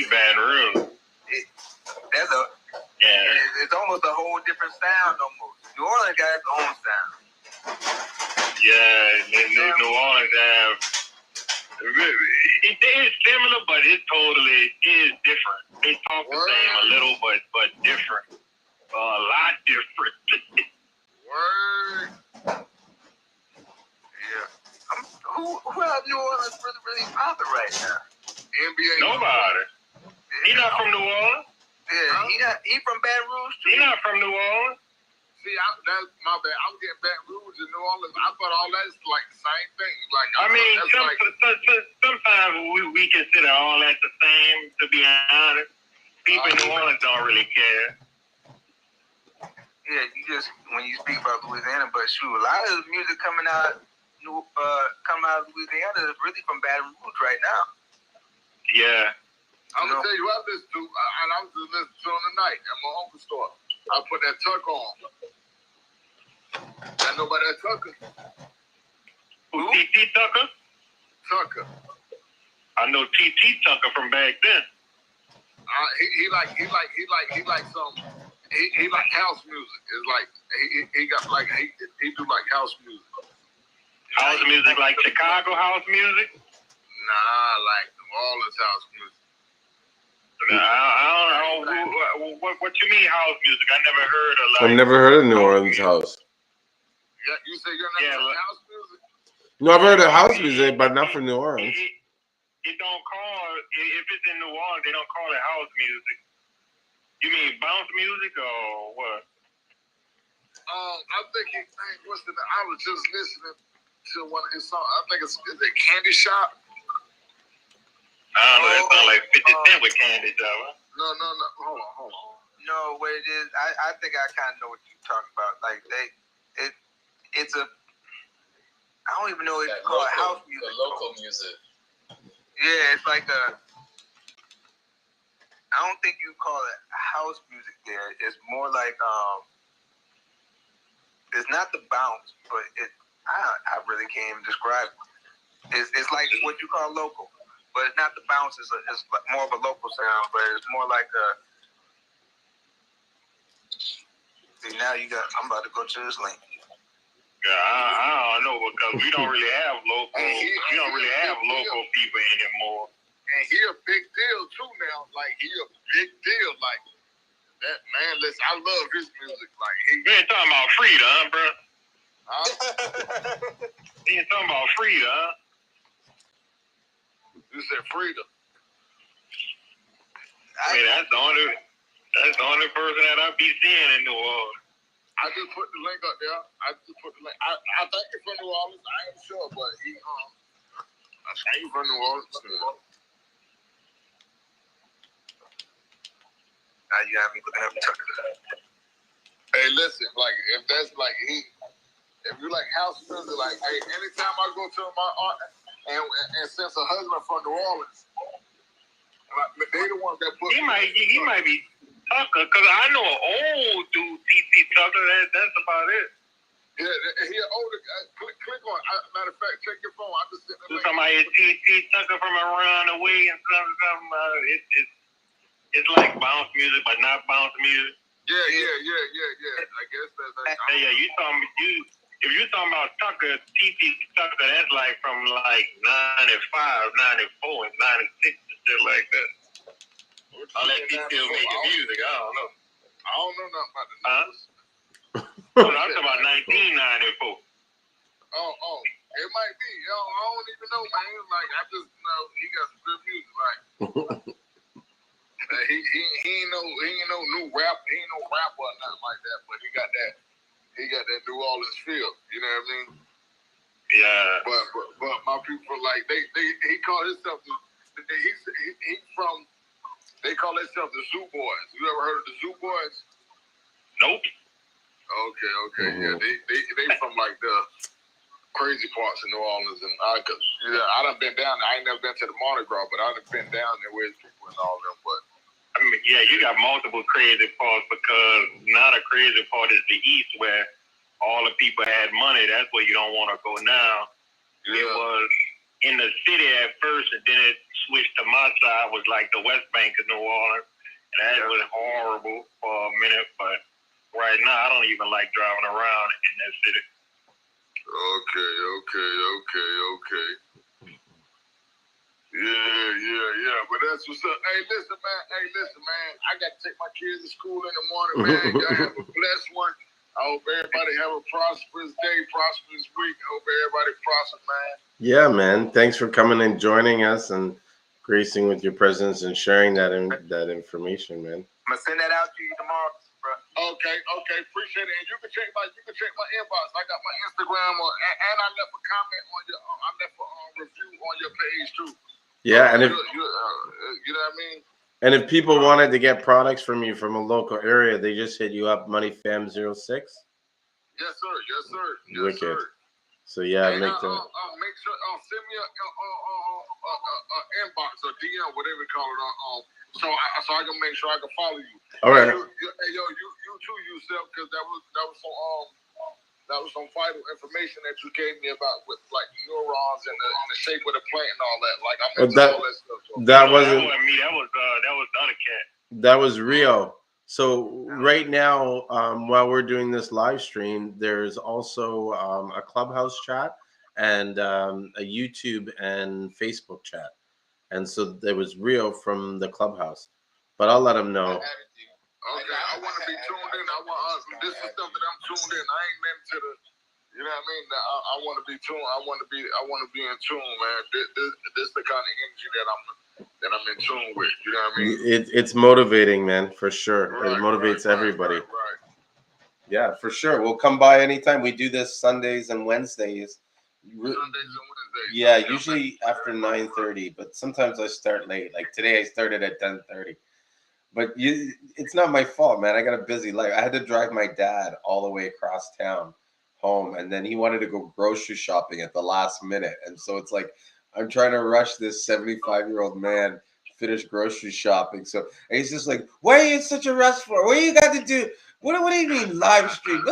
Baton Rouge. It's almost a whole different sound almost. New Orleans got its own sound. Yeah, New Orleans have. It is similar, but it totally is different. They talk the same a little, but different. A lot different. Word. Yeah. Who out New Orleans really popping right now? NBA. Nobody. He not from New Orleans. Yeah, He from Baton Rouge too. He not from New Orleans. See, that's my bad. I'm getting Baton Rouge and New Orleans. I thought all that's like the same thing. Like I mean, sometimes we consider all that the same. To be honest, people in New Orleans don't really care. Yeah, you just when you speak about Louisiana, but shoot, a lot of the music coming out of Louisiana is really from Baton Rouge right now. Yeah. I'm gonna tell you what I listen to, and I was just listening to on the night at my uncle's store. I put that Tuck on. I know about that Tucker. Who? T.T. Tucker? Tucker. I know T.T. Tucker from back then. He like some. He like house music. It's like he got like he do like house music. House music like Chicago house music? Nah, like New Orleans house music. I don't know what you mean house music. I never heard of like. I've never heard of New Orleans house. Yeah, you say you're not heard of house music? No, I've heard of house music, but not from New Orleans. It don't call if it's in New Orleans, they don't call it house music. You mean bounce music or what? I'm thinking, I was just listening to one of his songs. I think is it Candy Shop? I don't know. That sounds like 50 Cent with Candy Shop. No. Hold on. No, what it is, I think I kind of know what you're talking about. Like it's a. I don't even know if you call it house music. The local music. Yeah, it's like a. I don't think you call it house music there. It's more like it's not the bounce, but I really can't even describe it. It's like what you call local, but it's not the bounce. It's more of a local sound, but it's more like a. See, now I'm about to go to this link. Yeah, I don't know because we don't really have local. We don't really have local people anymore. And he a big deal too now. Like he a big deal. Like that man. Listen, I love his music. Like you ain't talking about Frida, huh, bro? You ain't talking about Frida, huh? You said Frida. That's the only person that I be seeing in New Orleans. I just put the link up there. I think he's from New Orleans. I ain't sure, but I think he's from New Orleans. Now you have me looking up Tucker. Hey, listen, like if that's like if you like house music, like hey, anytime I go to my aunt and since her husband from New Orleans, like, they the ones that put. He might be Tucker because I know an old dude, T.T. Tucker. That's about it. Yeah, he an older guy. Click on. Matter of fact, check your phone. I'm just sitting there. Somebody T.T. Tucker from around the way and something. It's like bounce music, but not bounce music. Yeah. I guess that's like. Yeah. If you talking about Tucker, T.T. Tucker, that's like from like 95, 94, and 96 and shit like that. Unless he still making music, I don't know. I don't know nothing about the numbers. I'm talking about 1994. Oh, it might be. Yo, I don't even know, man. Like I just know he got some good music. Like he ain't no new rap. He ain't no rapper or nothing like that. But he got that New Orleans feel. You know what I mean? Yeah. But my people like he call himself he's from. They call themselves the Zoo Boys. You ever heard of the Zoo Boys? Nope. Okay. Mm-hmm. Yeah, they from like the crazy parts of New Orleans, and I done been down there. I ain't never been to the Mardi Gras, but I done been down there with people and all them. But I mean, yeah, you got multiple crazy parts because not a crazy part is the East where all the people had money. That's where you don't want to go now. Yeah. It was in the city at first, and then it switched to my side. Was like the West Bank of New Orleans, and that was horrible for a minute. But right now, I don't even like driving around in that city. Okay. Yeah. But that's what's up. Hey, listen, man. I got to take my kids to school in the morning, man. Y'all have a blessed one. I hope everybody have a prosperous day, prosperous week. I hope everybody prosper, man. Yeah, man. Thanks for coming and joining us and gracing with your presence and sharing that information, man. I'm gonna send that out to you tomorrow, bro. Okay, appreciate it. And you can check my inbox. I got my Instagram, and I left a comment on your, I left a review on your page too. Yeah, and if you know what I mean. And if people wanted to get products from you from a local area, they just hit you up, MoneyFam06. Yes, sir. Yes, Wicked. sir. So yeah, and make sure send me a inbox or DM, whatever you call it, so I can make sure I can follow you. All right. You too, yourself, because that was some vital information that you gave me about with like neurons and the shape of the plant and all that. Like I'm into all that stuff. So. That wasn't me. That was the other cat. That was Rio. So right now, while we're doing this live stream, there's also a Clubhouse chat and a YouTube and Facebook chat. And so there was Rio from the Clubhouse, but I'll let him know. Okay, I want to be tuned in. This is stuff that I'm tuned in. I ain't into the, you know what I mean? I want to be tuned. I want to be in tune, man. This is the kind of energy that I'm in tune with. You know what I mean? It's motivating, man, for sure. Right, it motivates everybody. Right. Yeah, for sure. We'll come by anytime. We do this Sundays and Wednesdays. Yeah, usually after 9:30, but sometimes I start late. Like today, I started at 10:30. But it's not my fault, man. I got a busy life. I had to drive my dad all the way across town home, and then he wanted to go grocery shopping at the last minute. And so it's like I'm trying to rush this 75-year-old man finish grocery shopping. So and he's just like, "Why are you in such a rush for? What do you got to do? What do you mean live stream?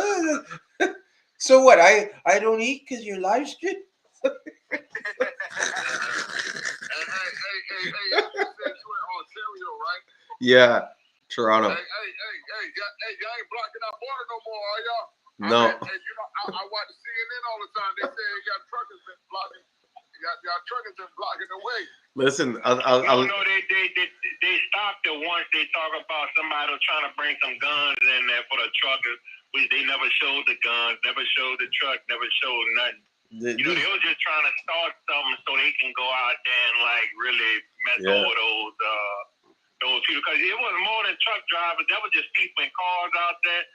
So what? I don't eat because you're live stream." Hey, you said you in Ontario, right? Yeah, Toronto. Hey, y'all ain't blocking our border no more, are y'all? No. I watch CNN all the time. They say y'all truckers been blocking. Y'all truckers been blocking the way. Listen, No, they stopped it once. They talk about somebody trying to bring some guns in there for the truckers, which they never showed the guns, never showed the truck, never showed nothing. They were just trying to start something so they can go out there and like really mess over those people. Because it wasn't more than truck drivers. That was just people in cars out there.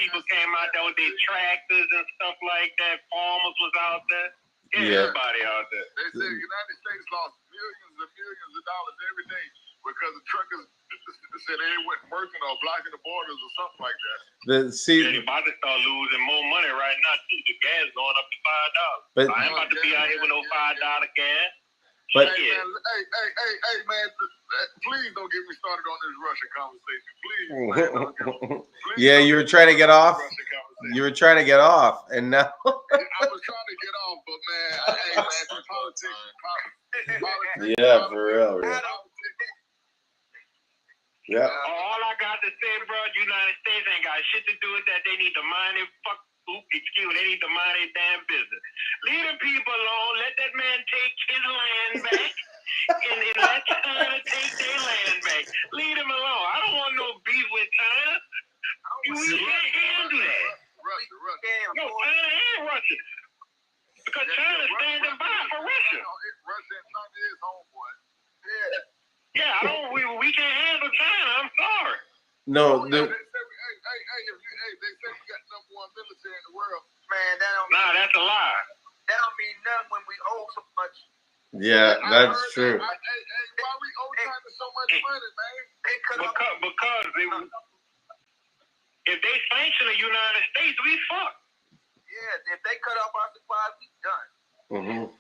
People came out there with their tractors and stuff like that. Farmers was out there. Everybody out there. They said the United States lost millions and millions of dollars every day because the truckers said they wasn't working or blocking the borders or something like that. They're about to start losing more money right now too. The gas going up to $5. But I ain't about to be out here with no $5 gas. But hey man, please don't get me started on this Russian conversation. Please, man. Yeah, you were trying to get off. You were trying to get off, and now I was trying to get off, but man, hey man, politics. Yeah, for real. Yeah. All I got to say, bro, the United States ain't got shit to do with that. They need to mind their they need to mind their damn business. Leave the people alone. Let that man take his land back. and let China take their land back. Leave them alone. I don't want no beef with China. We can't handle that. No, China and Russia. Because China's standing by for Russia. Russia and China is homeboy. Yeah, we can't handle China. I'm sorry. No, they say we got number one military in the world. Man, that's a lie. That don't mean nothing when we owe so much. Yeah, that's true. Why we owe China so much money, man? Because if they sanction the United States, we fucked. Yeah, if they cut off our supplies, we done. Mm-hmm.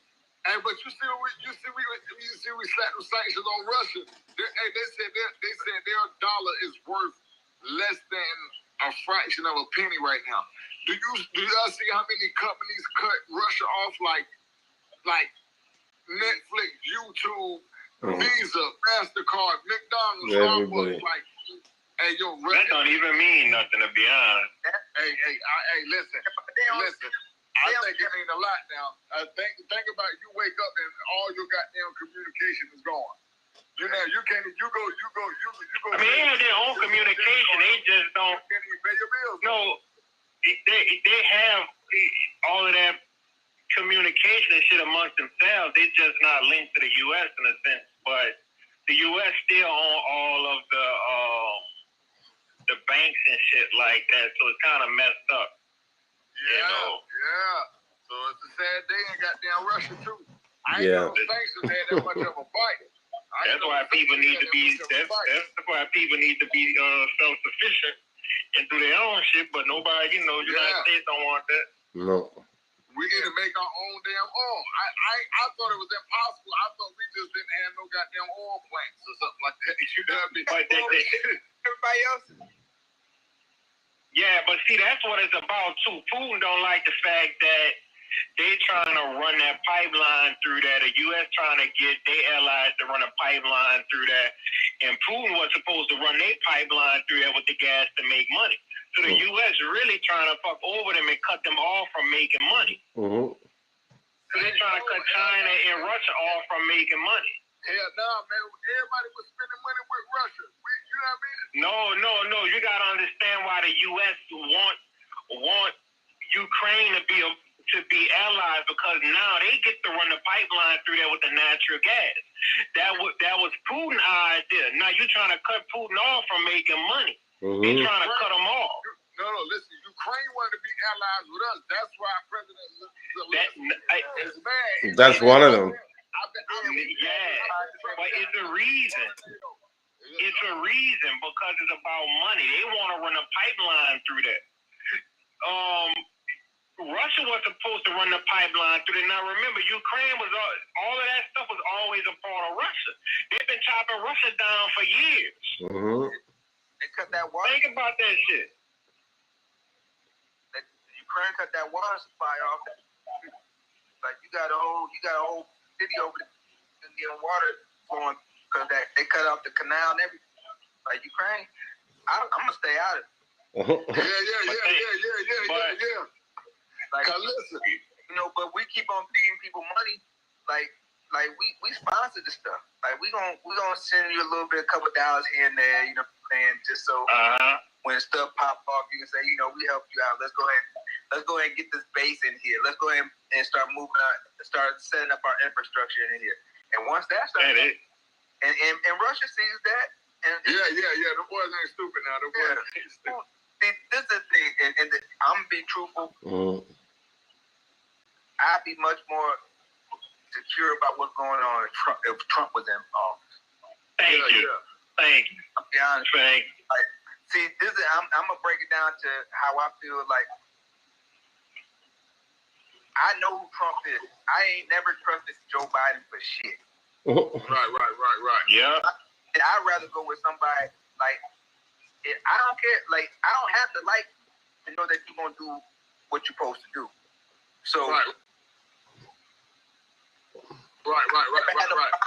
Hey, but you see, we slapped the sanctions on Russia. They said their dollar is worth less than a fraction of a penny right now. Do y'all see how many companies cut Russia off like Netflix, YouTube, Visa, MasterCard, McDonald's, Starbucks, like, hey, yo, that don't even mean nothing, to be honest. Hey, listen. I think it means a lot now. Think about it. You wake up and all your goddamn communication is gone. You know, you can't. You go. I mean, they have their own communication. They just don't. Can't even pay your bills. No, they have all of that communication and shit amongst themselves. They just not linked to the U.S. in a sense, but the U.S. still own all of the the banks and shit like that. So it's kind of messed up. Yeah, you know? Yeah. So it's a sad day in goddamn Russia too. I ain't know sanctions had that much of a fight. That's why people need to be. That's why people need to be self-sufficient and do their own shit. But nobody, United States don't want that. No. We need to make our own damn oil. I thought it was impossible. I thought we just didn't have no goddamn oil plants or something like that. You know what I mean? But everybody else. Yeah, but see, that's what it's about too. Putin don't like the fact that they trying to run that pipeline through there. The U.S. trying to get their allies to run a pipeline through there. And Putin was supposed to run their pipeline through there with the gas to make money. So the U.S. really trying to fuck over them and cut them off from making money. Mm-hmm. So they're trying to cut China and Russia off from making money. Hell no, man. Everybody was spending money with Russia. You know what I mean? No. You got to understand why the U.S. want Ukraine to be allies, because now they get to run the pipeline through there with the natural gas. That was Putin's idea. Now you're trying to cut Putin off from making money. Mm-hmm. You're trying to cut him off. No, listen. Ukraine wanted to be allies with us. That's why President Zelensky is mad. That's one of them. But it's a reason. It's a reason because it's about money. They want to run a pipeline through that. Russia was supposed to run the pipeline through there. Now remember, Ukraine was all of that stuff was always a part of Russia. They've been chopping Russia down for years. Mm-hmm. They cut that water. Think about that shit. Ukraine cut that water supply off. Like you got a whole city over there getting water flowing because they cut off the canal and everything. Like Ukraine, I'm gonna stay out of it. Yeah. Like listen, but we keep on feeding people money. Like we sponsor this stuff. Like we gonna send you a little bit, a couple $1 here and there. You know what I'm saying? Just so when stuff pop off, you can say, we help you out. Let's go ahead and get this base in here. Let's go ahead and start moving out, start setting up our infrastructure in here. And once that's done, and Russia sees that. And yeah. The boys ain't stupid now. The boys ain't stupid. See, this is the thing, and I'm gonna be truthful. I'd be much more secure about what's going on if Trump was in office. Thank you. I'll be honest. Thank you. Like, see, this is I'm gonna break it down to how I feel. Like, I know who Trump is. I ain't never trusted Joe Biden for shit. Right. Yeah. And I'd rather go with somebody like. I don't care. Like, I don't have to like to know that you're gonna do what you're supposed to do. So. Right.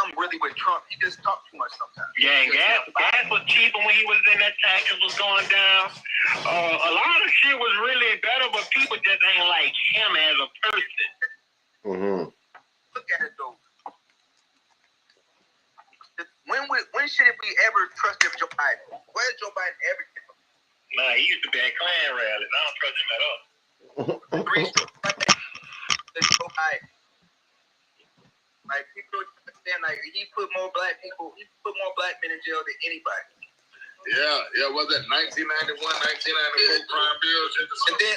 I'm really with Trump. He just talks too much sometimes. Yeah, and gas was cheaper when he was in that taxes was going down. A lot of shit was really better, but people just ain't like him as a person. Mm-hmm. Look at it though. When should we ever trust Joe Biden? Where did Joe Biden ever get from? Nah, he used to be at Klan rallies. I don't trust him at all. Joe Biden. Like, people understand, like, he put more black men in jail than anybody. Yeah, was that 1991, 1994 crime bills? And then,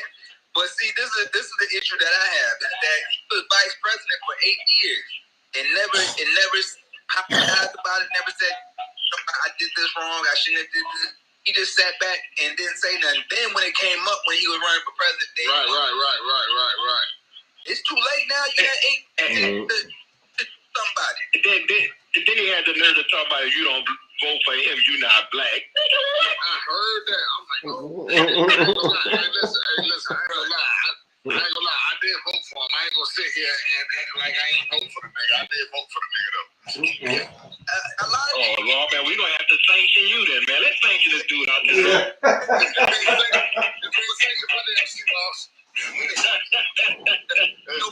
but see, this is the issue that I have, is that he was vice president for 8 years and never apologized about it, never said, I did this wrong, I shouldn't have did this. He just sat back and didn't say nothing. Then when it came up, when he was running for president, Right. It's too late now. You got somebody. Then he had the nerve to talk about, if you don't vote for him, you're not black. I heard that. I'm like, hey, listen, I ain't gonna lie. I did vote for him. I ain't gonna sit here and act like I ain't vote for the nigga. I did vote for the nigga though. A lot of Lord, man, we gonna have to sanction you then, man. Let's sanction this dude out there. Seamoss.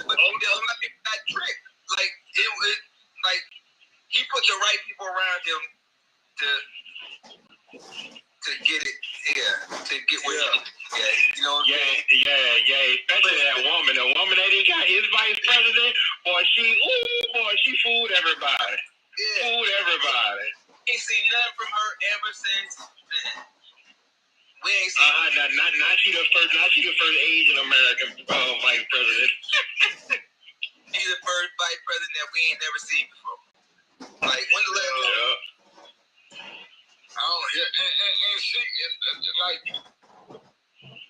But that trick, like it was, like he put the right people around him to get it, to get where he needs to get. You know what I'm saying? Yeah. Especially that woman. The woman that he got, his vice president, she fooled everybody. Yeah. Fooled everybody. Ain't seen nothing from her ever since. Man. We ain't seen. Not she the first Asian American vice president. She's the first vice president that we ain't never seen before. Like when the last? Oh yeah, and she like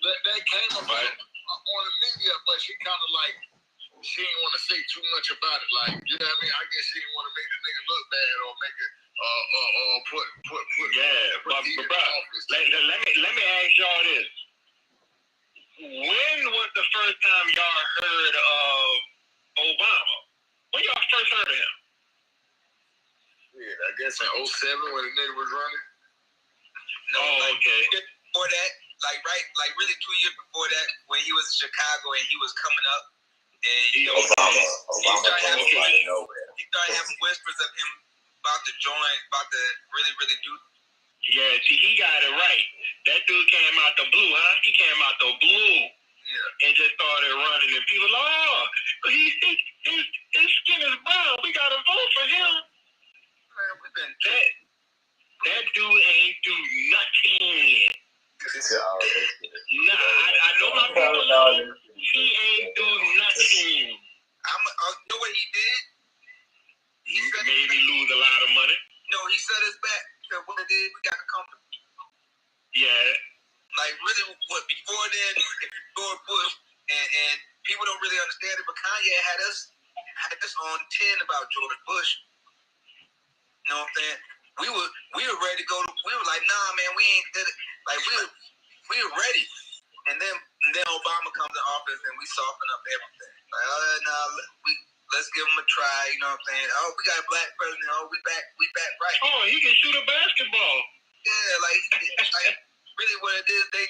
that came about on the media, but she kind of like she didn't want to say too much about it. Like you know what I mean? I guess she didn't want to make the nigga look bad or make it put. Yeah, but bro, let me ask y'all this: when was the first time y'all heard of Obama? When y'all first heard of him? Yeah, I guess in 07 when the nigga was running. No, okay. Before that, like really 2 years before that, when he was in Chicago and he was coming up, and Obama he started having whispers of him about to join, about to really do. Yeah, see, he got it right. That dude came out the blue, huh? He came out the blue. Yeah. And just started running, and people like, his skin is brown. We gotta vote for him. Man, we've been that dude ain't do nothing. I know my people. He ain't do nothing. You know what he did? He made me lose a lot of money. No, he set us back. Because what it did, we got a company. Yeah. Like really, what before then, before Bush, and people don't really understand it, but Kanye had us on 10 about George Bush. You know what I'm saying? We were ready to go. We were like, nah, man, we ain't did it. Like we were ready, and then Obama comes in office and we soften up everything. Like, let's give him a try. You know what I'm saying? Oh, we got a black president. Oh, we back right. Oh, he can shoot a basketball. Yeah, like really what it is, they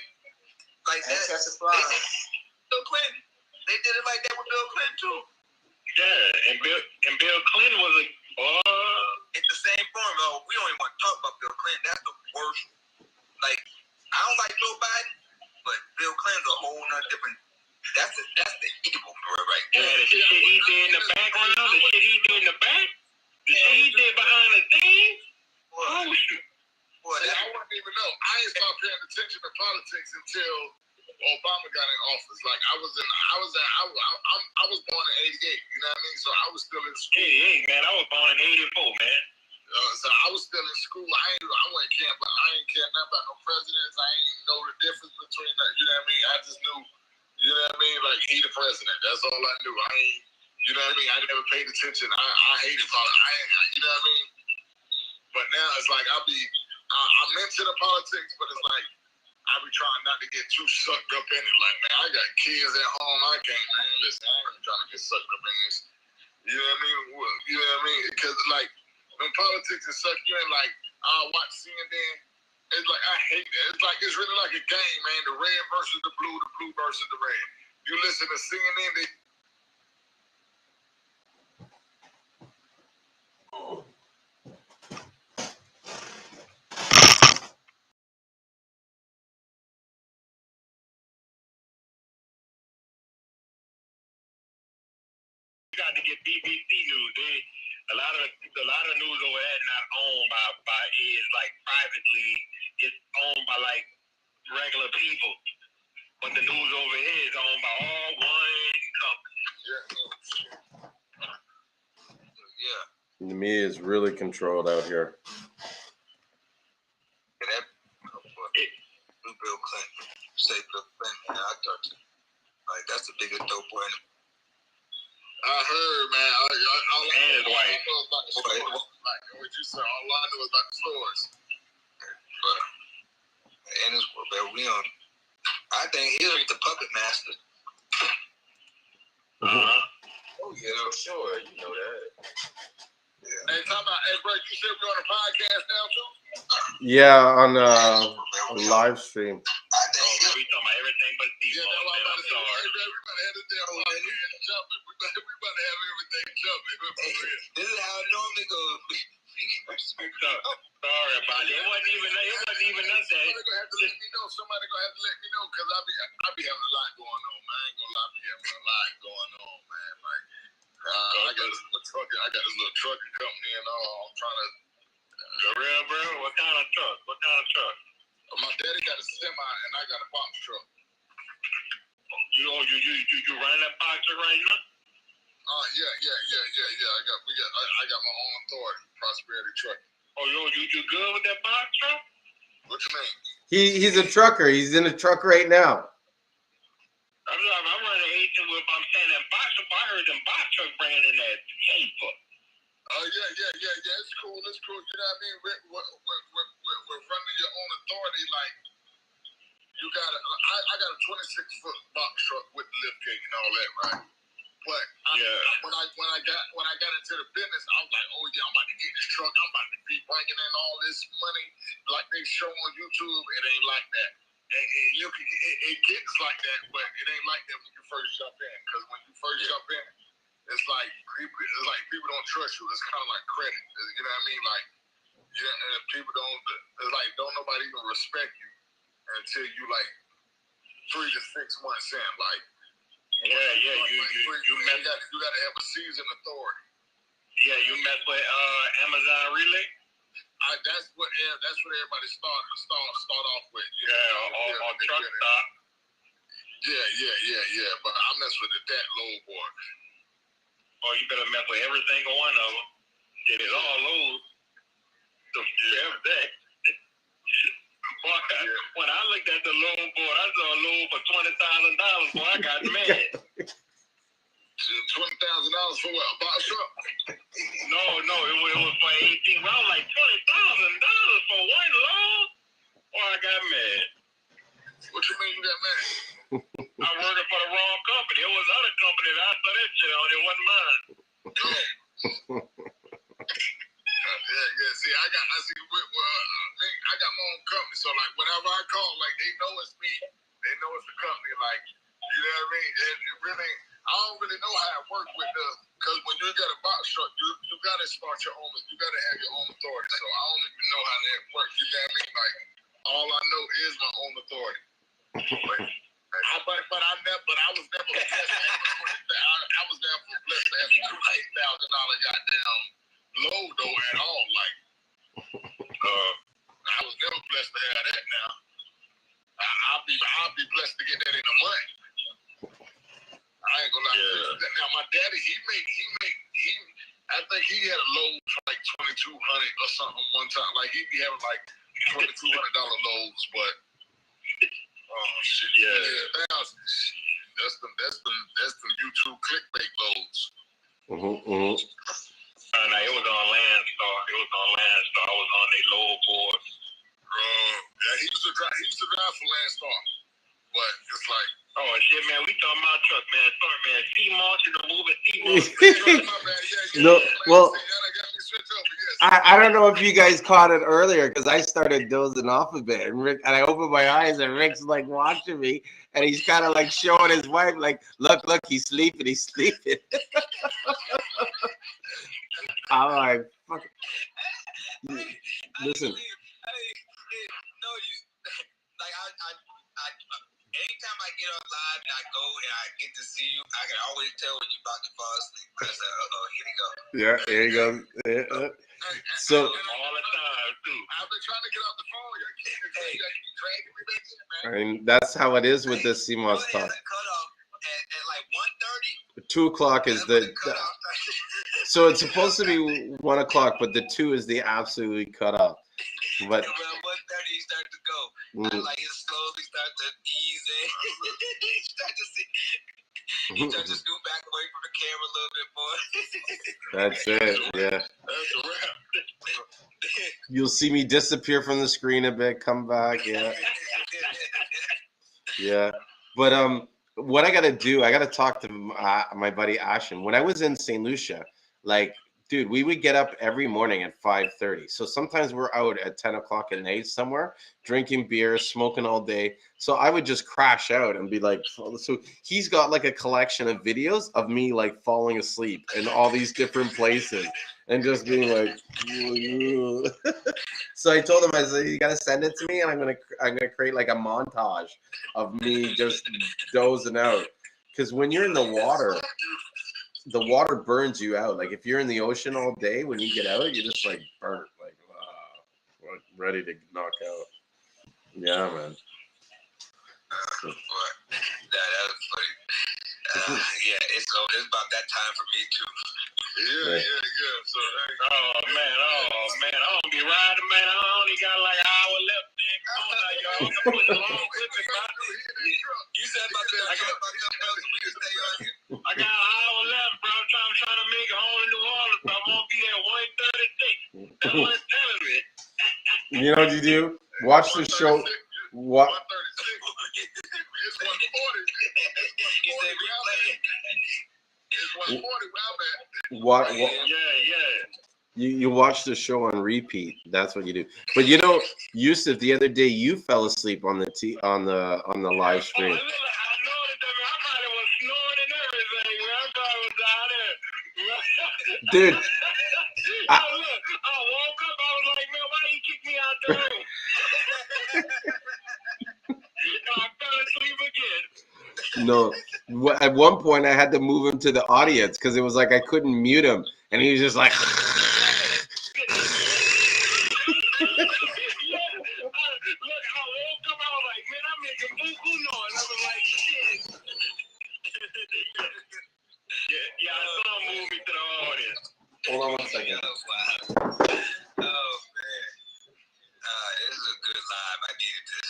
like that. Bill Clinton. They did it like that with Bill Clinton too. Yeah, and Bill Clinton was it's the same form. Oh, we don't even want to talk about Bill Clinton. That's the worst. Like, I don't like Joe Biden, but Bill Clinton's a whole nother different. That's the evil part right there. Yeah, the shit he did in the background, the shit he did in the back, the shit he did behind the scenes. Oh shit. Well, I wouldn't even know. I ain't started paying attention to politics until Obama got in office. Like I was born in '88. You know what I mean? So I was still in school. Hey, man, I was born in '84, man. So I was still in school. I wasn't caring, but I ain't care nothing about no presidents. I ain't know the difference between that. You know what I mean? I just knew. You know what I mean? Like he the president. That's all I knew. I ain't. You know what I mean? I never paid attention. I hated politics. You know what I mean? But now it's like I'm into the politics, but it's like I be trying not to get too sucked up in it. Like, man, I got kids at home. I can't, man. Listen, I ain't even trying to get sucked up in this. You know what I mean? You know what I mean? Because like when politics is sucked you in, like I'll watch CNN. It's like I hate that. It's like it's really like a game, man. The red versus the blue versus the red. You listen to CNN, they. Got to get BBC news. A lot of news over there not owned by is like privately. It's owned by like regular people, but the news over here is owned by all one company. Yeah. The media is really controlled out here. Bill Clinton. Say Bill Clinton. I thought like that's the biggest dope boy. I heard, man. All I know about the stores. Like what you said, all I knew was about the stores. But and it's we on. I think he's the puppet master. Oh yeah, sure. You know that. Yeah. Hey, bro, you said we're on a podcast now too? Yeah, on live stream. I think we talking about everything but people. Yeah, that's what I'm sorry. We about to have the damn podcast jumping. We about to have everything jumping. This is how it normally goes. Sorry about it. It wasn't even us. Somebody gonna have to let me know because I be having a lot going on, man. I ain't gonna lie, I be having a lot going on, man. Like I got this little trucking company and all. I'm trying to. For real, bro? What kind of truck? My daddy got a semi I got a box truck. You running that box truck right now? Yeah. I got my own authority, Prosperity Truck. Oh, you good with that box truck? What you mean? He's a trucker. He's in a truck right now. I'm running 18 with. I'm saying that box truck. I heard them box truck bringing in that paper. Yeah. It's cool. You know what I mean? We're running your own authority. Like you got I got a 26-foot box truck with the lift gate and all that, right? But when I got into the business, I was like, oh yeah, I'm about to get this truck. I'm about to be bringing in all this money like they show on YouTube. It ain't like that. It gets like that, but it ain't like that when you first jump in. Because when you first jump in, it's like people don't trust you. It's kind of like credit. You know what I mean? Like people don't. It's like don't nobody even respect you until you like 3 to 6 months in. Like you got to have a seasoned authority. Yeah, you mess with Amazon Relay. That's what everybody start off with. On truck stop. Yeah. But I mess with that low boy. Oh, you better mess with every single one of them. Shit is all low. Everything. When I looked at the load board, I saw a load for $20,000. Boy, I got mad. $20,000 for what? A box truck? No, it was for 18. Well, I was like $20,000 for one load. Boy, I got mad. What you mean you got mad? I working for the wrong company. It was other company that I saw that shit on. It wasn't mine. Yeah. See, I got my own company, so like whenever I call, like they know it's me. They know it's the company. Like you know what I mean? It really, I don't really know how it works with because when you got a box truck, you gotta start your own. You gotta have your own authority. So I don't even know how that works. You know what I mean? Like all I know is my own authority. But I was never blessed. I was never blessed to have a $28,000 goddamn load though at all. Like I was never blessed to have that. Now I'll be blessed to get that in a month. I ain't gonna lie. Yeah. Now my daddy, he I think he had a load for like $2,200 or something one time. Like he be having like $2,200 loads, but oh shit, yeah. That's the YouTube clickbait loads. Mm-hmm. No, it was on Landstar. I was on their load board. Yeah, he used to drive for Landstar, but it's like, oh shit, man, we talking about truck, man. Sorry, man. Seamoss, you know, moving Seamoss. No, well, I don't know if you guys caught it earlier because I started dozing off a bit, and I opened my eyes, and Rick's like watching me, and he's kind of like showing his wife, like, look, he's sleeping. I'm like, fuck. Listen. Anytime I get on live and I go and I get to see you, I can always tell when you about to fall asleep. I say, here we go. Yeah, here you go. So all the time too. I've been trying to get off the phone. You keep dragging me back in, man. I mean, that's how it is with this Seamoss talk. At like 1:30. 2 o'clock is the so it's supposed to be 1 o'clock, but the 2 is the absolutely cutoff. But around 1:30 you start to go. Like it slowly start to ease in. You start to scoot back away from the camera a little bit more. That's it, yeah. That's a wrap. You'll see me disappear from the screen a bit, come back, yeah. Yeah. But what I gotta do, I gotta talk to my buddy Ashen. When I was in St. Lucia, like, dude, we would get up every morning at 5:30. So sometimes we're out at 10 o'clock at night somewhere, drinking beer, smoking all day. So I would just crash out and be like, so he's got like a collection of videos of me like falling asleep in all these different places and just being like, so I told him, I said, you gotta send it to me, and I'm gonna create like a montage of me just dozing out. Because when you're in the water burns you out. Like if you're in the ocean all day, when you get out, you're just like burnt, like ready to knock out. Yeah, man. That was funny. Yeah, it's about that time for me too. Yeah. So, oh man, I don't be riding, man. I only got like an hour left. Y'all put the long clip in my. You said about the I got an hour left, bro. I'm trying to make it home to New Orleans, so I'm gonna be there 1:36. That's what it's telling me. You know what you do? Watch the show. What? 136. It's 140. It's 140 where I'm at. Yeah. You watch the show on repeat. That's what you do. But you know, Yusuf, the other day you fell asleep on the on the live stream. I know that I probably was snoring and everything. I probably was out there. Dude. I woke up. I was like, man, why you kick me out the room? I fell asleep again. No, at one point I had to move him to the audience because it was like I couldn't mute him, and he was just like. Look, I woke up. I was like, man, I'm making boo-boo noise. I was like, shit. I saw him move me to the audience. Hold on 1 second. Oh man, this is a good live. I needed this.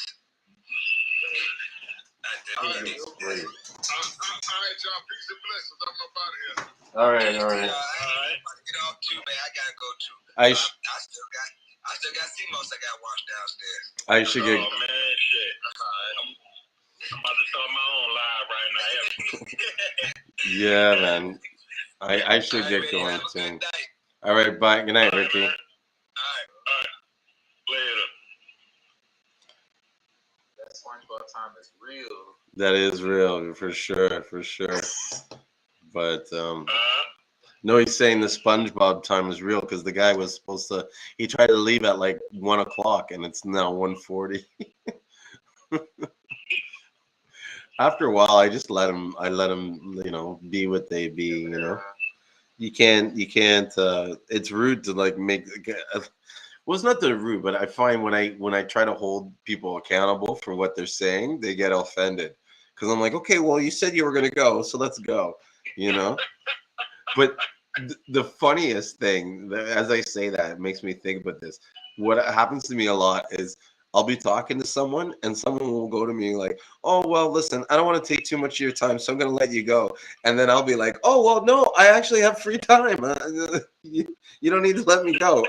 All right, y'all. Peace and blessings. I'm up out of here. All right. All right. Get off too, man. I gotta go too. I still got Seamoss I got washed downstairs. I should get. Oh man, shit. I'm about to start my own live right now. Yeah, man. I should get going soon. All right, bye. Good night, Ricky. All right. Later. That SpongeBob time is real. That is real, for sure. But no, he's saying the SpongeBob time is real because the guy was supposed to. He tried to leave at like 1 o'clock, and it's now 1:40. After a while, I just let him. I let him, be what they be. You can't. It's rude to like make. Well, it's not that rude, but I find when I try to hold people accountable for what they're saying, they get offended because I'm like, okay, well, you said you were gonna go, so let's go. But the funniest thing, as I say that, it makes me think about this. What happens to me a lot is I'll be talking to someone and someone will go to me like, oh, well, listen, I don't want to take too much of your time, so I'm going to let you go. And then I'll be like, oh, well, no, I actually have free time. You don't need to let me go.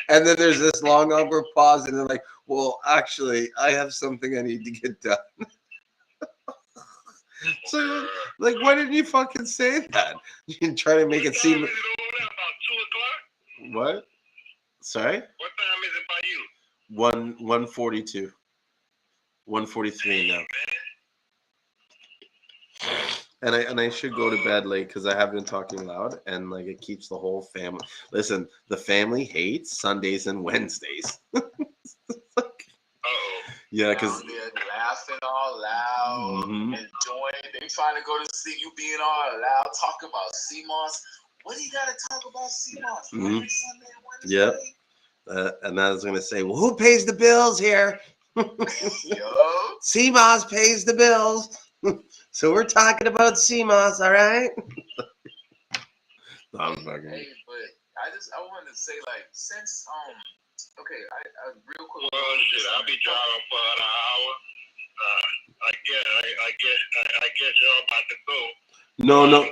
And then there's this long, awkward pause. And they're like, well, actually, I have something I need to get done. So, like, why didn't you fucking say that? You can try to make it seem. About 2 o'clock? What? Sorry? What time is it by you? 1:42. 1:43 now. And I should go to bed late because I have been talking loud and like it keeps the whole family. Listen, the family hates Sundays and Wednesdays. Yeah, because they're laughing all loud, enjoying. They trying to go to sleep. You being all loud, talking about Seamoss. What do you got to talk about Seamoss? Every Sunday and Wednesday. Yep. And I was gonna say, well, who pays the bills here? Seamoss pays the bills. So we're talking about Seamoss, all right? I'm fucking. Hey, but I wanted to say, like, since okay, I real quick. Well, shit, I'll be driving for an hour. I guess y'all about to go. No. I'm gonna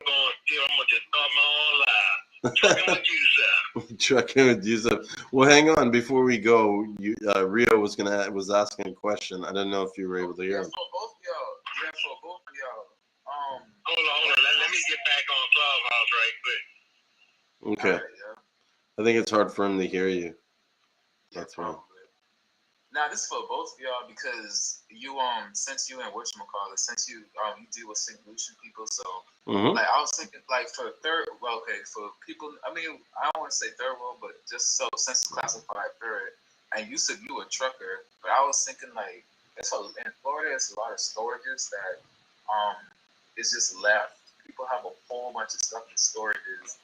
just start my own live. Trucking with you, sir. Trucking with you, sir. Well, hang on. Before we go, Rio was asking a question. I don't know if you were able to hear him. For both of y'all. Hold on. Let me get back on Clubhouse right quick. Okay. Right, I think it's hard for him to hear you. That's right. Now this is for both of y'all because you since you and whatchamacallit, since you deal with St.Lucian people, so like I was thinking like for people, I mean I don't want to say third world, but just so since it's classified third, and you said you a trucker, but I was thinking like in Florida there's a lot of storages that is just left. People have a whole bunch of stuff in storages.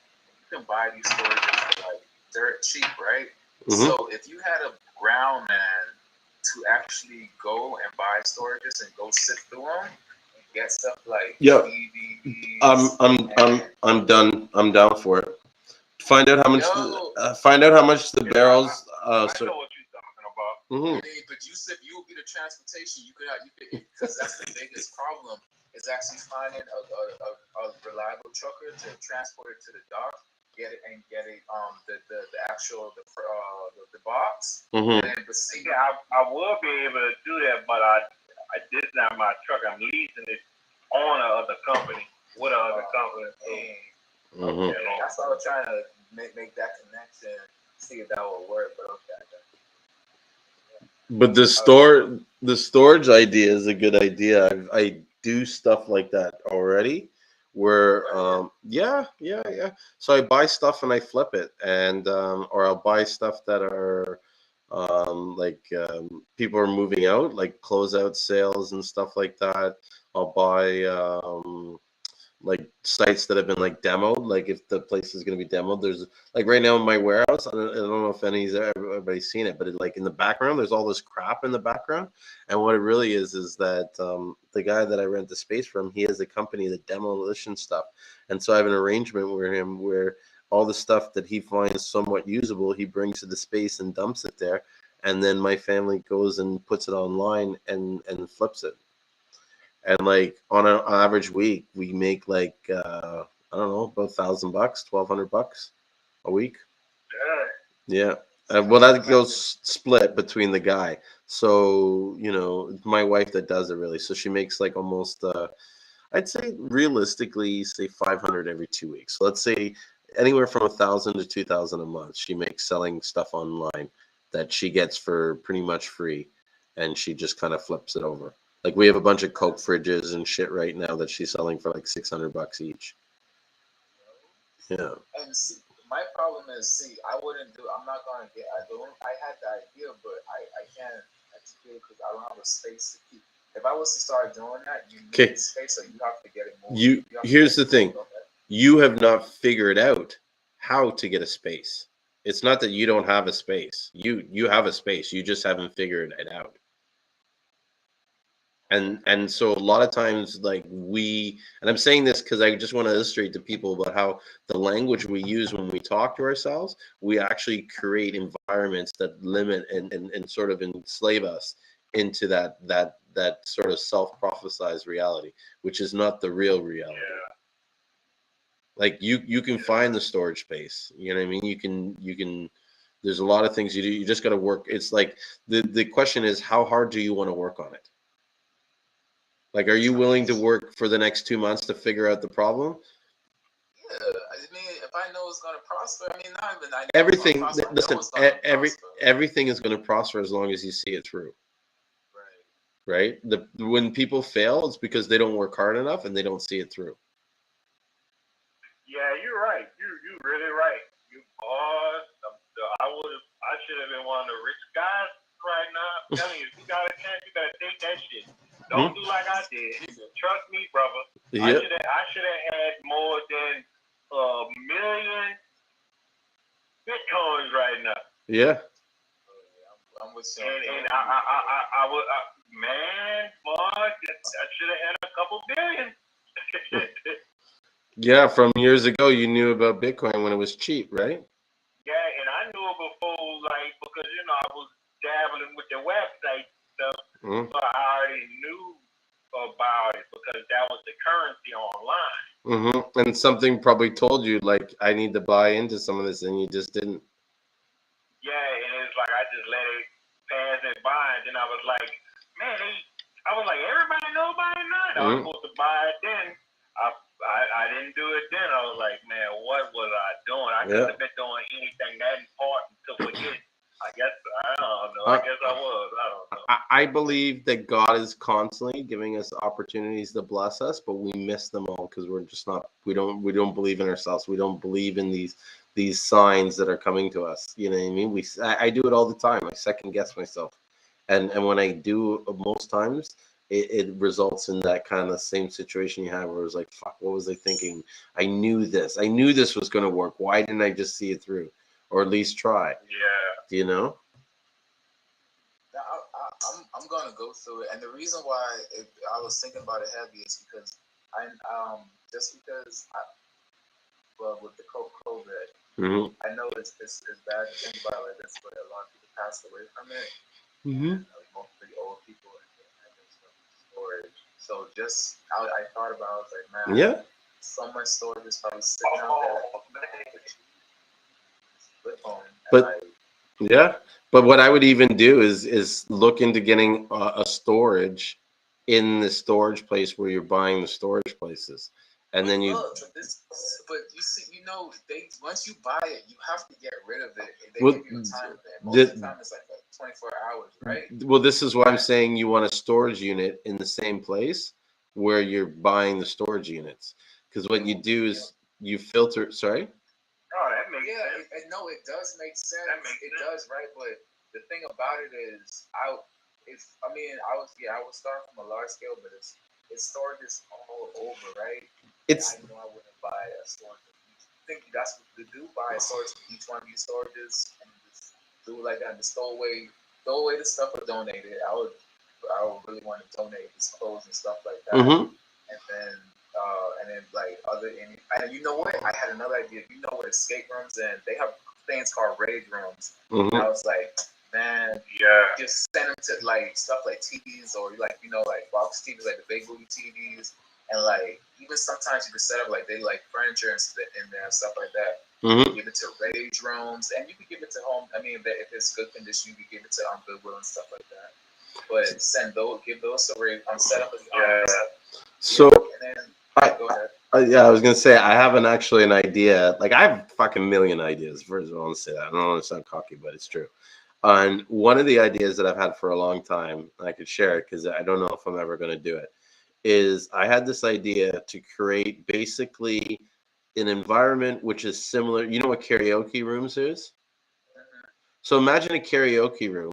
You can buy these storages for like dirt cheap, right? So if you had a ground man to actually go and buy storages and go sit through them and get stuff like DVDs. I'm done. I'm down for it. Find out how much. Find out how much the barrels. I know what you're talking about. Mm-hmm. But you said you would be the transportation. You could because that's the biggest problem is actually finding a reliable trucker to transport it to the dock, get it the actual the box. Mm-hmm. But see, I will be able to do that, but this is not my truck. I'm leasing it on another company with another company. Mm-hmm. Okay, that's why I was trying to make that connection, see if that would work. But okay. But the storage idea is a good idea. I do stuff like that already, where yeah. So I buy stuff and I flip it, and or I'll buy stuff that are people are moving out, like closeout sales and stuff like that. I'll buy like sites that have been like demoed, like if the place is going to be demoed. There's like right now in my warehouse, I don't know if everybody's seen it, but like in the background there's all this crap in the background, and what it really is that the guy that I rent the space from, he has a company that demolition stuff, and so I have an arrangement with him where all the stuff that he finds somewhat usable, he brings to the space and dumps it there, and then my family goes and puts it online and flips it. And like on an average week, we make like I don't know, about $1,000, $1,200 a week. Yeah. Well, that goes split between the guy. So it's my wife that does it really. So she makes like almost I'd say realistically, say 500 every 2 weeks. So let's say anywhere from 1,000 to 2,000 a month. She makes selling stuff online that she gets for pretty much free, and she just kind of flips it over. Like we have a bunch of Coke fridges and shit right now that she's selling for like $600 each. Yeah. And see, my problem is, I wouldn't do. I'm not gonna get. I had the idea, but I can't execute because I don't have a space to keep. If I was to start doing that, you need space, so you have to get it moved. Here's the thing. You have not figured out how to get a space. It's not that you don't have a space. You have a space. You just haven't figured it out. And so a lot of times, like and I'm saying this because I just want to illustrate to people about how the language we use when we talk to ourselves, we actually create environments that limit and sort of enslave us into that sort of self-prophesized reality, which is not the real reality. Yeah. Like you can find the storage space. You know what I mean? You can. There's a lot of things you do. You just got to work. It's like the question is, how hard do you want to work on it? Like, are you willing to work for the next 2 months to figure out the problem? Yeah, I mean, if I know it's going to prosper, I mean, not even I know everything. Prosper, listen, everything is going to prosper as long as you see it through. Right. When people fail, it's because they don't work hard enough and they don't see it through. Yeah, you're right. You're really right. I should have been one of the rich guys right now. I'm telling you, if you got a chance, you gotta take that shit. Don't do like I did. Trust me, brother. Yep. I should have had more than 1 million Bitcoins right now. Yeah. I'm with you. And I would, man, fuck, I should have had a couple billion. Yeah, from years ago, you knew about Bitcoin when it was cheap, right? Yeah, and I knew it before, like, because, I was dabbling with the website stuff, so I already knew about it because that was the currency online. And something probably told you, like, I need to buy into some of this, and you just didn't. Yeah, and it's like I just let it pass it by, and then I was like, man, everybody know about it now. I was supposed to buy it then. I didn't do it then. I was like, man, what was I doing? I couldn't have been doing anything that important to forget. I guess I don't know. I guess I was. I don't know. I believe that God is constantly giving us opportunities to bless us, but we miss them all because we're just not. We don't believe in ourselves. We don't believe in these signs that are coming to us. You know what I mean? I do it all the time. I second guess myself, and when I do, most times it results in that kind of same situation you have, where it was like, fuck, what was I thinking? I knew this was going to work. Why didn't I just see it through, or at least try? Yeah. Do you know? I'm gonna go through it, and the reason why I was thinking about it heavy is because well, with the COVID, I know it's bad to think about it like this, but a lot of people passed away from it. Like mostly old people and storage. So just I thought about, I was like, man, so much storage is probably sitting out there. But what I would even do is look into getting a storage in the storage place where you're buying the storage places, and then you. But you see, once you buy it, you have to get rid of it. They give you a time. Most of the time, it's like 24 hours, right? Well, this is why I'm saying you want a storage unit in the same place where you're buying the storage units, because what you do is you filter. Sorry. Oh, that makes sense. No, it does make sense. It does, right? But the thing about it is, I would start from a large scale, but it's storage is all over, right? I know I wouldn't buy a storage. I think that's what to do. Buy a storage for each one of these storages and just do it like that. And just throw away the stuff or donate it. I would really want to donate these clothes and stuff like that. And then like and you know what? I had another idea. You know what escape rooms, and they have things called rage rooms. And I was like, man, just send them to like stuff like TVs or like box TVs, like the big movie TVs, and like even sometimes you can set up like they like furniture and in there and stuff like that. Give it to rage rooms, and you can give it to home. I mean, if it's good condition, you can give it to Goodwill and stuff like that. But give those to rage. Set up So. And then, go ahead. I was gonna say I have an idea. Like I have a fucking million ideas. First of all, I want to say that I don't want to sound cocky, but it's true. And one of the ideas that I've had for a long time, and I could share it because I don't know if I'm ever going to do it, is I had this idea to create basically an environment which is similar. You know what karaoke rooms is? So imagine a karaoke room.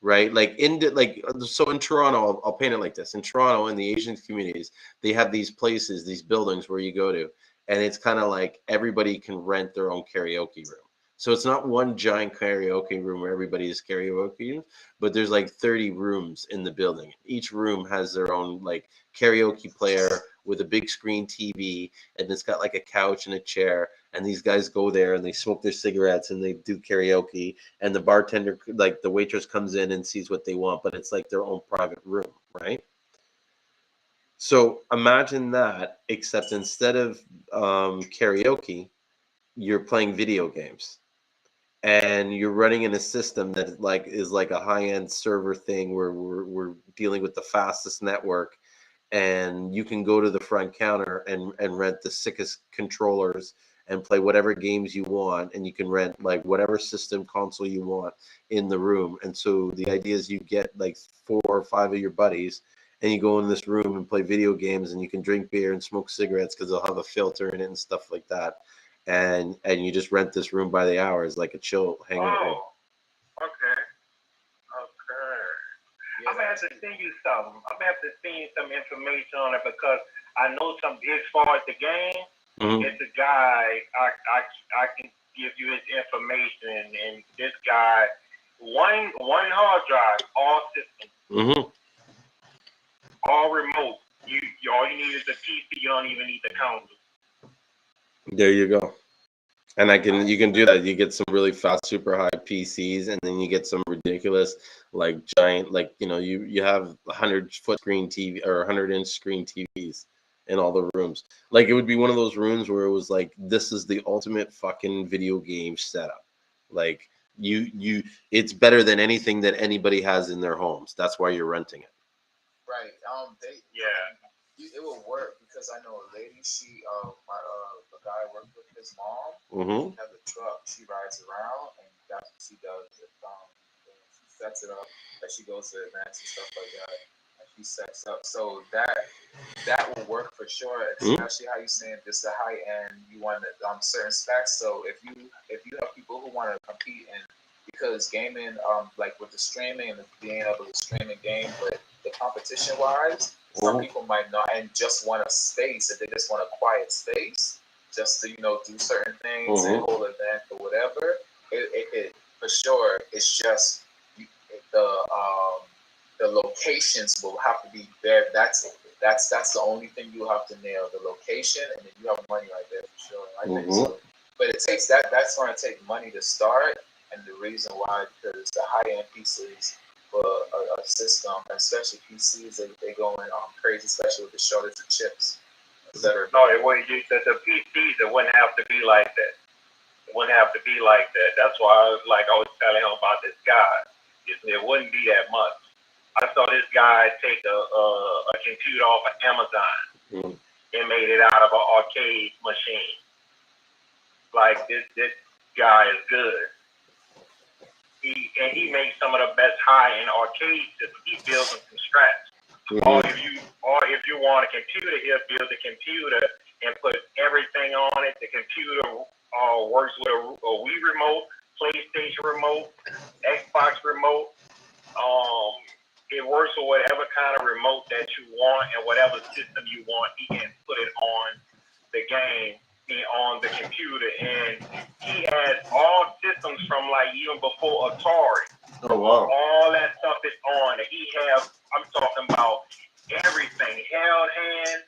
Right, like in Toronto, I'll paint it like this. In Toronto, in the Asian communities, they have these places, these buildings where you go to, and it's kind of like everybody can rent their own karaoke room. So it's not one giant karaoke room where everybody is karaoke, but there's like 30 rooms in the building. Each room has their own like karaoke player with a big screen TV, and it's got like a couch and a chair. And these guys go there and they smoke their cigarettes and they do karaoke. And the bartender, like the waitress, comes in and sees what they want, but it's like their own private room, right? So imagine that, except instead of karaoke, you're playing video games. And you're running in a system that is like a high-end server thing where we're dealing with the fastest network, and you can go to the front counter and rent the sickest controllers and play whatever games you want, and you can rent like whatever system console you want in the room. And so the idea is you get like 4 or 5 of your buddies and you go in this room and play video games, and you can drink beer and smoke cigarettes because they'll have a filter in it and stuff like that. And you just rent this room by the hour as like a chill hangout room. Okay. I'm gonna have to send you something. I'm gonna have to send you some information on it because I know some as far as the game. It's a guy I can give you his information, and this guy one hard drive, all systems, all remote. All you need is a PC. You don't even need the counter. There you go. And you can do that. You get some really fast, super high PCs, and then you get some ridiculous, like giant, like you have 100-foot screen TV or 100-inch screen TVs in all the rooms. Like it would be one of those rooms where it was like, this is the ultimate fucking video game setup. Like it's better than anything that anybody has in their homes. That's why you're renting it. Right. It will work because I know a lady. The guy I worked with, his mom, has a truck. She rides around, and that's what she does. She sets it up. That she goes to events and stuff like that. And she sets up. So that will work for sure. Especially how you saying this is a high end. You want certain specs. So if you have people who want to compete in, because gaming, like with the streaming and being able to stream a game, but the competition wise. Some people might not and just want a space, if they just want a quiet space, just to do certain things and hold events or whatever. It for sure. It's just the locations will have to be there. That's the only thing you have to nail, the location, and then you have money right there for sure. I think so. But it takes that's going to take money to start, and the reason why, because the high-end pieces for a system, especially PCs, they going crazy, especially with the shortage of chips. No, it wouldn't. The PCs, it wouldn't have to be like that. It wouldn't have to be like that. That's why I was telling him about this guy. It wouldn't be that much. I saw this guy take a computer off of Amazon and made it out of an arcade machine. Like this guy is good. He makes some of the best high-end arcades. He builds them from scratch. Or if you want a computer, he'll build a computer and put everything on it. The computer works with a Wii remote, PlayStation remote, Xbox remote. It works with whatever kind of remote that you want and whatever system you want. He can put it on the game, on the computer, and he has all systems from like even before Atari. Oh wow! All that stuff is on. I'm talking about everything, held hand,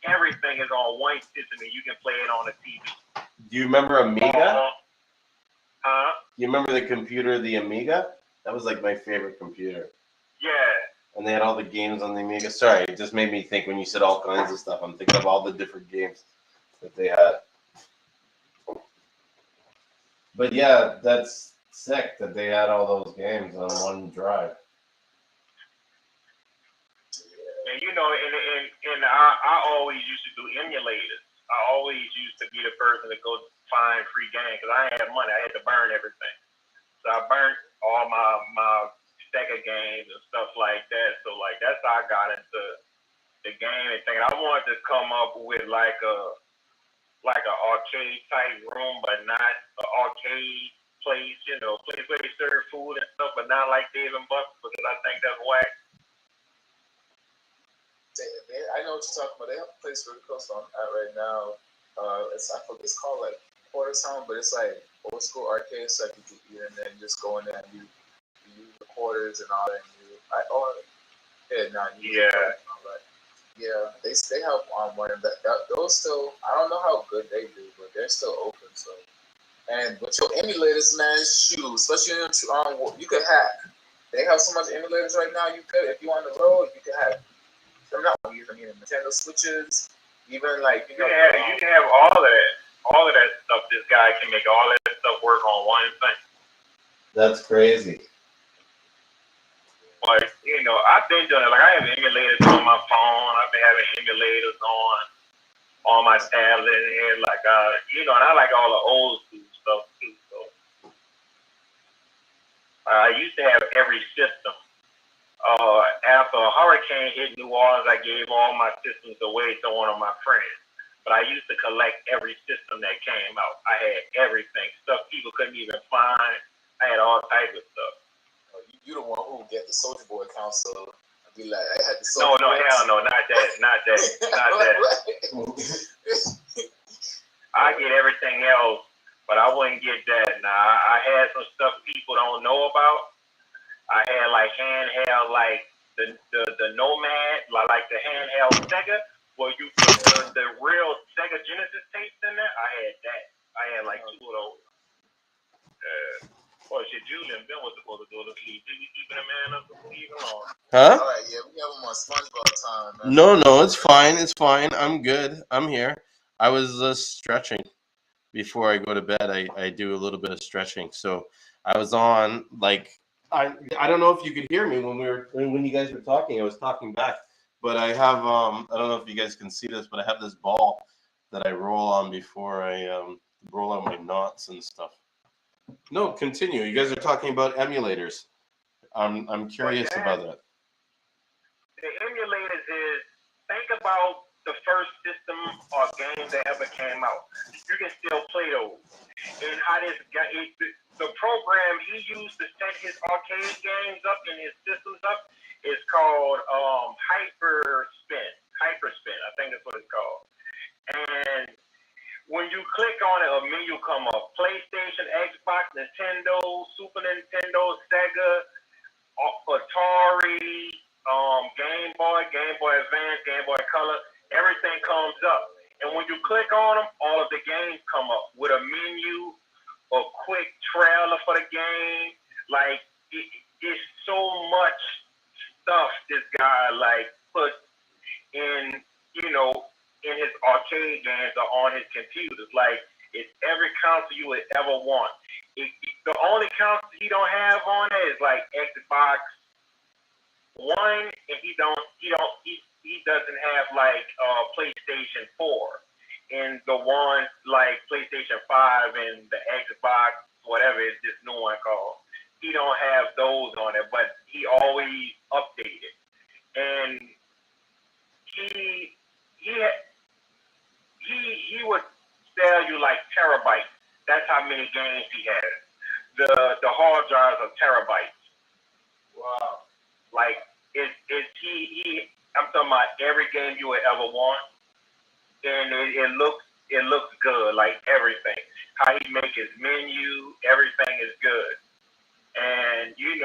everything is on one system, and you can play it on a TV. Do you remember Amiga? You remember the computer, the Amiga? That was like my favorite computer. Yeah. And they had all the games on the Amiga. Sorry, it just made me think when you said all kinds of stuff. I'm thinking of all the different games that they had. But yeah, that's sick that they had all those games on one drive. And I always used to do emulators. I always used to be the person to go find free games because I had money. I had to burn everything. So I burnt all my Sega games and stuff like that. So like that's how I got into the gaming thing. I wanted to come up with like a arcade type room, but not an arcade place. Place where they serve food and stuff, but not like Dave and Buster's because I think that's whack. I know what you're talking about. They have a place really close on right now. It's called like Quarter Town, but it's like old school arcade stuff. You can eat and then just go in there and you use the quarters and all that. They help on one of that. Those still, I don't know how good they do, but they're still open. So, and with your emulators, man, shoot, especially you could hack. They have so much emulators right now. You could, if you on the road, you could have. I'm not using Nintendo Switches, even like you can have all of that stuff. This guy can make all that stuff work on one thing. That's crazy. Like I've been doing it. Like I have emulators on my phone. I've been having emulators on my tablet, and like and I like all the old school stuff too. So I used to have every system. After a hurricane hit New Orleans, I gave all my systems away to one of my friends. But I used to collect every system that came out. I had everything, stuff people couldn't even find. I had all types of stuff. You the one who get the Soldier Boy console. I'd be like, I had the Soldier Boy. No, hell no, not that. I get everything else, but I wouldn't get that. Now, I had some stuff people don't know about. I had like handheld, like the Nomad, like the handheld Sega, where you put the real Sega Genesis tapes in there. I had that. I had like two of those. Julien Ben was supposed to do the sleep. Did we keeping a man up for even long? Huh? All right, yeah, we have him on SpongeBob time, man. No, it's fine. It's fine. I'm good. I'm here. I was stretching before I go to bed. I do a little bit of stretching. So I was on like. I don't know if you could hear me when you guys were talking. I was talking back, but I have I don't know if you guys can see this, but I have this ball that I roll on before I roll on my knots and stuff. No, continue. You guys are talking about emulators. I'm curious about that. The emulators is think about the first system or game that ever came out. You can still play those, and how this guy. The program he used to set his arcade games up and his systems up is called Hyperspin. I think that's what it's called. And when you click on it, a menu come up: PlayStation, Xbox, Nintendo, Super Nintendo, Sega, Atari, Game Boy, Game Boy Advance, Game Boy Color, everything comes up. And when you click on them, all of the games come up with a menu, a quick trailer for the game. Like, it's so much stuff this guy, like, put in, in his arcade games or on his computers. Like, it's every console you would ever want. The only console he don't have on it is, like, Xbox One, and he doesn't have like PlayStation 4 and the one like PlayStation 5 and the Xbox whatever is this new one called. He don't have those on it, but he always updated, and he would sell you like terabytes. That's how many games he has. The hard drives are terabytes. Wow. Like I'm talking about every game you would ever want, and it looks good, like everything. How he make his menu, everything is good, and it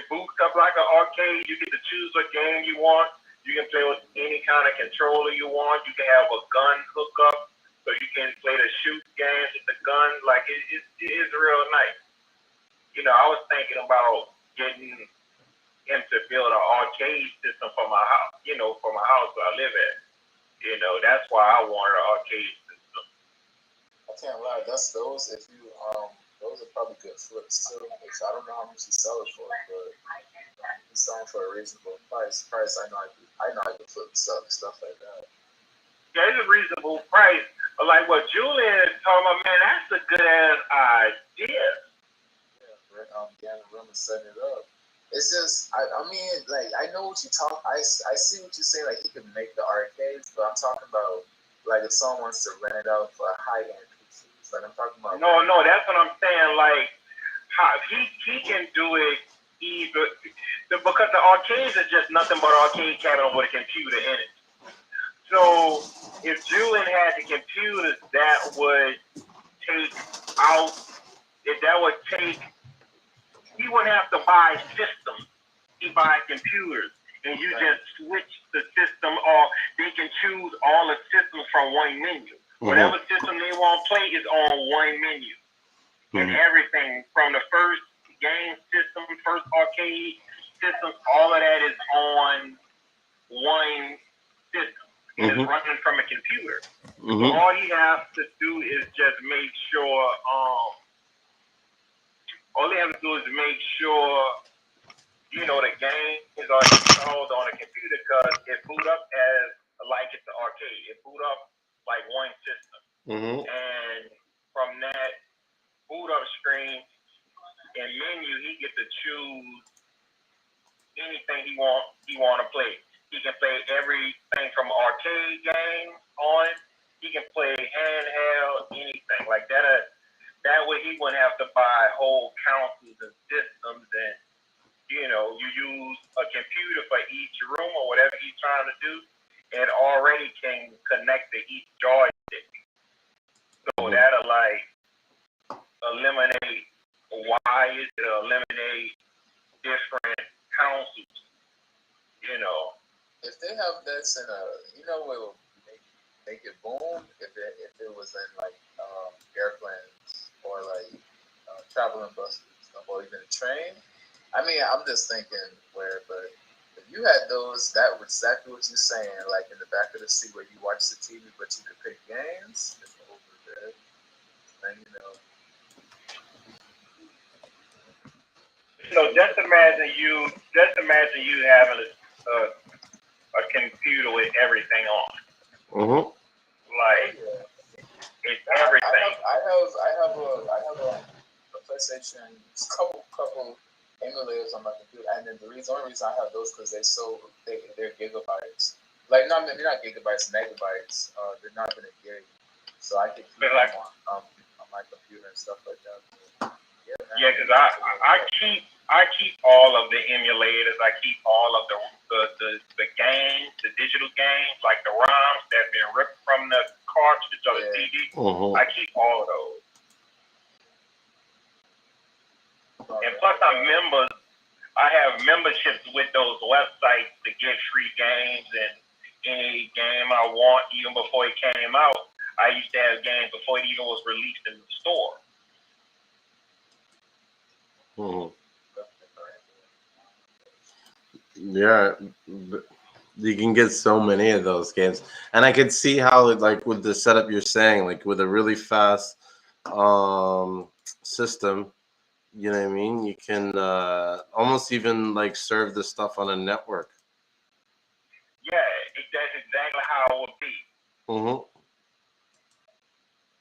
boots up like an arcade. You get to choose what game you want. You can play with any kind of controller you want. You can have a gun hookup, so you can play the shoot games with the gun. Like it is real nice. I was thinking about getting him to build an arcade system for my house, for my house where I live at. That's why I wanted an arcade system. I can't lie, those those are probably good flips too. I don't know how much you sell it for, but you sell it for a reasonable price. I know I can flip stuff like that. Yeah, it's a reasonable price. But like what Julien is talking about, man, that's a good ass idea. Yeah, getting a room and setting it up. It's just, I mean, like, I know what you talk. I see what you're saying. Like, he can make the arcades, but I'm talking about, like, if someone wants to rent it out for a high-end PC. Like, I'm talking about. No, that's what I'm saying. Like, how he can do it either because the arcades are just nothing but an arcade cabinet with a computer in it. So if Julien had the computers, he wouldn't have to buy systems. He buy computers, and you just switch the system, or they can choose all the systems from one menu. Whatever system they want to play is on one menu. And everything from the first game system, first arcade systems, all of that is on one system. And it's running from a computer. So all he has to do is just make sure, the game is installed on a computer, because it boot up as like it's an arcade. It boot up like one system. And from that boot up screen and menu, he gets to choose anything he want to play. He can play everything from arcade games on. He can play handheld, anything like that. That way he wouldn't have to buy whole consoles and systems, and you use a computer for each room or whatever he's trying to do, and already can connect to each joystick. So that'll like eliminate wires, it'll eliminate different consoles. If they have this in what will make it boom, if it was in like airplanes or like traveling buses or even a train. I mean, I'm just thinking but if you had those, that was exactly what you're saying, like in the back of the seat where you watch the TV, but you could pick games. It's over there, and So just imagine you having a computer with everything on. Like it's everything. I have a PlayStation, couple emulators on my computer, and then the only reason I have those because they're gigabytes. Like they're not gigabytes, megabytes. They're not even a gig, so I can keep them on my computer and stuff like that. Yeah, because I keep all of the emulators. I keep all of the games, the digital games, like the ROMs that have been ripped from the cartridge or the CD. I keep all of those. And plus, I'm I have memberships with those websites to get free games, and any game I want, even before it came out, I used to have games before it even was released in the store. Yeah, you can get so many of those games, and I could see how, like, with the setup you're saying, like with a really fast system, you know what I mean? You can almost even like serve the stuff on a network. Yeah, that's exactly how it would be.